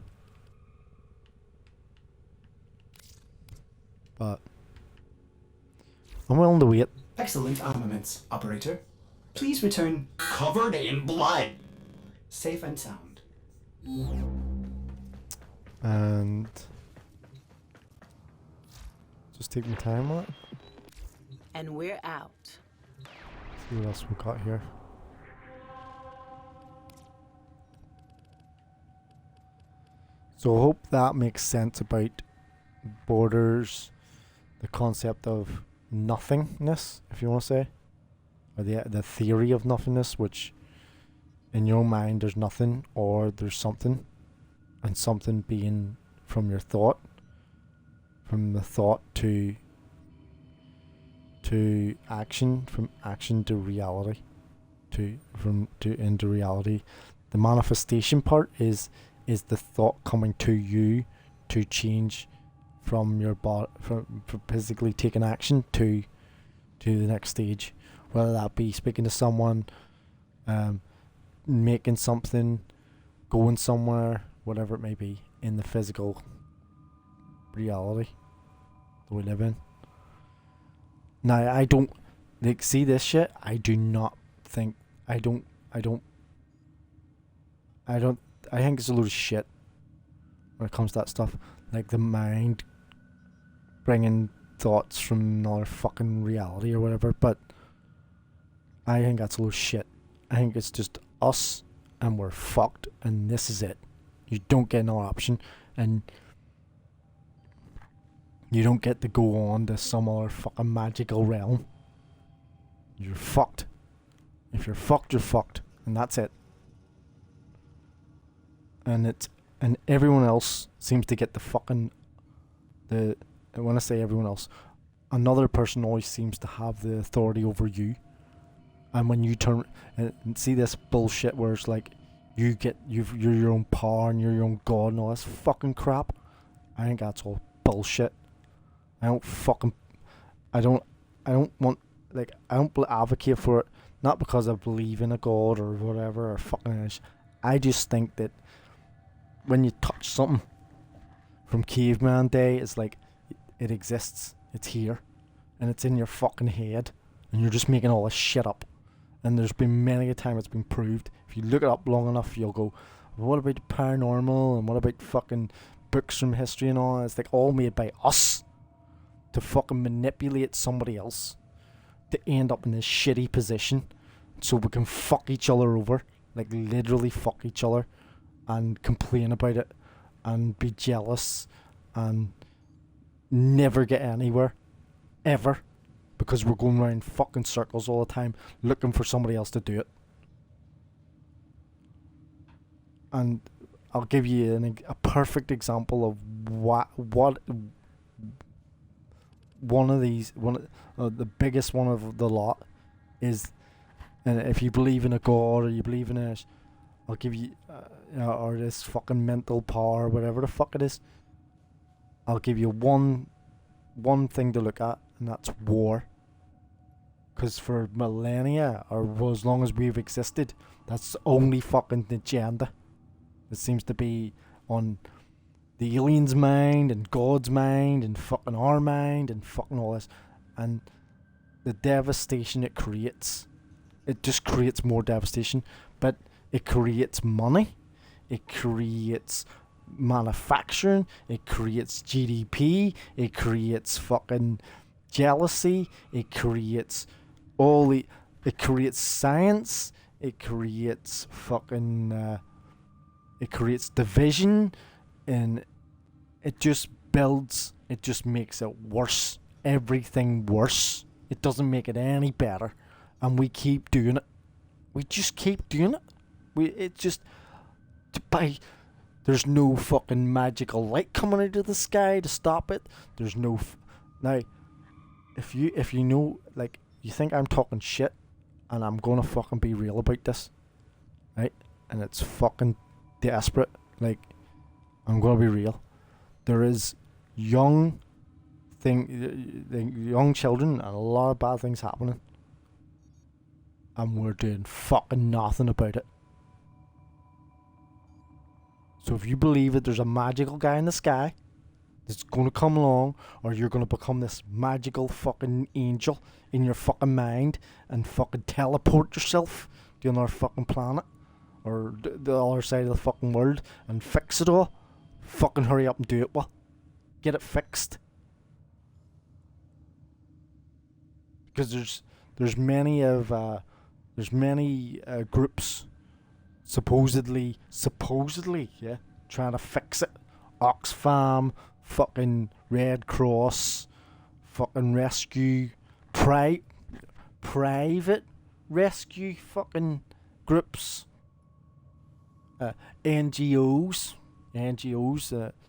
But I'm willing to wait. Excellent armaments, operator. Please return covered in blood. Safe and sound. And just take my time on it. And we're out. See what else we got here. So I hope that makes sense about borders, the concept of nothingness, if you want to say, or the theory of nothingness, which in your mind there's nothing or there's something, and something being from your thought, from the thought to action, from action to reality, into reality. The manifestation part is the thought coming to you to change from your body, from physically taking action to the next stage, whether that be speaking to someone, making something, going somewhere, whatever it may be, in the physical reality that we live in. Now, I don't, like, see this shit, I do not think, I think it's a load of shit when it comes to that stuff. Like the mind bringing thoughts from another fucking reality or whatever, but I think that's a load of shit. I think it's just us and we're fucked and this is it. You don't get no option and you don't get to go on to some other fucking magical realm. You're fucked. If you're fucked, you're fucked. And that's it. And everyone else seems to get the fucking when I say everyone else, another person always seems to have the authority over you. And when you turn and see this bullshit where it's like you're your own power and you're your own god and all this fucking crap, I think that's all bullshit. I don't advocate for it, not because I believe in a god or whatever or fucking ish. I just think that when you touch something from caveman day, it's like it exists, it's here, and it's in your fucking head, and you're just making all this shit up. And there's been many a time it's been proved. If you look it up long enough, you'll go, well, what about the paranormal, and what about fucking books from history and all? It's like all made by us to fucking manipulate somebody else to end up in this shitty position so we can fuck each other over, like literally fuck each other and complain about it and be jealous and never get anywhere ever because we're going around fucking circles all the time looking for somebody else to do it. And I'll give you a perfect example of what the biggest one of the lot is. And if you believe in a god or you believe in it, I'll give you or this fucking mental power, whatever the fuck it is, I'll give you one thing to look at, and that's war. Because for millennia, or as long as we've existed, that's the only fucking agenda. It seems to be on the aliens' mind, and God's mind, and fucking our mind, and fucking all this. And the devastation it creates, it just creates more devastation. But it creates money, it creates manufacturing, it creates GDP, it creates fucking jealousy, it creates it creates science, it creates fucking it creates division, and it just builds, it just makes it worse, everything worse. It doesn't make it any better, and we keep doing it. We just keep doing it. There's no fucking magical light coming out of the sky to stop it. There's no now, if you know, like, you think I'm talking shit, and I'm gonna fucking be real about this, right? And it's fucking desperate. Like, I'm gonna be real. There is young children and a lot of bad things happening, and we're doing fucking nothing about it. So if you believe that there's a magical guy in the sky that's gonna come along, or you're gonna become this magical fucking angel in your fucking mind and fucking teleport yourself to another fucking planet or the other side of the fucking world and fix it all, fucking hurry up and do it. Well, get it fixed. Because there's many groups supposedly, yeah, trying to fix it. Oxfam, fucking Red Cross, fucking rescue, private rescue fucking groups, NGOs,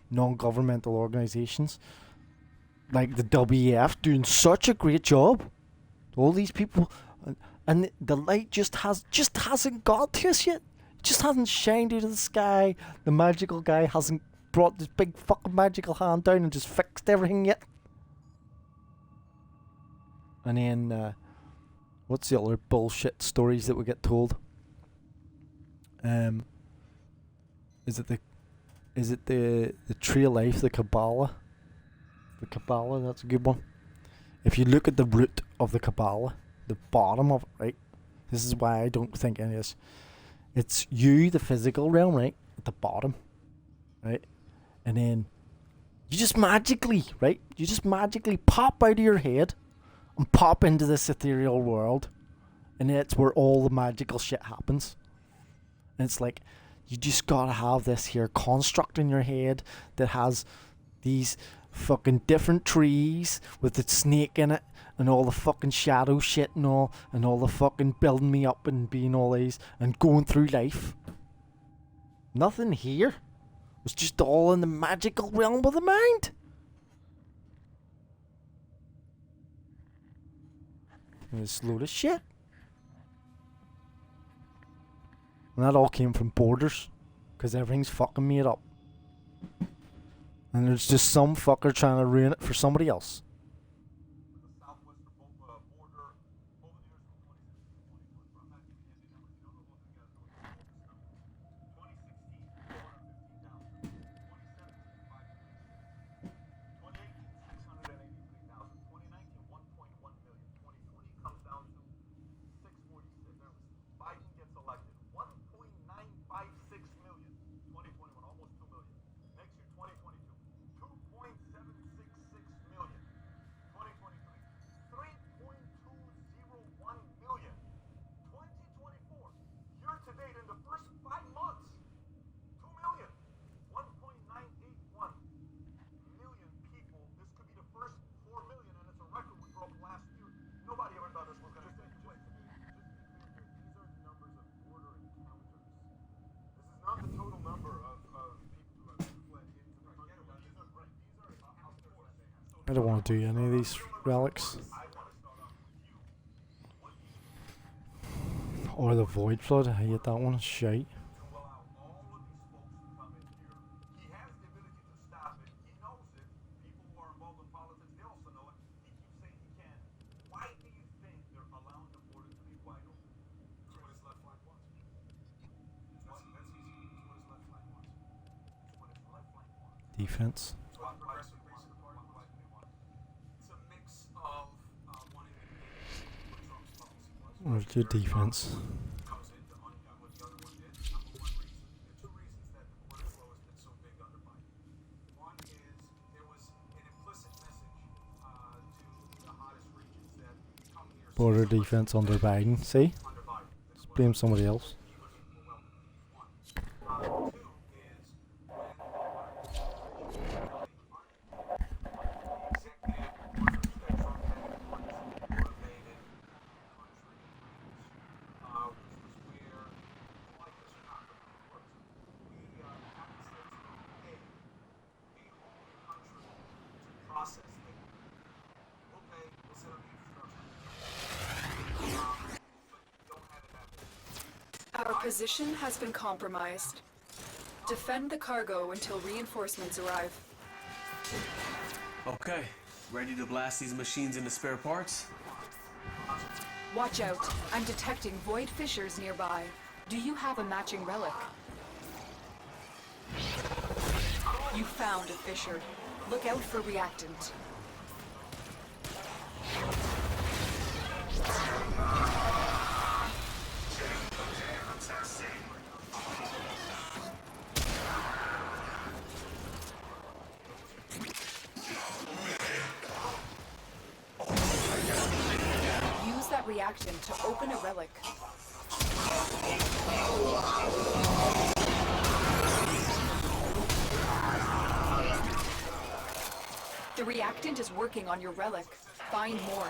non-governmental organisations, like the WEF, doing such a great job. All these people, and the light just hasn't got to us yet. It just hasn't shined out of the sky. The magical guy hasn't brought this big fucking magical hand down and just fixed everything yet. And then What's the other bullshit stories that we get told? Is it the Tree of Life, the Kabbalah? The Kabbalah, that's a good one. If you look at the root of the Kabbalah, the bottom of it, right? This is why I don't think any of this. It's you, the physical realm, right? At the bottom, right? And then you just magically, right? You just magically pop out of your head and pop into this ethereal world. And that's where all the magical shit happens. And it's like, you just gotta have this here construct in your head that has these fucking different trees with the snake in it and all the fucking shadow shit and all the fucking building me up and being all these and going through life. Nothing here. It's just all in the magical realm of the mind. And it's a load of shit. And that all came from Borders, because everything's fucking made up. And there's just some fucker trying to ruin it for somebody else. I don't want to do any of these relics. Or the Void Flood, I hate that one, shite. Defense. Where's your defense? Border defense under Biden. See? Let's blame somebody else. Our position has been compromised. Defend the cargo until reinforcements arrive. Okay, ready to blast these machines into spare parts? Watch out. I'm detecting void fissures nearby. Do you have a matching relic? You found a fissure. Look out for reactant. Use that reactant to open a relic. The reactant is working on your relic. Find more.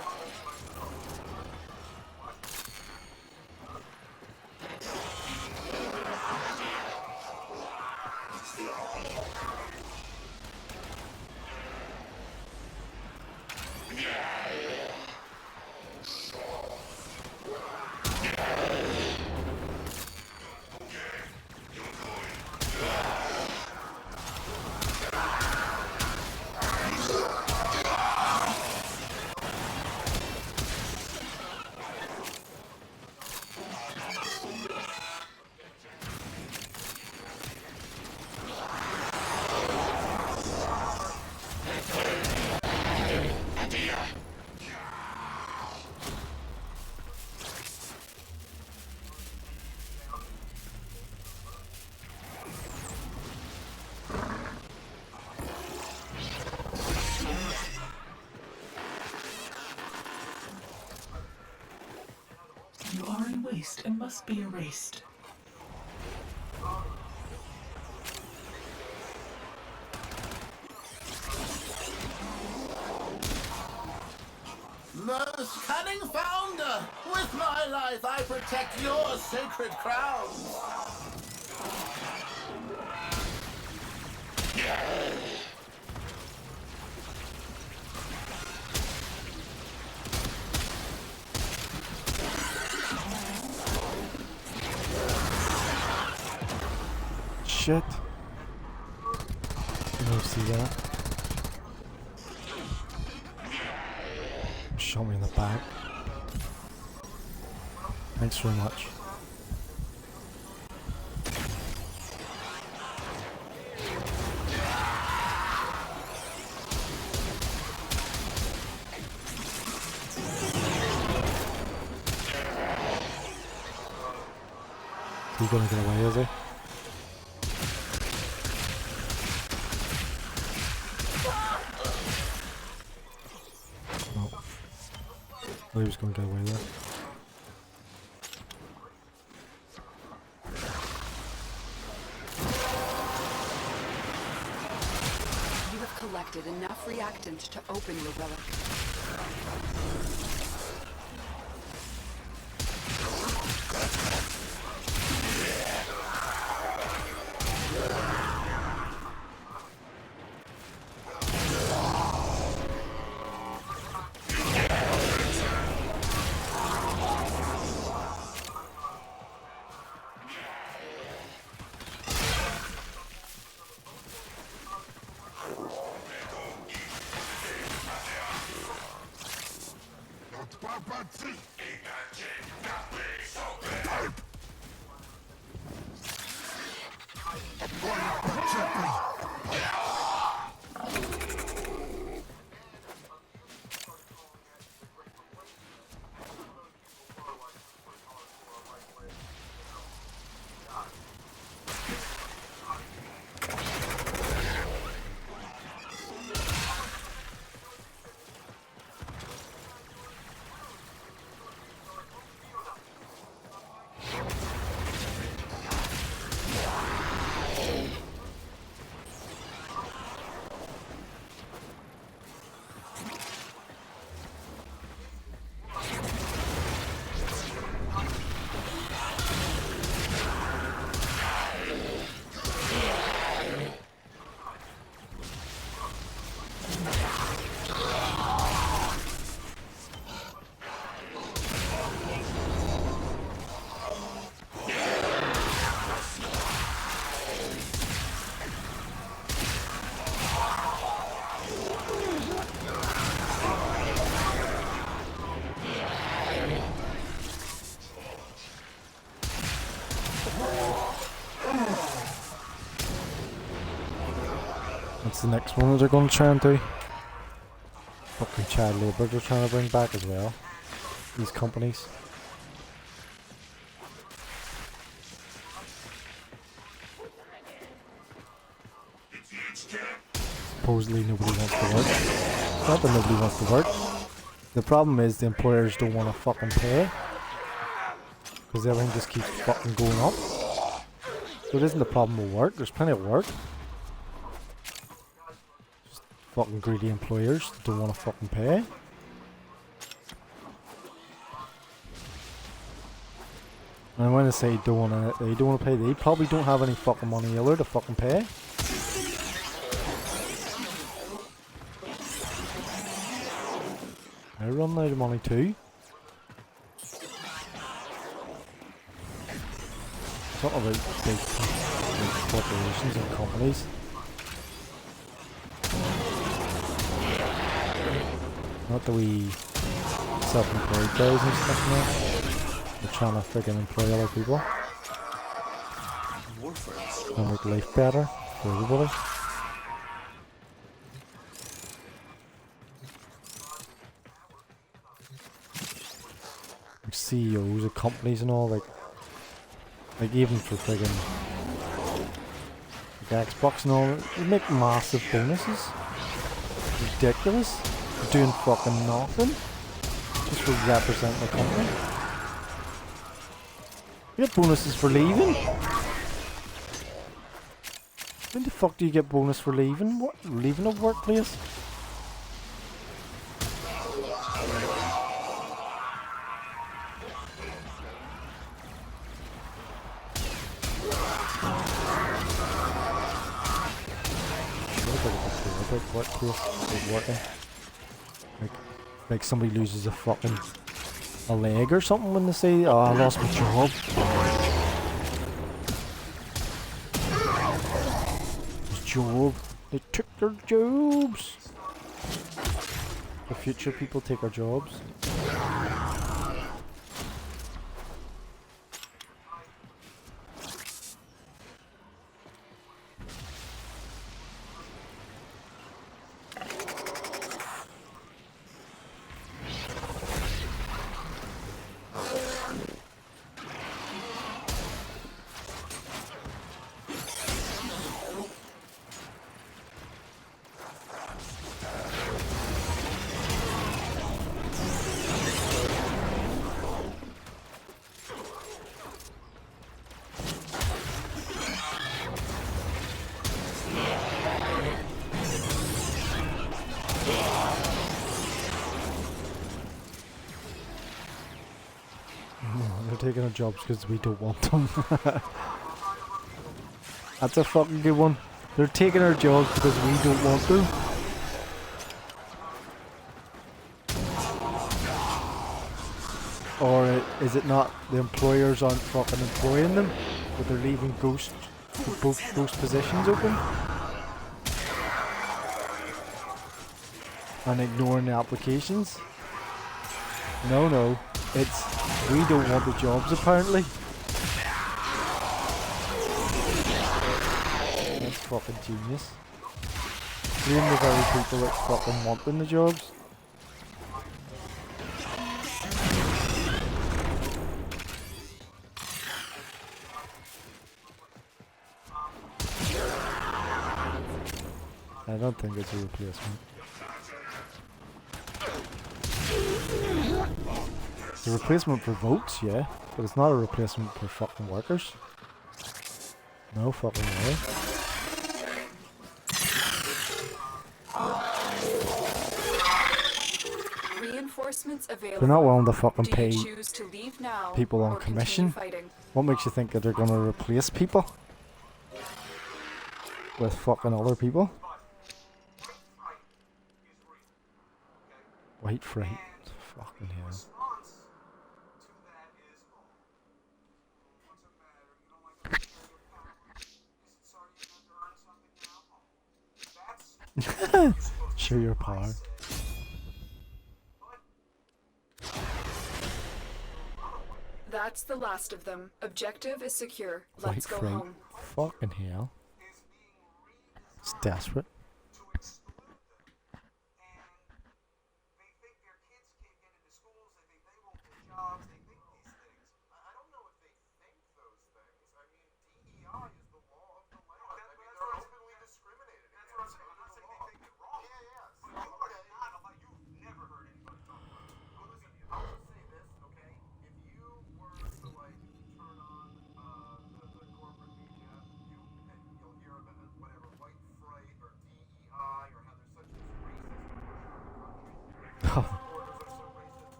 misplaced and must be erased. Most cunning founder, with my life I protect your sacred crown. Shit. You don't see that. Shot me in the back. Thanks very much. He's gonna get away, is he? He was going to get away there. You have collected enough reactant to open your relic. What's the next one that they're going to try and do? Fucking child labour they're trying to bring back as well. These companies. Supposedly nobody wants to work. It's not that nobody wants to work. The problem is the employers don't want to fucking pay. Because everything just keeps fucking going up. So it isn't the problem with work, there's plenty of work. Fucking greedy employers that don't want to fucking pay. And when I say they don't want to pay, they probably don't have any fucking money either to fucking pay. They're running out of money too. Talking about big corporations and companies. Not the wee self-employed guys and stuff now. They're trying to freaking employ other people. And make life better for everybody. Like CEOs of companies and all, like even for friggin' like Xbox and all, they make massive bonuses. Ridiculous. Doing fucking nothing just for representing the company. You get bonuses for leaving? When the fuck do you get bonus for leaving? What? Leaving a workplace? Workplace working. Like somebody loses a fucking leg or something when they say, "Oh, I lost my job." Job. They took their jobs. The future people take our jobs. Taking our jobs because we don't want them. That's a fucking good one. They're taking our jobs because we don't want them. Or is it not the employers aren't fucking employing them, but they're leaving ghost positions open and ignoring the applications? No, it's we don't want the jobs apparently. That's fucking genius. Blame the very people that fucking wanting the jobs. I don't think it's a replacement. It's a replacement for votes, yeah, but it's not a replacement for fucking workers. No fucking way. Reinforcements available. They're not willing to fucking pay choose to leave now people on commission. What makes you think that they're gonna replace people with fucking other people? White fright. Fucking hell. Show your power. That's the last of them. Objective is secure. White Let's go fright. home. Fucking hell. It's desperate.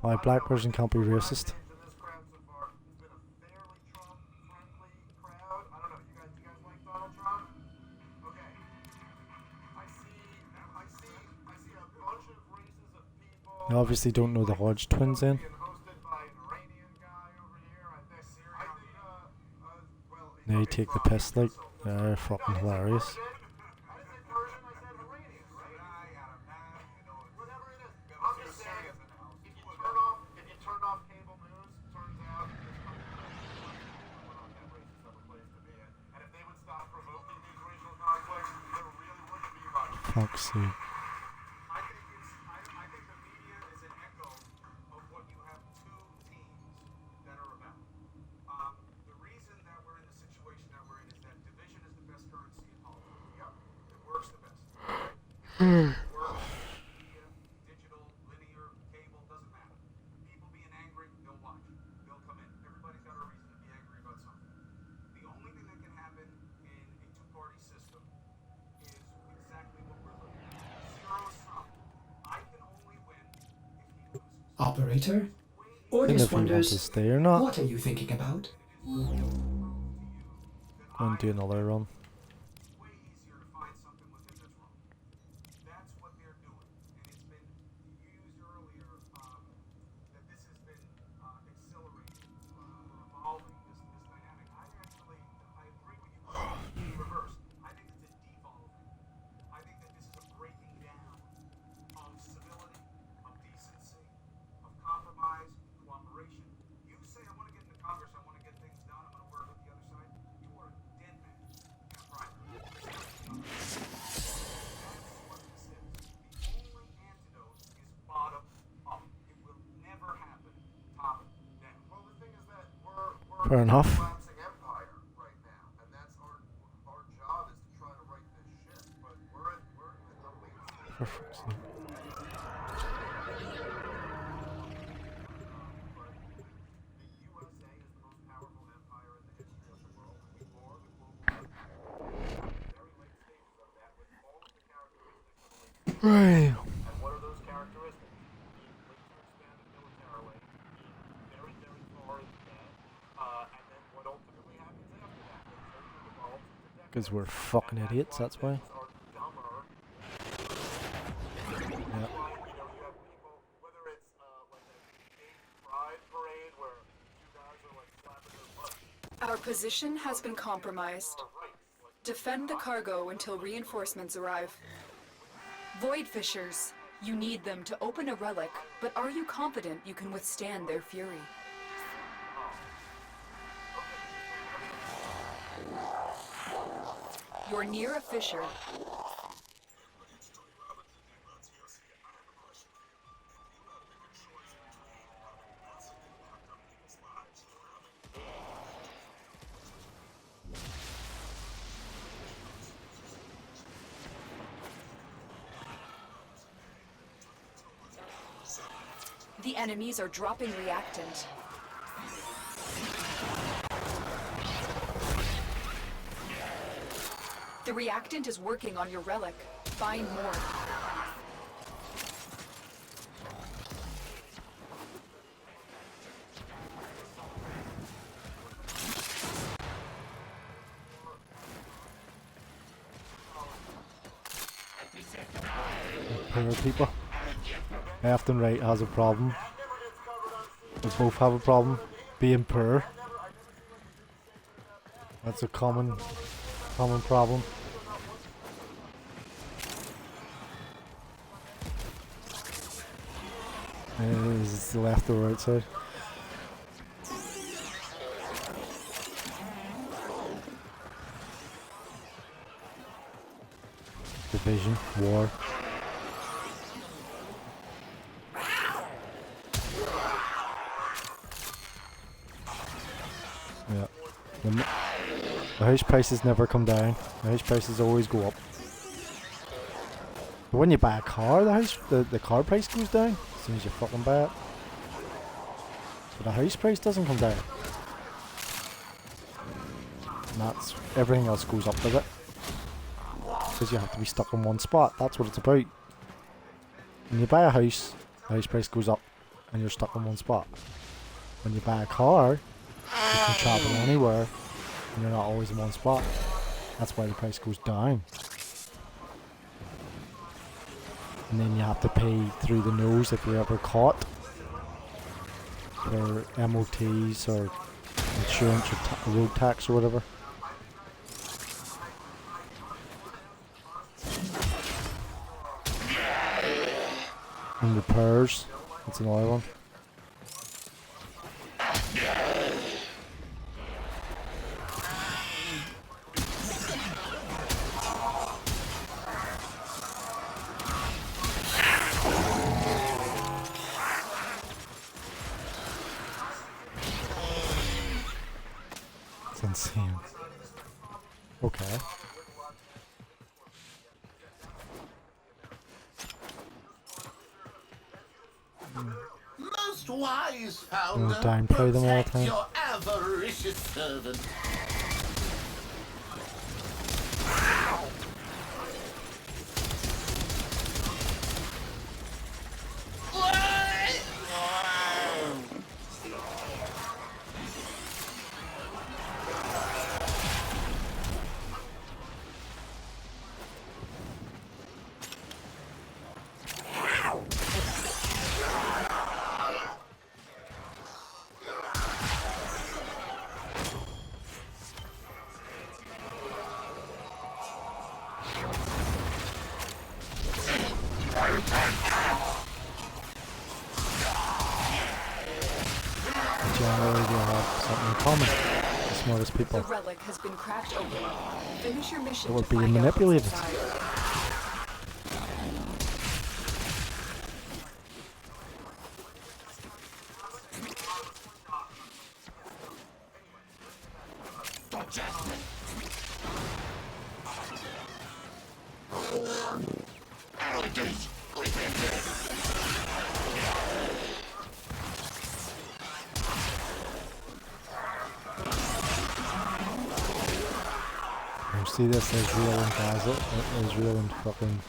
Why black person can't be racist? You obviously don't know the Hodge twins then. They take the piss like they're fucking hilarious. Fuck's sake. Digital, linear, cable, doesn't matter. People being angry, they'll watch. They'll come in. Everybody's got a reason to be angry about Operator, I don't know Ordis if you want to wonders, stay or not. what are you thinking about? Go and do another run. Way easier to find something within this room. That's what they're doing. And it's been used earlier that this has been accelerated or evolving, this dynamic. I agree with you in reverse. I think it's a devolving. I think that this is a breaking down of civility, of decency, of compromise, cooperation. You say, I want to get into Congress, I want to get things done, I'm going to work with the other side. You are a dead man in a primary. That's what this is. The only antidote is bottom up. It will never happen top down. Well, the thing is that we're Fair enough. collapsing empire right now, and that's our job is to try to right this ship. But we're in the late stage. Right. And what are those characteristics? Laser expanded militarily, very, very far into that, and then what ultimately happens after that? The culture develops into decadence. Because we're fucking idiots, that's why. Things are dumber. Yeah. That's why, you have people, whether it's like a gay pride parade where two guys are like slapping their butt. Our position has been compromised. Defend the cargo until reinforcements arrive. Void Fishers, you need them to open a relic, but are you confident you can withstand their fury? You're near a fissure. The enemies are dropping reactant. The reactant is working on your relic. Find more. Poor people. Left and right has a problem. We both have a problem. Being poor. That's a common problem. Is the left or right side? Division, war. Yeah. The house prices never come down. The house prices always go up. But when you buy a car, the car price goes down as soon as you fucking buy it. But the house price doesn't come down. And that's everything else goes up with it. Because you have to be stuck in one spot. That's what it's about. When you buy a house, the house price goes up and you're stuck in one spot. When you buy a car, you can travel anywhere and you're not always in one spot. That's why the price goes down. And then you have to pay through the nose if you're ever caught for MOTs or insurance or road tax or whatever. And repairs, that's another one. It's insane. Okay. Most wise founder, downplay them all the protect time. your avaricious servant. Generally, they have something in common. The smartest people. The relic has been cracked open. Finish your mission Or to being find out what's manipulated. inside. See this Israel and Gaza, Israel and fucking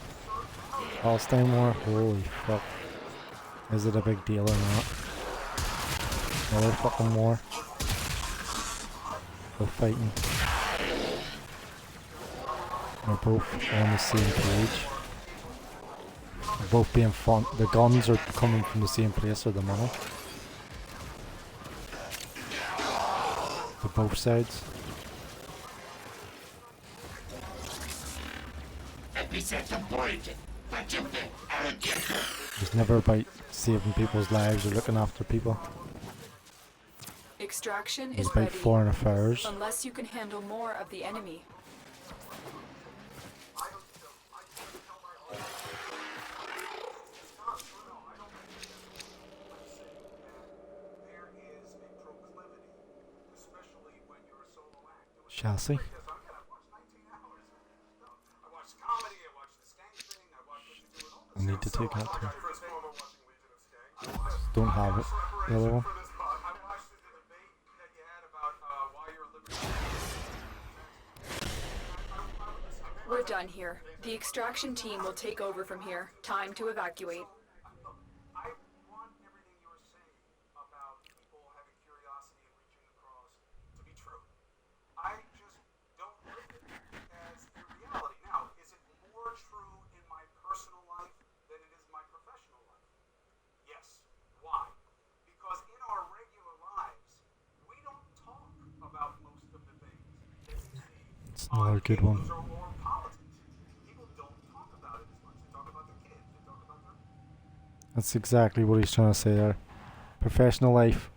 Palestine war? Holy fuck. Is it a big deal or not? Another fucking war. They're fighting. They're both on the same page. They're both being fun. The guns are coming from the same place, or the money. To both sides. It's never about saving people's lives or looking after people. Extraction It's is about ready. foreign affairs. Unless you can handle more of the enemy. Chelsea. I need to take that too. Don't have it. The other one. We're done here. The extraction team will take over from here. Time to evacuate. I want everything you were saying about people having curiosity and reaching across to be true. I just don't live it as a reality. Now, is it more true in my personal life than it is in my professional life? Yes. Why? Because in our regular lives, we don't talk about most of the things that we see. It's another good one. That's exactly what he's trying to say there. Professional life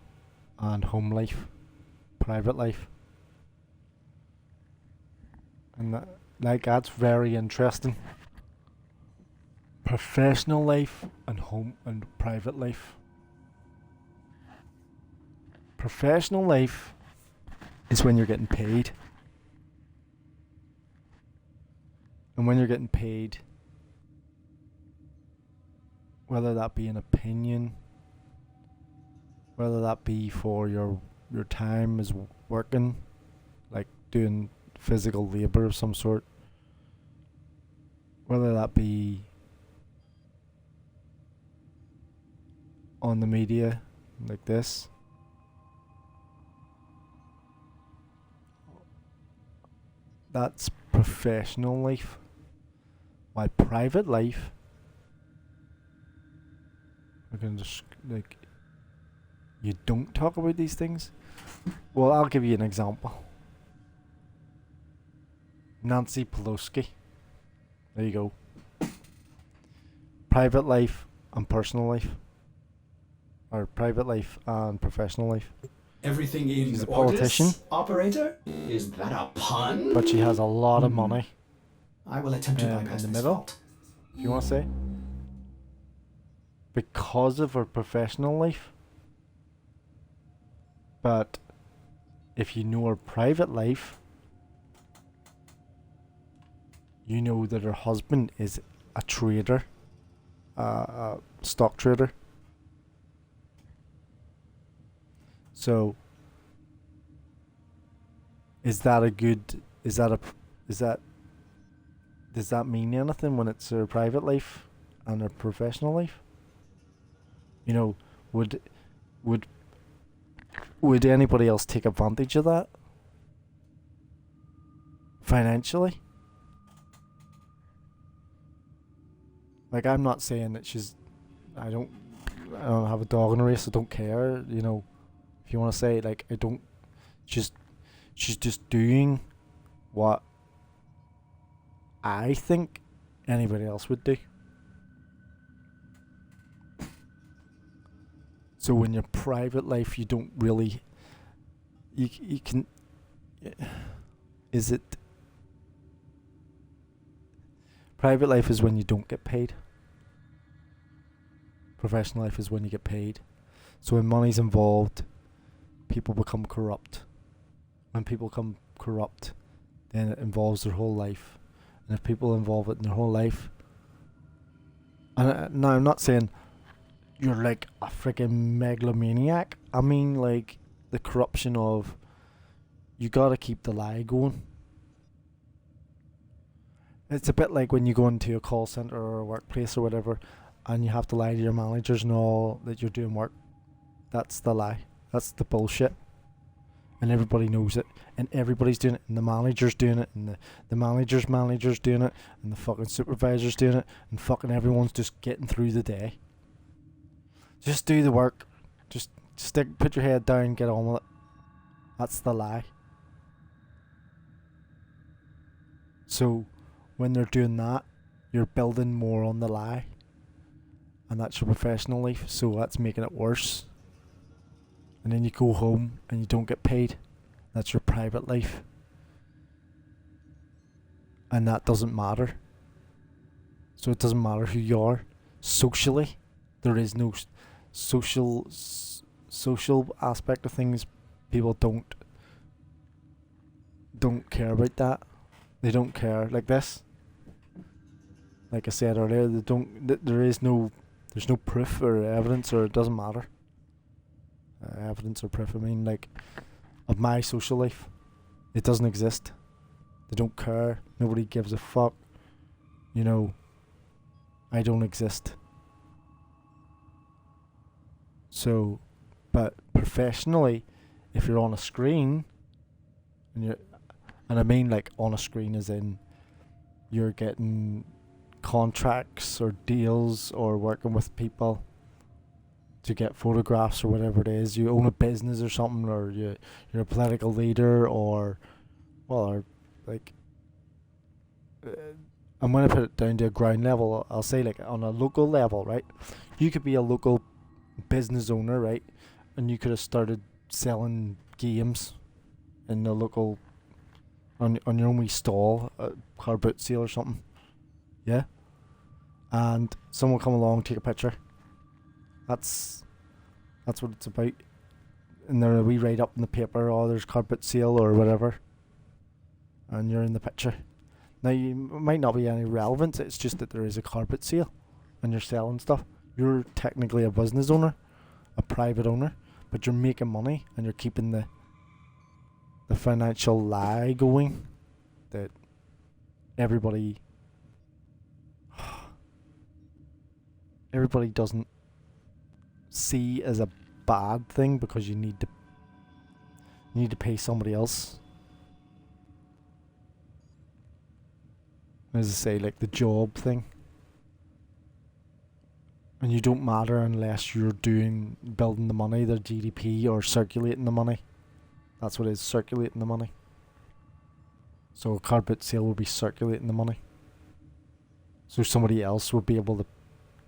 and home life, private life. And that, like, that's very interesting. Professional life and home and private life. Professional life is when you're getting paid. And when you're getting paid, whether that be an opinion, whether that be for your time as working, like doing physical labor of some sort, whether that be on the media like this, that's professional life. My private life, I can just, like, you don't talk about these things. Well, I'll give you an example. Nancy Pelosi. There you go. Private life and personal life. Or private life and professional life. Everything in She's a politician. orders, operator? Is that a pun? But she has a lot of money. I will attempt to bypass in the this middle, fault. if you want to say. Because of her professional life. But if you know her private life, you know that her husband is a trader, a stock trader. So, does that mean anything when it's her private life and her professional life? You know, would anybody else take advantage of that financially? Like, I'm not saying that I don't have a dog in the race, I don't care, you know, if you want to say, like, she's just doing what I think anybody else would do. So in your private life, you don't really, you can, is it, private life is when you don't get paid. Professional life is when you get paid. So when money's involved, people become corrupt. When people become corrupt, then it involves their whole life. And if people involve it in their whole life, and now I'm not saying you're like a freaking megalomaniac. I mean like the corruption of, you gotta keep the lie going. It's a bit like when you go into a call center or a workplace or whatever, and you have to lie to your managers and all that you're doing work. That's the lie. That's the bullshit. And everybody knows it. And everybody's doing it. And the manager's doing it. And the manager's doing it. And the fucking supervisor's doing it. And fucking everyone's just getting through the day. Just do the work. Just put your head down and get on with it. That's the lie. So when they're doing that, you're building more on the lie. And that's your professional life, so that's making it worse. And then you go home and you don't get paid. That's your private life. And that doesn't matter. So it doesn't matter who you are. Socially, there is no social aspect of things. People don't care about that. They don't care like this. Like I said earlier, there's no proof or evidence, or it doesn't matter. Evidence or proof, I mean, like, of my social life. It doesn't exist. They don't care. Nobody gives a fuck. You know, I don't exist. So, but professionally, if you're on a screen, and I mean like on a screen as in you're getting contracts or deals or working with people to get photographs or whatever it is, you own a business or something, or you're a political leader, or like I'm going to put it down to a ground level. I'll say like on a local level, right? You could be a local business owner, right? And you could have started selling games in the local, on your own wee stall, a car boot sale or something. Yeah? And someone come along, take a picture. That's what it's about. And there we write up in the paper, oh, there's carpet sale or whatever. And you're in the picture. Now, you might not be any relevance, it's just that there is a carpet sale and you're selling stuff. You're technically a business owner, a private owner, but you're making money and you're keeping the financial lie going that everybody doesn't see as a bad thing, because you need to pay somebody else. As I say, like the job thing. And you don't matter unless you're building the money, the GDP, or circulating the money. That's what it is, circulating the money. So a carpet sale will be circulating the money. So somebody else will be able to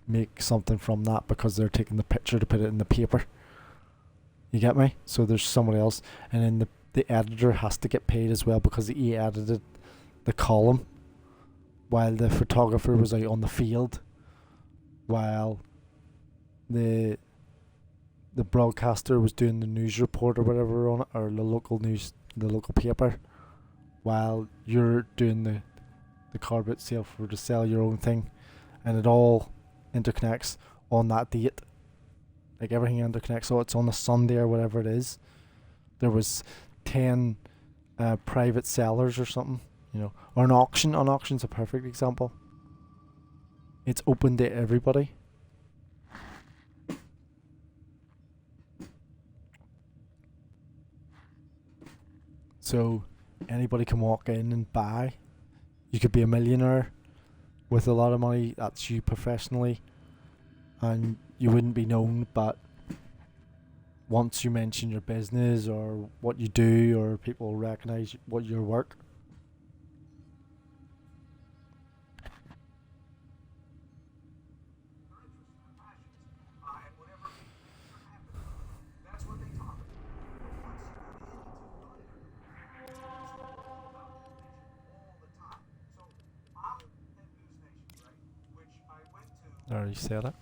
make something from that because they're taking the picture to put it in the paper. You get me? So there's somebody else, and then the editor has to get paid as well because he edited the column while the photographer was out on the field, while the broadcaster was doing the news report or whatever on it, or the local paper, while you're doing the carpet sale to sell your own thing, and it all interconnects on that date. Like everything interconnects, so it's on a Sunday or whatever it is. There was 10 private sellers or something, you know, or an auction. An auction's a perfect example. It's open to everybody. So anybody can walk in and buy. You could be a millionaire with a lot of money. That's you professionally, and you wouldn't be known, but once you mention your business or what you do, or people recognize what your work. I already said it.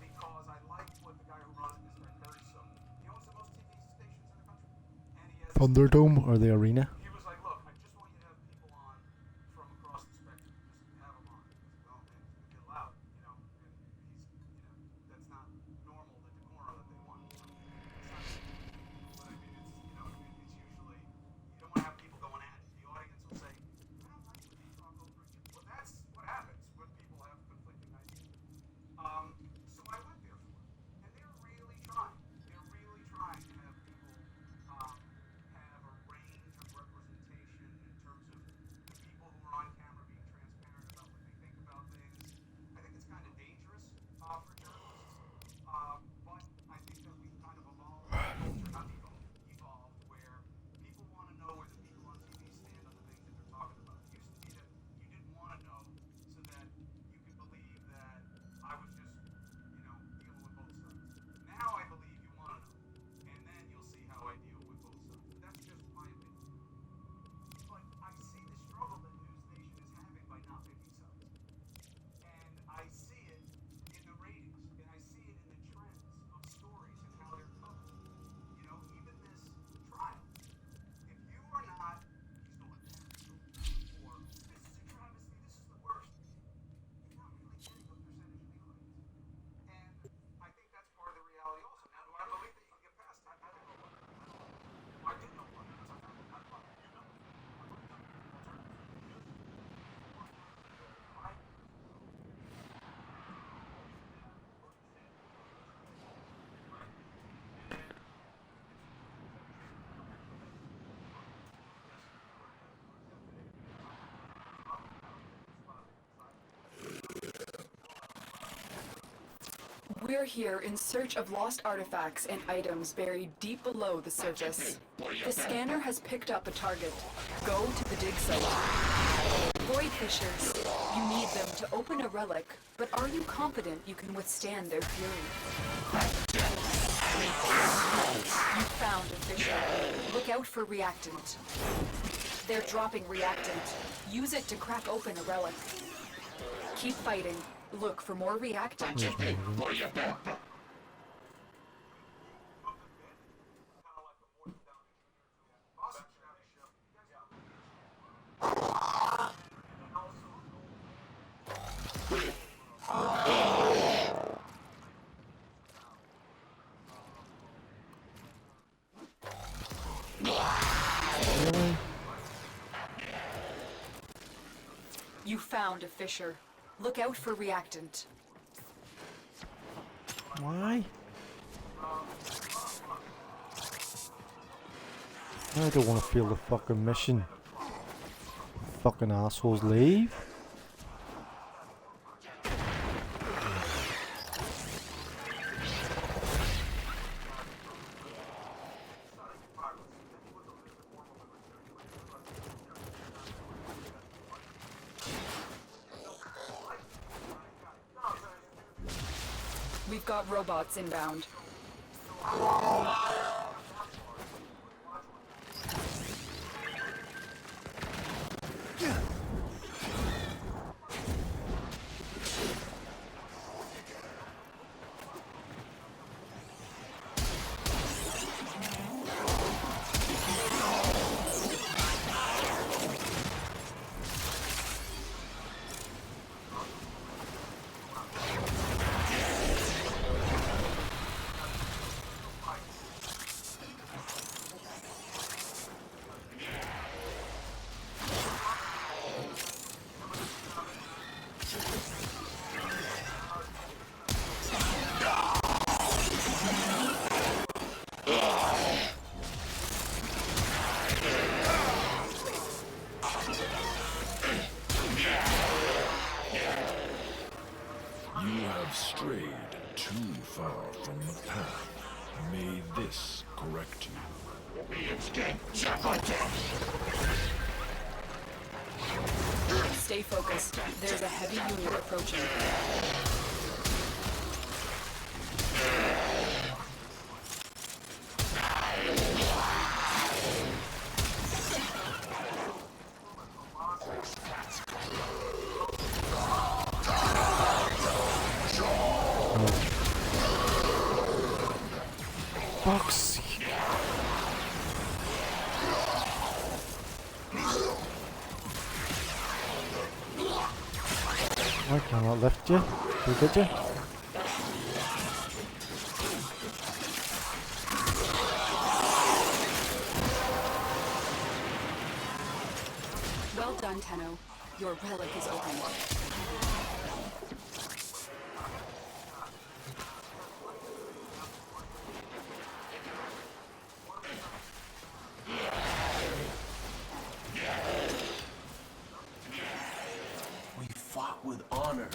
Because I like what the guy who runs it, Mr. Curtis, he owns the most TV stations in the country. And he has Thunderdome or the arena? He was like, look, I just want you to have people on from across the spectrum. Just have them on. I was like, oh man, it's gonna get loud, you know. And he's, you know, that's not normal, the decorum that they want. You know? It's not, but I mean, it's, you know, it's usually you don't want to have people going at it. The audience will say, I don't like when you talk over each other. Well, that's what happens when people have conflicting ideas. So I went there for it, and they're really trying. They're really trying to have people have a range of representation in terms of the people who are on camera being transparent about what they think about things. I think it's kind of dangerous for journalists, but I think that we've kind of evolved, evolved where people want to know where the people on TV stand on the things that they're talking about. It used to be that you didn't want to know so that you could believe that I was just, you know, dealing with both sides. Now I believe you want to know, and then you'll see how I deal with both sides. That's just my opinion. But I see the struggle that News Nation is having by not picking sides. And I see it in the ratings, and I see it in the trends of stories and how they're covered. You know, even this trial. If you are not, he's going there, or this is a travesty, this is the worst, you're not really getting a percentage of the audience. And I think that's part of the reality also. Now, do I believe that you can get past that? I don't know. I didn't know what. That's okay. That's fine. You know. We're here in search of lost artifacts and items buried deep below the surface. The scanner has picked up a target. Go to the dig site. Void fishers. You need them to open a relic, but are you confident you can withstand their fury? You found a fisher. Look out for reactant. They're dropping reactant. Use it to crack open a relic. Keep fighting. Look for more reactant. You found a fisher. Look out for reactant. Why? I don't want to feel the fucking mission. Fucking assholes leave. We've got robots inbound. Strayed too far from the path. May this correct you. Stay focused. There's a heavy unit approaching. fuck's sake. I cannot lift you. Did you? Well done, Tenno. Your relic is open. We fought with honor.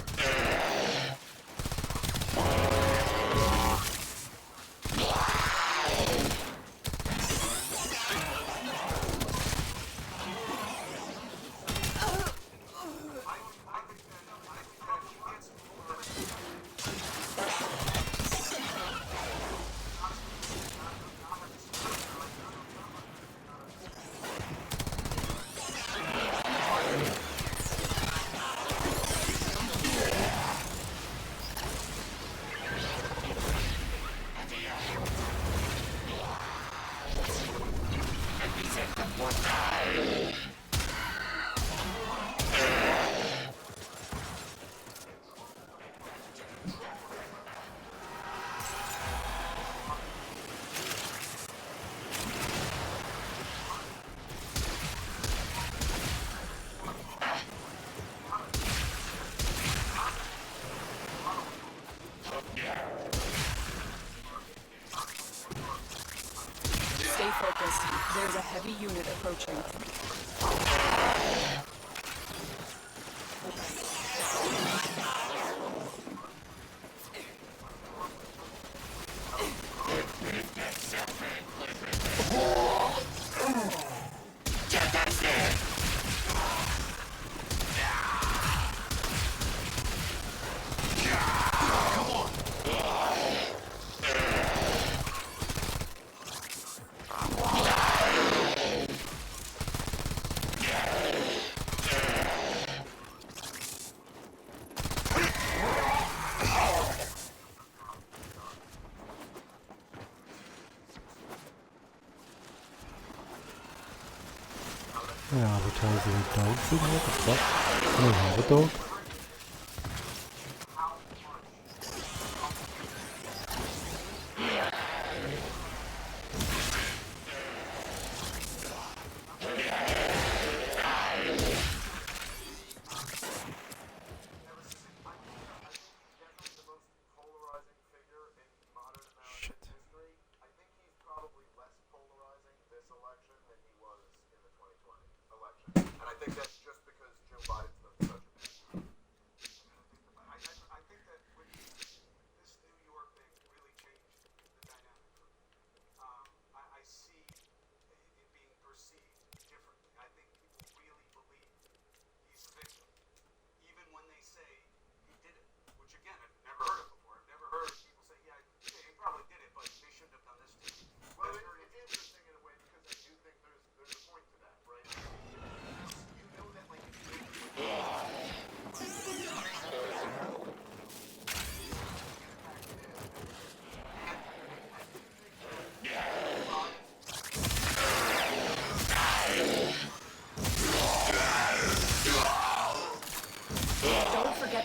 Stay focused. There's a heavy unit approaching. Yeah, advertising dog food, what the fuck? I don't have a dog.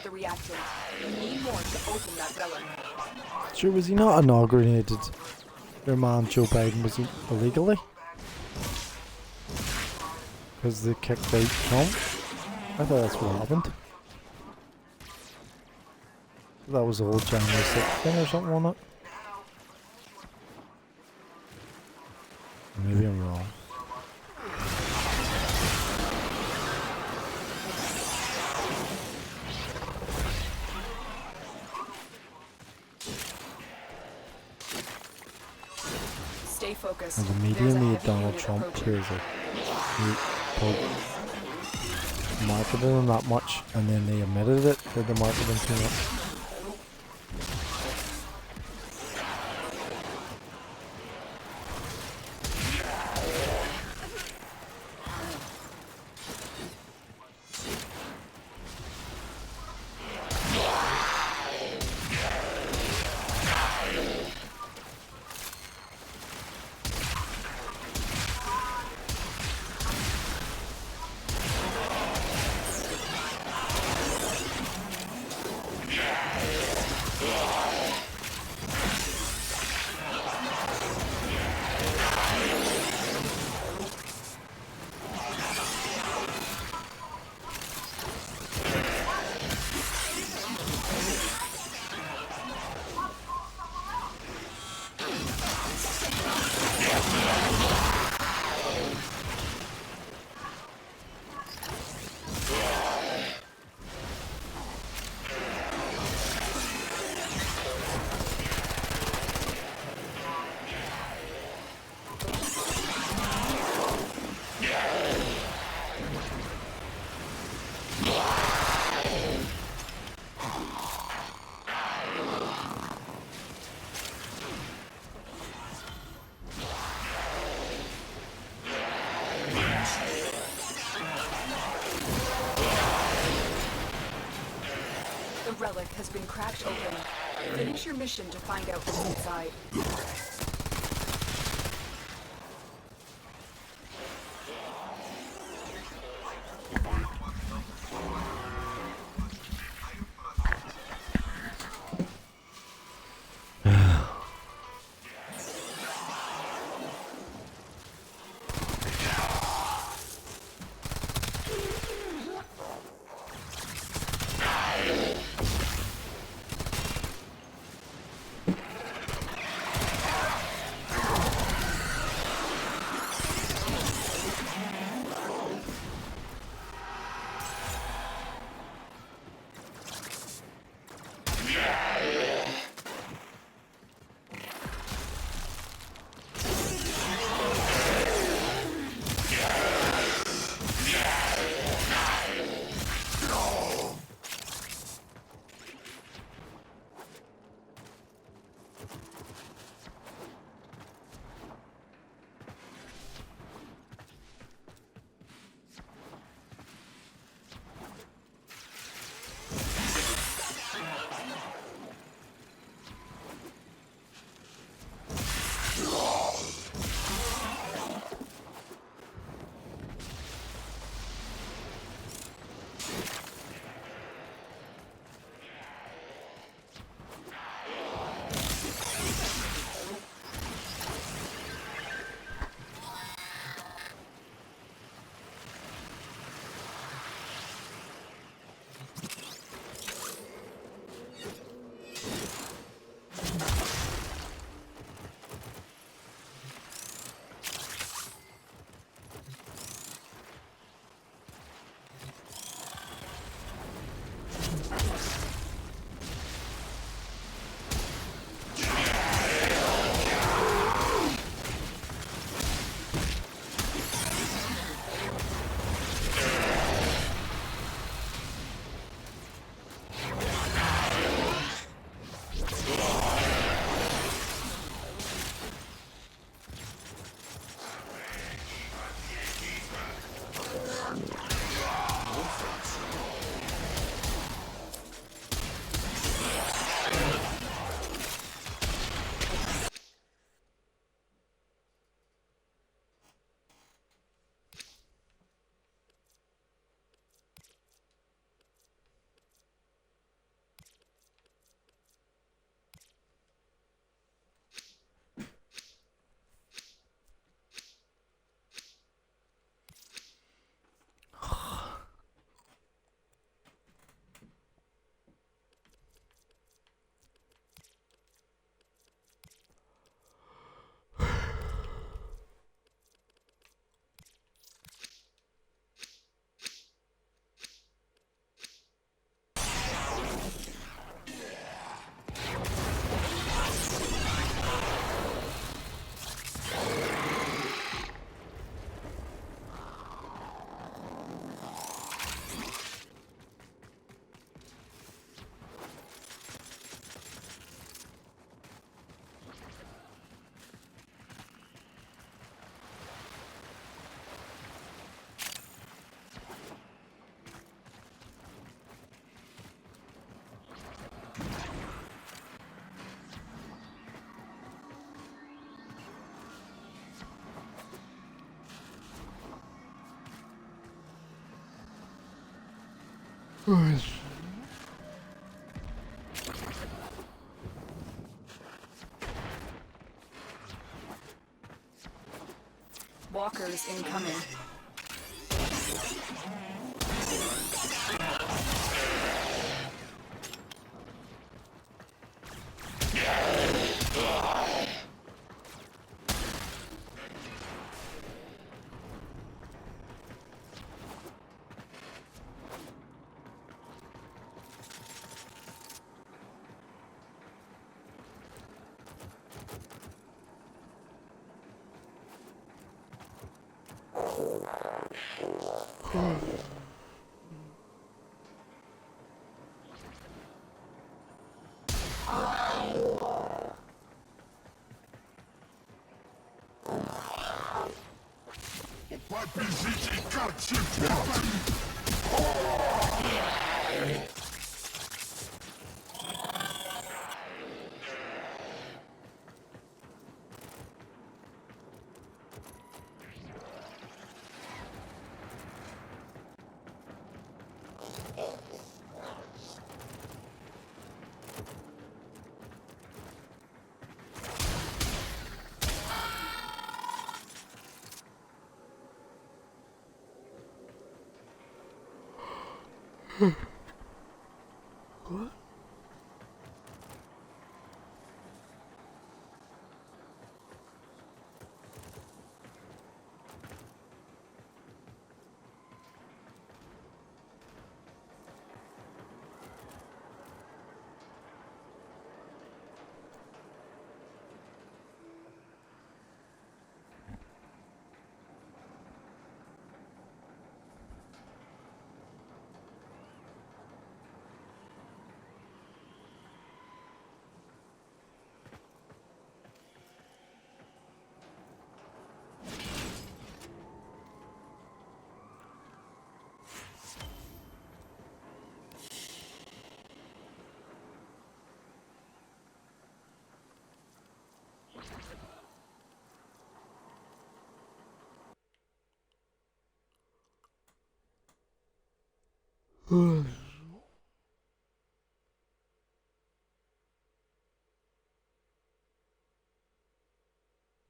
The reactant. You need more to open that relic. Sure, was he not inaugurated? Their man Joe Biden was illegally? Because they kicked out Trump? I thought that's what happened. That was the whole January 6th thing or something on it. Maybe I'm wrong. Stay focused. And the media made Donald Trump crazy. They marketed him that much, and then they admitted it for the marketing too much. A relic has been cracked open. Finish your mission to find out what's inside. Walkers incoming.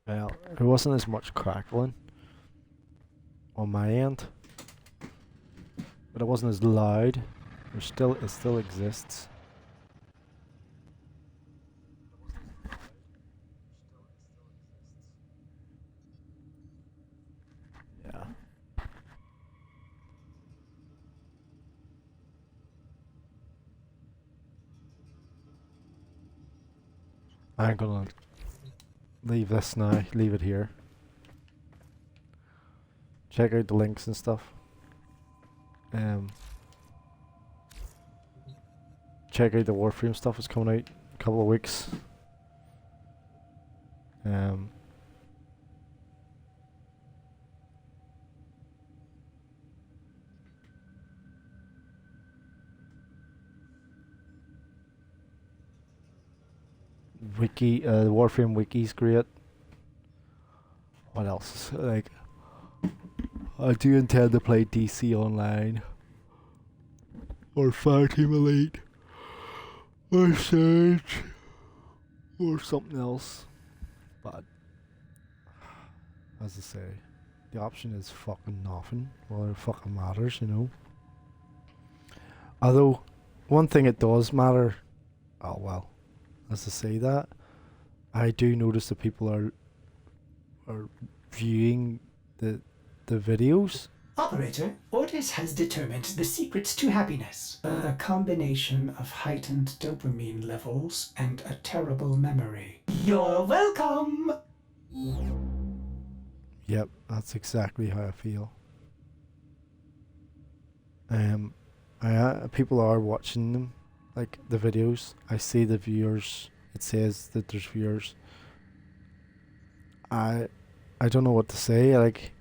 Well, there wasn't as much crackling on my end, but it wasn't as loud. It still exists. Yeah. I'm gonna leave this now, leave it here. Check out the links and stuff. Check out the Warframe stuff that's coming out in a couple of weeks. Wiki, Warframe wiki's great. What else? Like, I do intend to play DC Online, or Fireteam Elite, or Surge, or something else. But, as I say, the option is fucking nothing. Well, it fucking matters, you know. Although, one thing it does matter, oh well, as I say that, I do notice that people are viewing the videos. Operator, Ordis has determined the secrets to happiness. A combination of heightened dopamine levels and a terrible memory. You're welcome! Yep, that's exactly how I feel. People are watching them, like the videos. I see the viewers. It says that there's viewers. I don't know what to say. Like,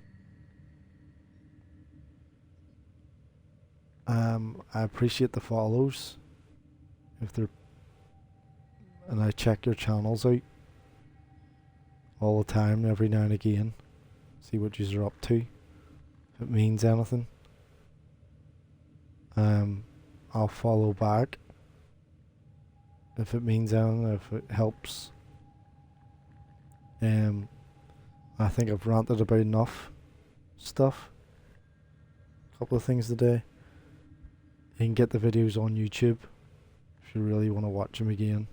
I appreciate the follows. And I check your channels out all the time, every now and again. See what you're up to. If it means anything, I'll follow back. If it means anything, if it helps. I think I've ranted about enough stuff. A couple of things today. You can get the videos on YouTube if you really want to watch them again.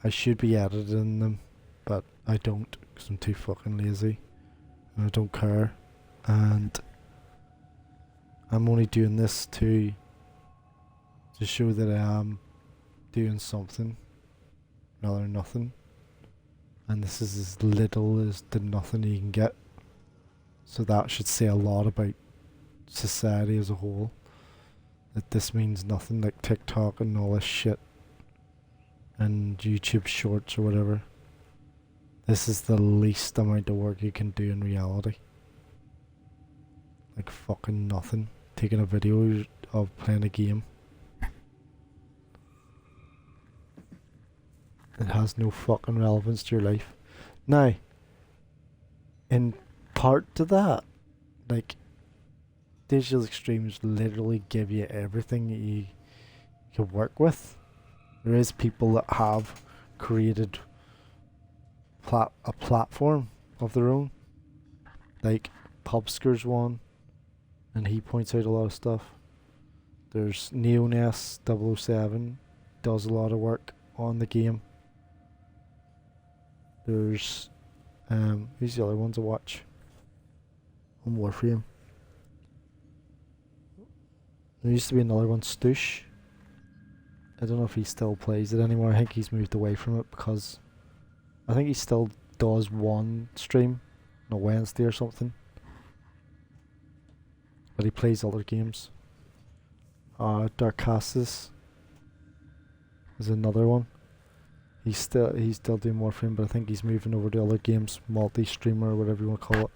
I should be editing them, but I don't because I'm too fucking lazy. And I don't care. And I'm only doing this to show that I am doing something rather than nothing. And this is as little as the nothing you can get. So that should say a lot about society as a whole. That this means nothing, like TikTok and all this shit. And YouTube shorts or whatever. This is the least amount of work you can do in reality. Like fucking nothing. Taking a video of playing a game. It has no fucking relevance to your life. Now, in part to that, like, Digital Extremes literally give you everything that you can work with. There is people that have created a platform of their own. Like, Pubsker's one, and he points out a lot of stuff. There's Neoness 007, does a lot of work on the game. There's who's the other ones to watch on Warframe? There used to be another one, Stoosh. I don't know if he still plays it anymore. I think he's moved away from it because I think he still does one stream on a Wednesday or something. But he plays other games. Darkassus is another one. He's still doing Warframe, but I think he's moving over to other games, multi-streamer or whatever you want to call it.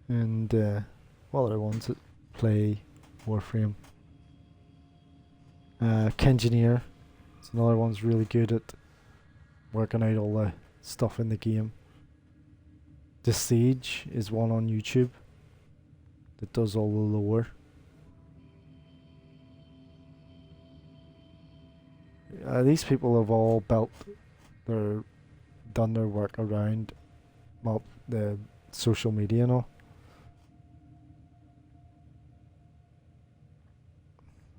And what other ones that play Warframe? Kengineer is another one's really good at working out all the stuff in the game. The Siege is one on YouTube that does all the lore. These people have all done their work around the social media and all.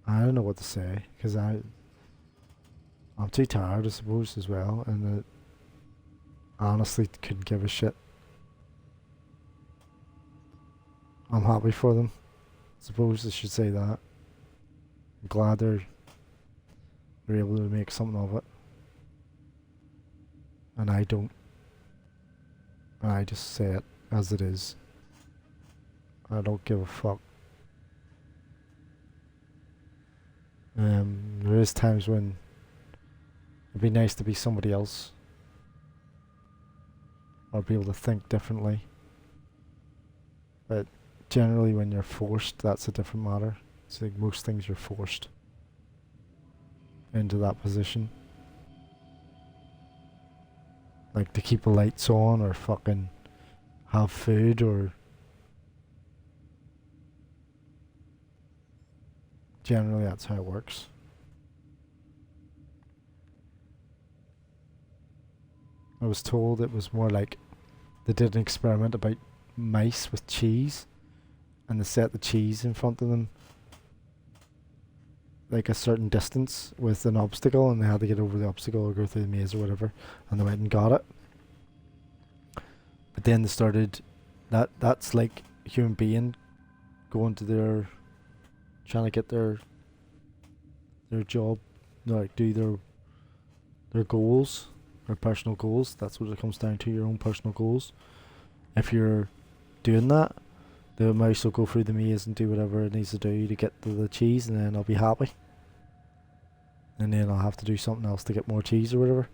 I don't know what to say because I'm too tired, I suppose, as well, and I honestly couldn't give a shit. I'm happy for them. I suppose I should say that. I'm glad they're able to make something of it. And I don't. And I just say it as it is. I don't give a fuck. There is times when it'd be nice to be somebody else. Or be able to think differently. But generally when you're forced, that's a different matter. It's like most things you're forced into that position. Like to keep the lights on or fucking have food or generally that's how it works. I was told it was more like they did an experiment about mice with cheese and they set the cheese in front of them like a certain distance with an obstacle and they had to get over the obstacle or go through the maze or whatever, and they went and got it. But then they started that's like a human being going to trying to get their job, like do their goals, their personal goals. That's what it comes down to, your own personal goals. If you're doing that, the mouse will go through the maze and do whatever it needs to do to get to the cheese, and then I'll be happy. And then I'll have to do something else to get more cheese or whatever.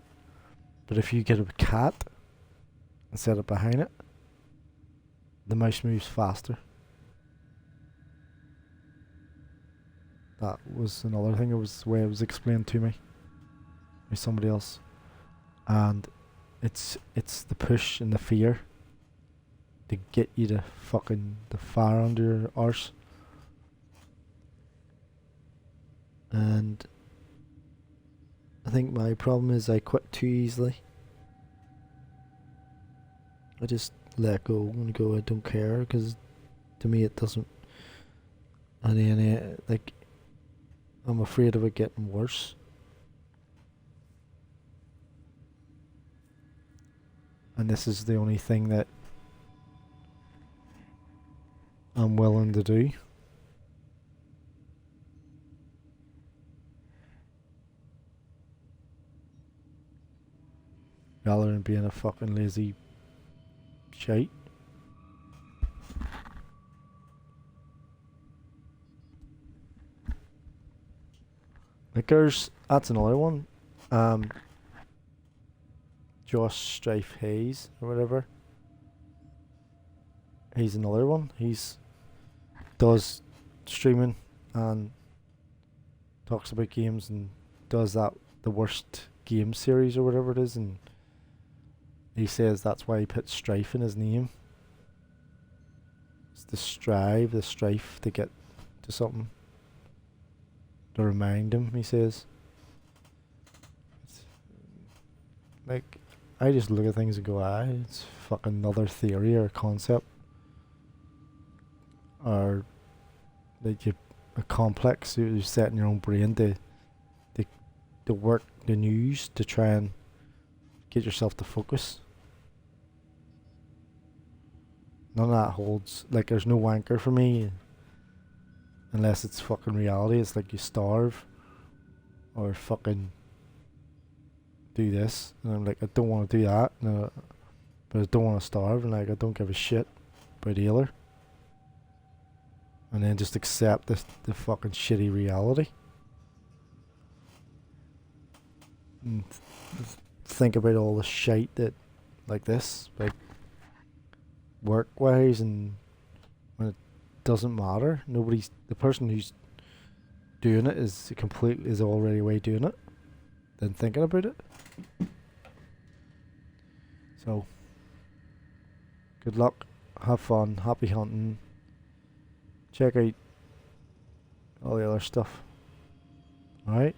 But if you get a cat and set it behind it, the mouse moves faster. That was another thing. It was the way it was explained to me by somebody else. And it's the push and the fear to get you to fucking the fire under your arse. And I think my problem is I quit too easily. I just let go and go, I don't care, because to me it doesn't. And then like I'm afraid of it getting worse. And this is the only thing that I'm willing to do. Rather than being a fucking lazy shite. Lickers, that's another one. Josh Strife Hayes or whatever. He's another one. He's does streaming and talks about games and does that the worst game series or whatever it is, and he says that's why he put Strife in his name. It's the strife to get to something. To remind him, he says. It's like, I just look at things and go, it's fucking another theory or concept, or like a complex you set in your own brain to work the news to try and get yourself to focus. None of that holds. Like, there's no anchor for me unless it's fucking reality. It's like you starve or fucking do this, and I'm like, I don't want to do that, no, but I don't want to starve, and like, I don't give a shit about either. And then just accept the fucking shitty reality. And think about all the shite that, like this, like work-wise, and when it doesn't matter, the person who's doing it is already away doing it, then thinking about it. So, good luck, have fun, happy hunting, check out all the other stuff. Alright?